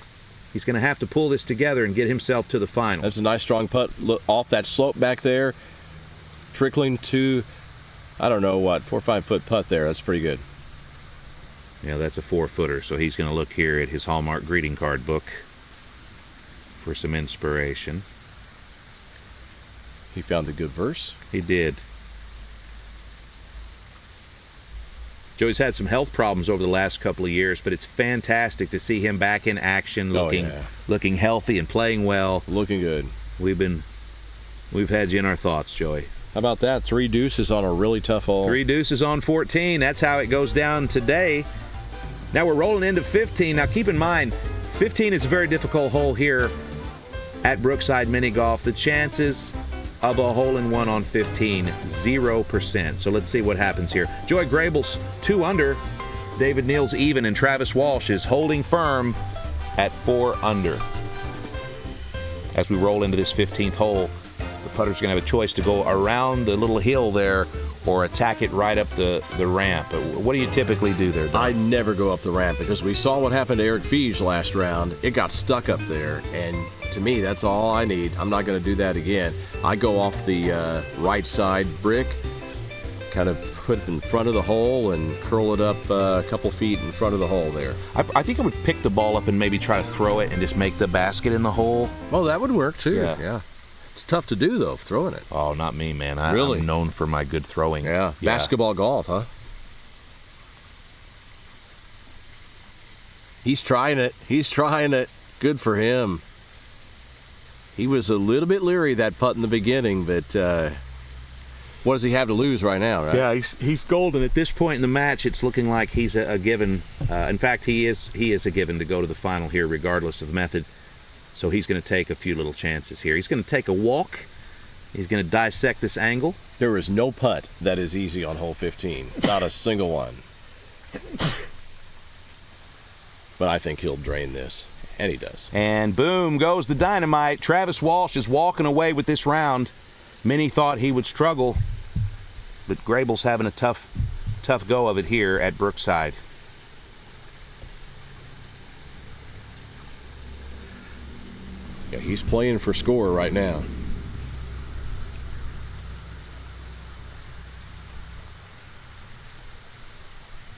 He's going to have to pull this together and get himself to the final.
That's a nice strong putt. Look off that slope back there, trickling to, I don't know what, 4 or 5 foot putt there. That's pretty good.
Yeah, that's a 4-footer, so he's going to look here at his Hallmark greeting card book for some inspiration.
He found a good verse.
He did. Joey's had some health problems over the last couple of years, but it's fantastic to see him back in action, looking healthy and playing well.
Looking good.
We've had you in our thoughts, Joey.
How about that? 3 deuces on a really tough hole.
3 deuces on 14. That's how it goes down today. Now we're rolling into 15. Now keep in mind, 15 is a very difficult hole here at Brookside Mini Golf. The chances of a hole-in-one on 15, 0%. So let's see what happens here. Joey Graybeal's 2 under. David Neal's even, and Travis Walsh is holding firm at 4 under. As we roll into this 15th hole, the putter's going to have a choice to go around the little hill there or attack it right up the ramp. What do you typically do there, Don?
I never go up the ramp because we saw what happened to Eric Fiege last round. It got stuck up there, and to me, that's all I need. I'm not going to do that again. I go off the right side brick, kind of put it in front of the hole and curl it up a couple feet in front of the hole there.
I think I would pick the ball up and maybe try to throw it and just make the basket in the hole.
Oh, that would work too. Yeah. It's tough to do, though, throwing it.
Oh, not me, man.
Really?
I'm known for my good throwing.
Yeah. Basketball golf, huh? He's trying it. Good for him. He was a little bit leery, that putt in the beginning, but what does he have to lose right now, right?
Yeah, he's golden. At this point in the match, it's looking like he's a given. In fact, he is a given to go to the final here, regardless of method. So he's going to take a few little chances here. He's going to take a walk. He's going to dissect this angle.
There is no putt that is easy on hole 15. Not a single one. But I think he'll drain this. And he does.
And boom goes the dynamite. Travis Walsh is walking away with this round. Many thought he would struggle, but Graybeal's having a tough go of it here at Brookside.
Yeah, he's playing for score right now.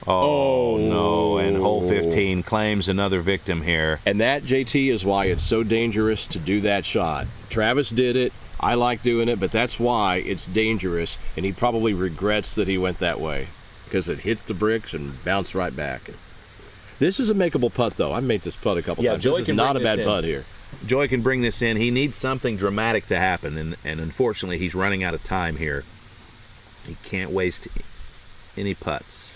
Oh, no, and hole 15 claims another victim here.
And that, JT, is why it's so dangerous to do that shot. Travis did it. I like doing it, but that's why it's dangerous, and he probably regrets that he went that way because it hit the bricks and bounced right back. This is a makeable putt, though. I've made this putt a couple times. This is not a bad putt here.
Joey can bring this in. He needs something dramatic to happen, and unfortunately, he's running out of time here. He can't waste any putts.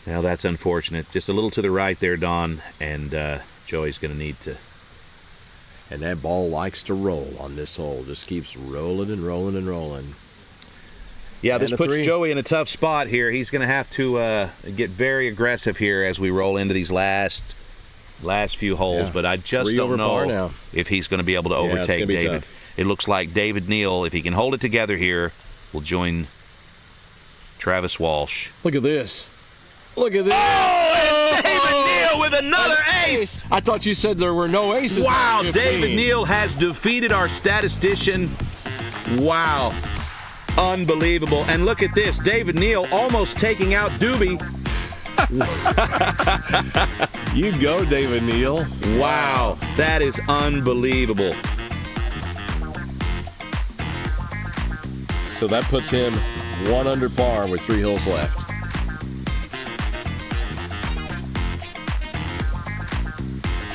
Now that's unfortunate. Just a little to the right there, Don, and Joey's going to need to.
And that ball likes to roll on this hole. Just keeps rolling and rolling and rolling.
Yeah, this puts Joey in a tough spot here. He's going to have to get very aggressive here as we roll into these last few holes. Yeah. But I just don't know if he's going to be able to overtake David. It looks like David Neal, if he can hold it together here, will join Travis Walsh.
Look at this. Look at this.
Oh, and David Neal with another ace.
I thought you said there were no aces.
Wow, David Neal has defeated our statistician. Wow. Unbelievable. And look at this. David Neal almost taking out Doobie.
You go, David Neal.
Wow. That is unbelievable.
So that puts him 1 under par with 3 holes left.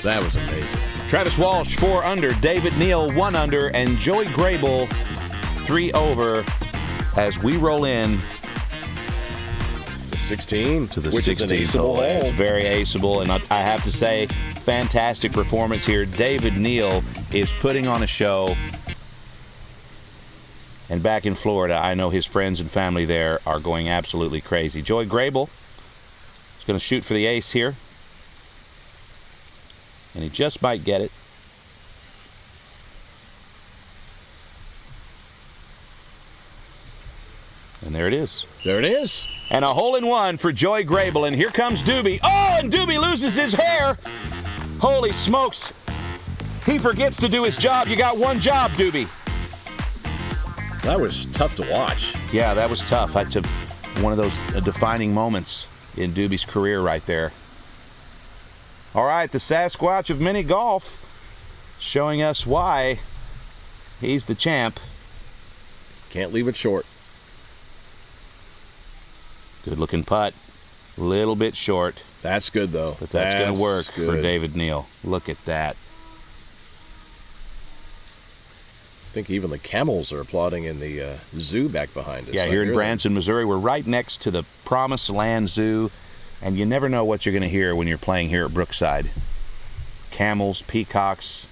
That was amazing.
Travis Walsh, 4 under. David Neal, 1 under. And Joey Graybeal, 3 over as we roll in
to 16.
To the
which
16th
is an aceable hole.
It's very aceable. And I have to say, fantastic performance here. David Neal is putting on a show. And back in Florida, I know his friends and family there are going absolutely crazy. Joey Graybeal is going to shoot for the ace here. And he just might get it. And there it is.
There it is.
And a hole-in-one for Joey Graybeal. And here comes Doobie. Oh, and Doobie loses his hair. Holy smokes. He forgets to do his job. You got one job, Doobie.
That was tough to watch.
Yeah, that was tough. That's one of those defining moments in Doobie's career right there. All right, the Sasquatch of mini golf showing us why he's the champ.
Can't leave it short.
Good looking putt. Little bit short.
That's good, though.
But that's going to work
good
for David Neal. Look at that.
I think even the camels are applauding in the zoo back behind us.
Yeah, here in Branson, Missouri. We're right next to the Promised Land Zoo, and you never know what you're going to hear when you're playing here at Brookside. Camels, peacocks.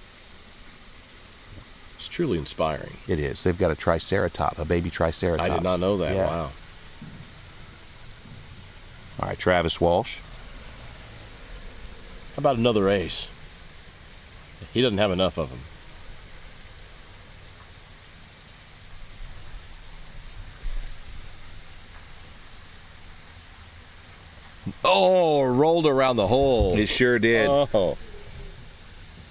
It's truly inspiring.
It is. They've got a triceratops, a baby triceratops.
I did not know that.
Yeah.
Wow.
All right, Travis Walsh.
How about another ace? He doesn't have enough of them. Oh, rolled around the hole.
It sure did.
Oh.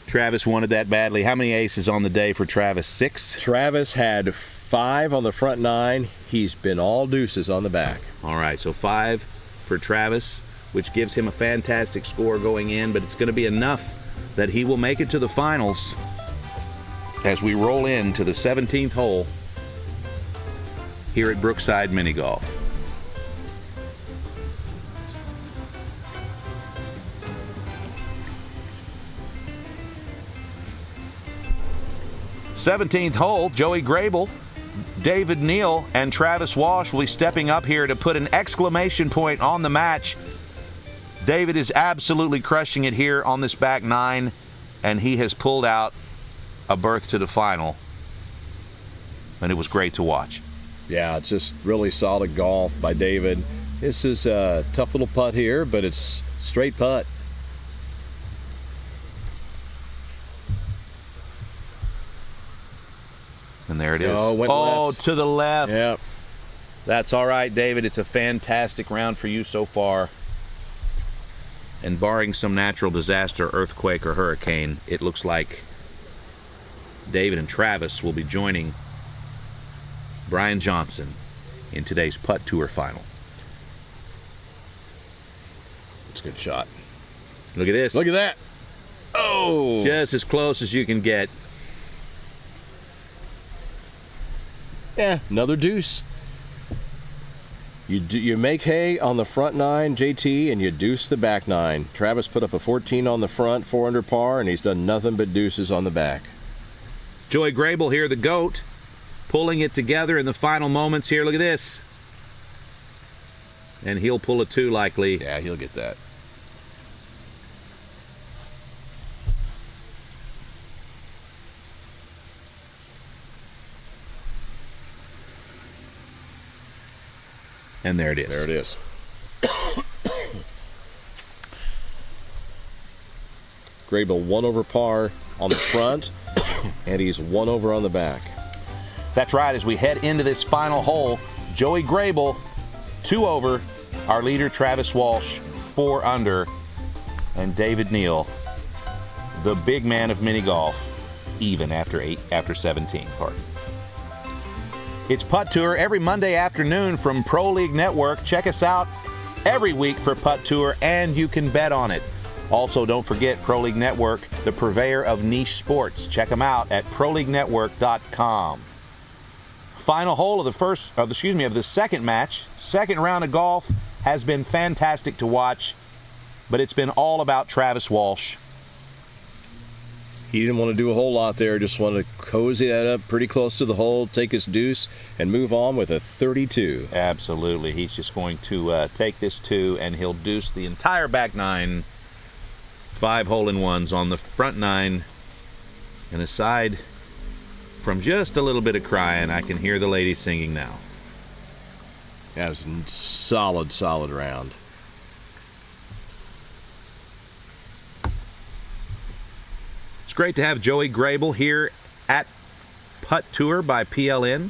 Travis wanted that badly. How many aces on the day for Travis? 6?
Travis had 5 on the front 9. He's been all deuces on the back.
All right, so 5 for Travis, which gives him a fantastic score going in, but it's going to be enough that he will make it to the finals as we roll into the 17th hole here at Brookside Mini Golf. th hole, Joey Graybeal, David Neal, and Travis Walsh will be stepping up here to put an exclamation point on the match. David is absolutely crushing it here on this back 9, and he has pulled out a berth to the final. And it was great to watch.
Yeah, it's just really solid golf by David. This is a tough little putt here, but it's straight putt.
And there it is.
Oh, went left.
To the left.
Yep.
That's all right, David. It's a fantastic round for you so far. And barring some natural disaster, earthquake, or hurricane, it looks like David and Travis will be joining Brian Johnson in today's Putt Tour final.
It's a good shot.
Look at this.
Look at that. Oh!
Just as close as you can get.
Yeah, another deuce. You make hay on the front 9, JT, and you deuce the back 9. Travis put up a 14 on the front, 4 under par, and he's done nothing but deuces on the back.
Joey Graybeal here, the GOAT, pulling it together in the final moments here. Look at this. And he'll pull a 2 likely.
Yeah, he'll get that.
And there it is.
There it is. Graybeal 1 over par on the front, and he's 1 over on the back.
That's right. As we head into this final hole, Joey Graybeal 2 over, our leader Travis Walsh 4 under, and David Neal, the big man of mini golf, even after 17. Pardon. It's Putt Tour every Monday afternoon from Pro League Network. Check us out every week for Putt Tour, and you can bet on it. Also, don't forget Pro League Network, the purveyor of niche sports. Check them out at proleaguenetwork.com. Final hole of the second match. Second round of golf has been fantastic to watch, but it's been all about Travis Walsh.
He didn't want to do a whole lot there, just wanted to cozy that up pretty close to the hole, take his deuce, and move on with a 32.
Absolutely. He's just going to take this 2, and he'll deuce the entire back 9. 5 hole-in-ones on the front 9. And aside from just a little bit of crying, I can hear the ladies singing now.
That was a solid round.
It's great to have Joey Graybeal here at Putt Tour by PLN.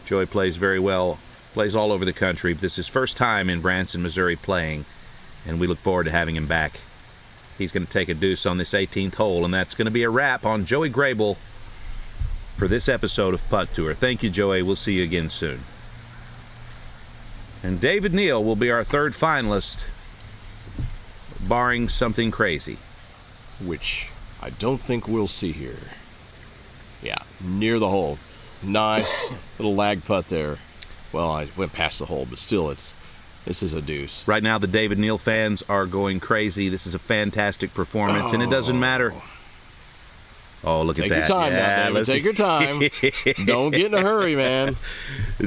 Joey plays very well, plays all over the country. This is his first time in Branson, Missouri playing, and we look forward to having him back. He's going to take a deuce on this 18th hole, and that's going to be a wrap on Joey Graybeal for this episode of Putt Tour. Thank you, Joey. We'll see you again soon. And David Neal will be our third finalist. barring something crazy.
Which I don't think we'll see here. Yeah, near the hole. Nice little lag putt there. Well, I went past the hole, but still, this is a deuce.
Right now, the David Neal fans are going crazy. This is a fantastic performance, and it doesn't matter. Oh, look at that.
Take your time now, David. Take your time. Don't get in a hurry, man.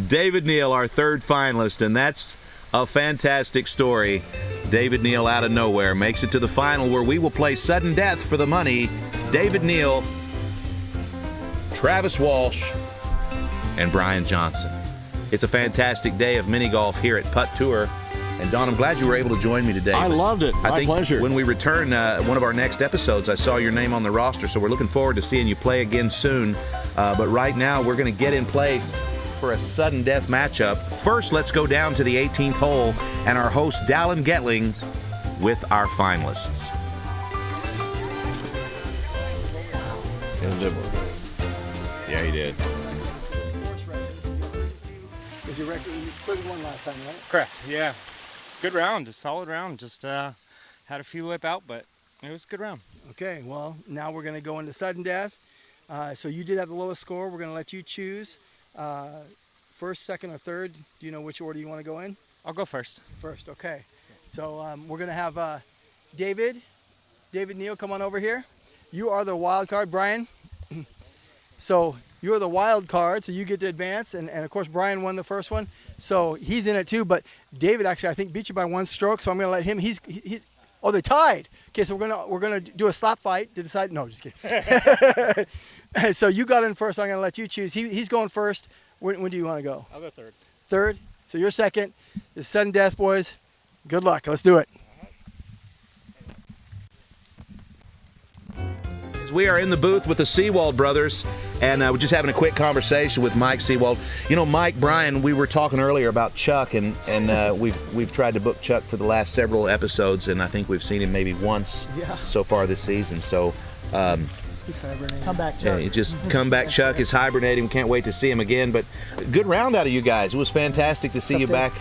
David Neal, our third finalist, and that's a fantastic story. David Neal out of nowhere makes it to the final where we will play sudden death for the money. David Neal, Travis Walsh, and Brian Johnson. It's a fantastic day of mini golf here at Putt Tour. And Don, I'm glad you were able to join me today.
I loved it. My pleasure.
When we return one of our next episodes, I saw your name on the roster, so we're looking forward to seeing you play again soon. But right now, we're going to get in place for a sudden death matchup. First, let's go down to the 18th hole and our host, Dallin Getling, with our finalists.
Yeah, he did.
Was your record? You 31 last time, right?
Correct. Yeah. It's a good round. A solid round. Just had a few lip out, but it was a good round.
Okay. Well, now we're going to go into sudden death. So you did have the lowest score. We're going to let you choose first, second, or third. Do you know which order you want to go in?
I'll go first.
First. Okay. So we're going to have David Neal, come on over here. You are the wild card, Brian. So you're the wild card, so you get to advance, and of course Brian won the first one, so he's in it too. But David actually, I think, beat you by one stroke, so I'm going to let him. He's oh, they tied. Okay, so we're gonna do a slap fight to decide. No, just kidding. So you got in first. So I'm going to let you choose. He's going first. When do you want to go?
I'll go third.
Third. So you're second. It's sudden death, boys. Good luck. Let's do it.
We are in the booth with the Seewald brothers, and we're just having a quick conversation with Mike Seewald. You know, Mike, Brian, we were talking earlier about Chuck, and we've tried to book Chuck for the last several episodes, and I think we've seen him maybe once so far this season. So
he's hibernating. Come back, Chuck.
Yeah, just come back, Chuck is hibernating. Can't wait to see him again. But good round out of you guys. It was fantastic to see you back.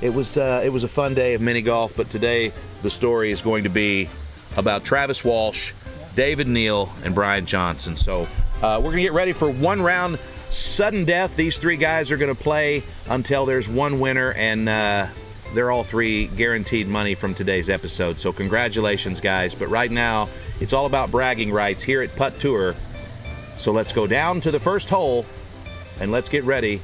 It was a fun day of mini golf, but today the story is going to be about Travis Walsh, David Neal, and Brian Johnson. So we're going to get ready for one round sudden death. These three guys are going to play until there's one winner, and they're all three guaranteed money from today's episode. So congratulations, guys. But right now, it's all about bragging rights here at Putt Tour. So let's go down to the first hole, and let's get ready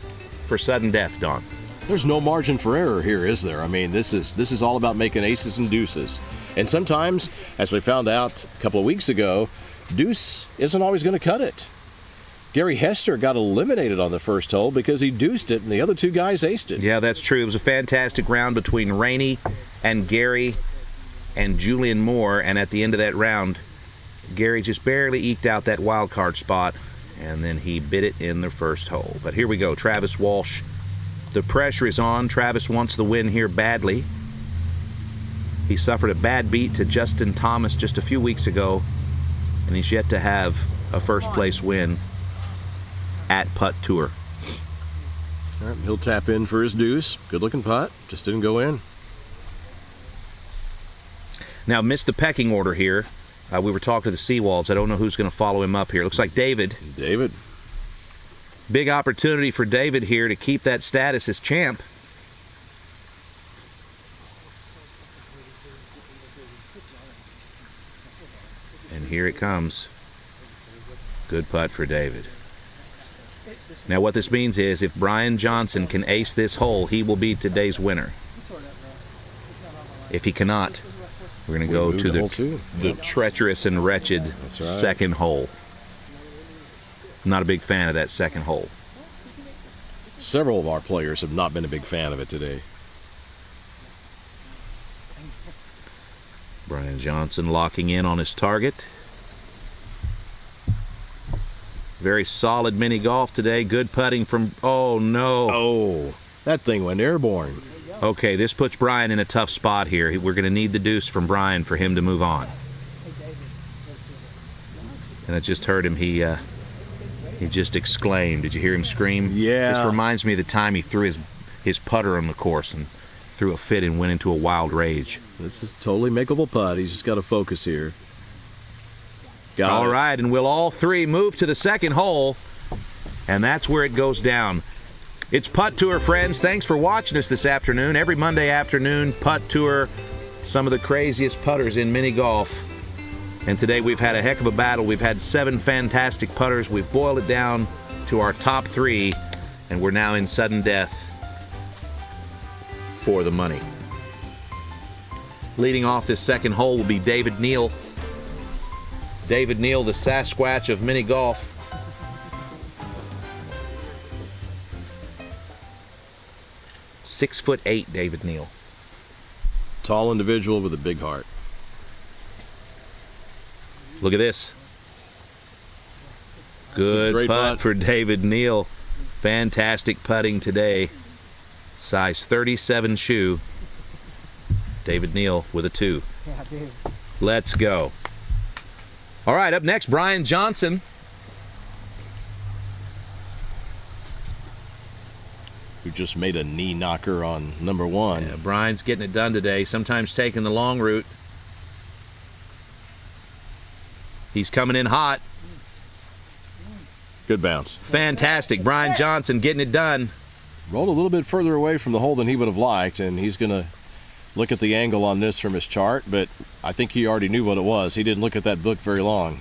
for sudden death, Don.
There's no margin for error here, is there? I mean, this is all about making aces and deuces. And sometimes, as we found out a couple of weeks ago, deuce isn't always going to cut it. Gary Hester got eliminated on the first hole because he deuced it, and the other two guys aced it.
Yeah, that's true. It was a fantastic round between Rainey and Gary and Julian Moore, and at the end of that round, Gary just barely eked out that wild card spot, and then he bit it in the first hole. But here we go, Travis Walsh. The pressure is on. Travis wants the win here badly. He suffered a bad beat to Justin Thomas just a few weeks ago, and he's yet to have a first-place win at Putt Tour.
All right, he'll tap in for his deuce. Good-looking putt. Just didn't go in.
Now, missed the pecking order here. We were talking to the Seewalds. I don't know who's going to follow him up here. Looks like David.
David.
Big opportunity for David here to keep that status as champ. And here it comes. Good putt for David. Now what this means is if Brian Johnson can ace this hole, he will be today's winner. If he cannot, we're going to go to the treacherous and wretched second hole. I'm not a big fan of that second hole.
Several of our players have not been a big fan of it today.
Brian Johnson locking in on his target. Very solid mini golf today. Good putting from, oh no.
Oh, that thing went airborne.
Okay, this puts Brian in a tough spot here. We're going to need the deuce from Brian for him to move on. And I just heard him, he just exclaimed. Did you hear him scream?
Yeah.
This reminds me of the time he threw his putter on the course and threw a fit and went into a wild rage.
This is totally makeable putt. He's just got to focus here.
All right, and we'll all three move to the second hole, and that's where it goes down. It's Putt Tour, friends. Thanks for watching us this afternoon. Every Monday afternoon, Putt Tour, some of the craziest putters in mini golf. And today we've had a heck of a battle. We've had 7 fantastic putters. We've boiled it down to our top 3, and we're now in sudden death for the money. Leading off this second hole will be David Neal. David Neal, the Sasquatch of mini golf. "6'8", David Neal.
Tall individual with a big heart.
Look at this. Good putt for David Neal. Fantastic putting today. Size 37 shoe. David Neal with a 2.
Yeah, dude.
Let's go. All right, up next, Brian Johnson.
Who just made a knee knocker on number 1.
Yeah, Brian's getting it done today, sometimes taking the long route. He's coming in hot.
Good bounce.
Fantastic. Brian Johnson getting it done.
Rolled a little bit further away from the hole than he would have liked, and he's going to look at the angle on this from his chart, but I think he already knew what it was. He didn't look at that book very long.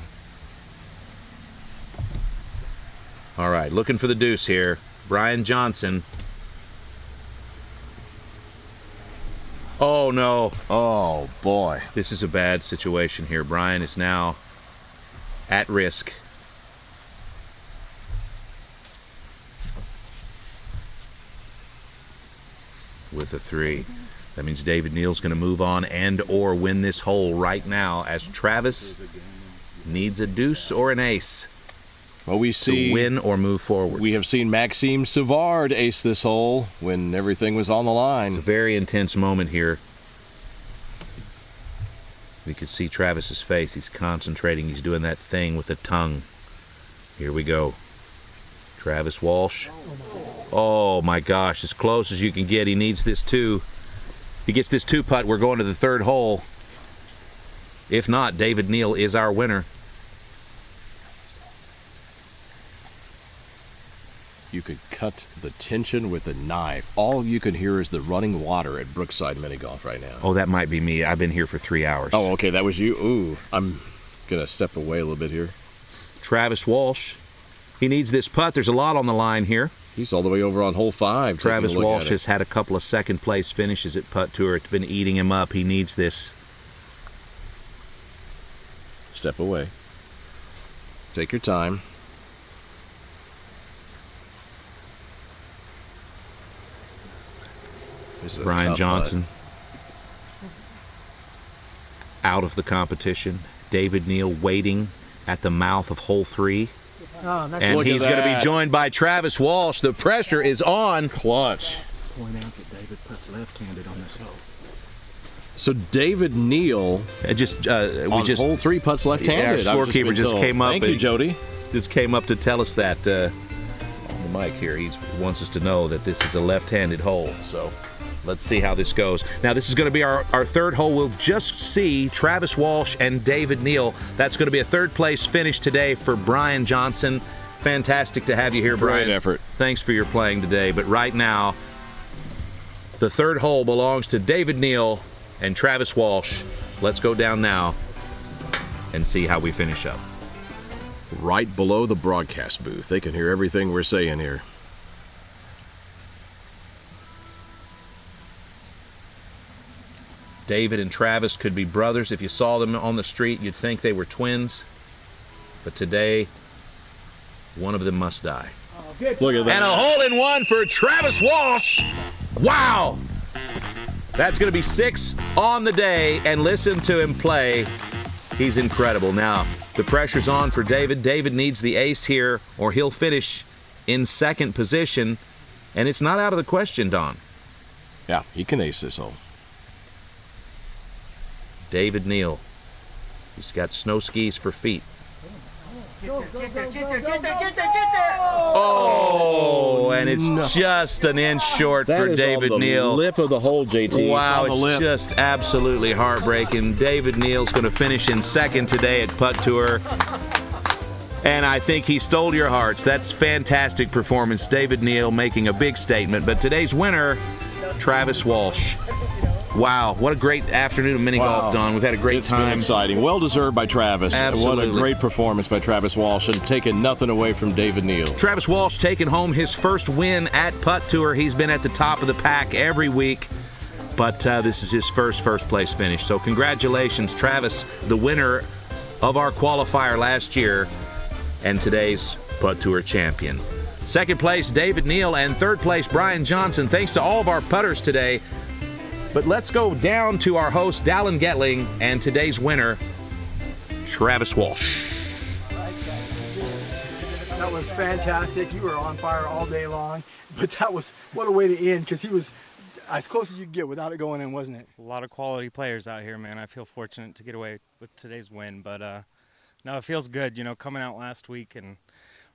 All right, looking for the deuce here. Brian Johnson. Oh, no.
Oh, boy.
This is a bad situation here. Brian is now at risk. With a 3. That means David Neal's going to move on and or win this hole right now, as Travis needs a deuce or an ace.
Well, we see
to win or move forward.
We have seen Maxime Seewald ace this hole when everything was on the line.
It's a very intense moment here. We could see Travis's face. He's concentrating. He's doing that thing with the tongue. Here we go. Travis Walsh. Oh my gosh, as close as you can get. He needs this 2. If he gets this 2 putt, we're going to the third hole. If not, David Neal is our winner.
You could cut the tension with a knife. All you can hear is the running water at Brookside Mini Golf right now.
Oh, that might be me. I've been here for 3 hours.
Oh, okay, that was you. Ooh, I'm gonna step away a little bit here.
Travis Walsh. He needs this putt. There's a lot on the line here.
He's all the way over on hole 5.
Travis Walsh has had a couple of second-place finishes at Putt Tour. It's been eating him up. He needs this.
Step away. Take your time.
Brian Johnson out of the competition. David Neal waiting at the mouth of hole 3.
Oh, nice.
And he's going to be joined by Travis Walsh. The pressure is on.
Clutch.
Point out that David puts left-handed on this hole.
So David Neal,
on
hole 3 putts left-handed.
Our scorekeeper just came up.
Thank you, Jody.
Just came up to tell us that on the mic here. He wants us to know that this is a left-handed hole. So let's see how this goes. Now, this is going to be our third hole. We'll just see Travis Walsh and David Neal. That's going to be a third-place finish today for Brian Johnson. Fantastic to have you here, Brian.
Great effort.
Thanks for your playing today. But right now, the third hole belongs to David Neal and Travis Walsh. Let's go down now and see how we finish up.
Right below the broadcast booth. They can hear everything we're saying here.
David and Travis could be brothers. If you saw them on the street, you'd think they were twins. But today, one of them must die.
Look at that.
And a hole-in-one for Travis Walsh. Wow! That's going to be 6 on the day, and listen to him play. He's incredible. Now, the pressure's on for David. David needs the ace here, or he'll finish in second position, and it's not out of the question, Don.
Yeah, he can ace this hole.
David Neal. He's got snow skis for feet. Oh, and it's just an inch short
That
for
is
David
on the
Neal.
lip of the hole, JT.
Wow,
it's on the
it's
lip.
just absolutely heartbreaking. David Neal's going to finish in second today at Putt Tour. And I think he stole your hearts. That's fantastic performance. David Neal making a big statement. But today's winner, Travis Walsh. Wow, what a great afternoon of mini golf, Don. We've had a great time.
It's been exciting. Well deserved by Travis.
Absolutely.
What a great performance by Travis Walsh, and taking nothing away from David Neal.
Travis Walsh taking home his first win at Putt Tour. He's been at the top of the pack every week, but this is his first place finish. So congratulations, Travis, the winner of our qualifier last year and today's Putt Tour champion. Second place, David Neal, and third place, Brian Johnson. Thanks to all of our putters today. But let's go down to our host, Dallin Getling, and today's winner, Travis Walsh.
That was fantastic. You were on fire all day long, but that was, what a way to end, because he was as close as you could get without it going in, wasn't it?
A lot of quality players out here, man. I feel fortunate to get away with today's win, but no, it feels good, you know, coming out last week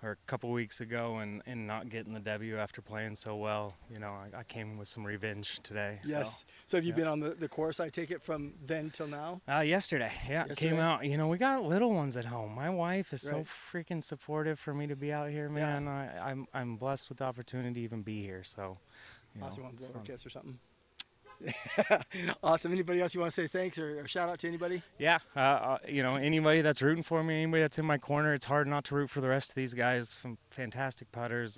or a couple weeks ago and not getting the W after playing so well. You know, I came with some revenge today.
Yes. So have you been on the course, I take it, from then till now?
Yesterday, yeah.
Yesterday?
Came out. You know, we got little ones at home. My wife is so freaking supportive for me to be out here, man. Yeah. I'm blessed with the opportunity to even be here. So, you know,
you want to blow a kiss or something? Awesome. Anybody else you want to say thanks or shout out to anybody?
Yeah, you know, anybody that's rooting for me, anybody that's in my corner, it's hard not to root for the rest of these guys. Fantastic putters.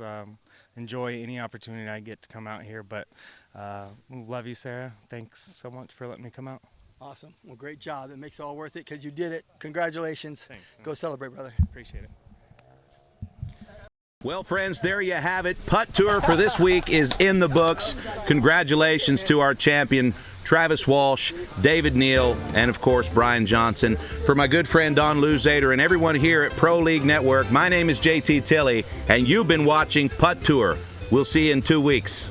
Enjoy any opportunity I get to come out here. But love you, Sarah. Thanks so much for letting me come out.
Awesome. Well, great job. It makes it all worth it because you did it. Congratulations.
Thanks, man.
Go celebrate, brother.
Appreciate it.
Well, friends, there you have it. Putt Tour for this week is in the books. Congratulations to our champion, Travis Walsh, David Neal, and, of course, Brian Johnson. For my good friend Don Luzader and everyone here at Pro League Network, my name is JT Tilley, and you've been watching Putt Tour. We'll see you in 2 weeks.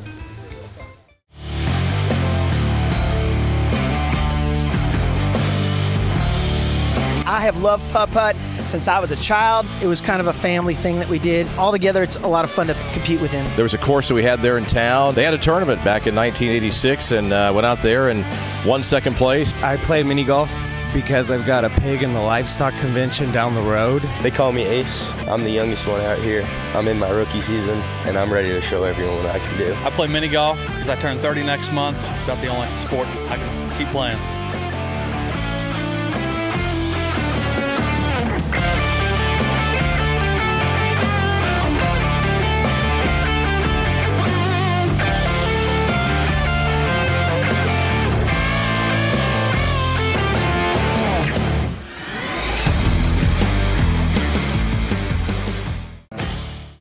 I have loved putt-putt since I was a child. It was kind of a family thing that we did. Altogether, it's a lot of fun to compete with him.
There was a course that we had there in town. They had a tournament back in 1986 and went out there and won second place.
I play mini golf because I've got a pig in the livestock convention down the road.
They call me Ace. I'm the youngest one out here. I'm in my rookie season, and I'm ready to show everyone what I can do.
I play mini golf because I turn 30 next month. It's about the only sport I can keep playing.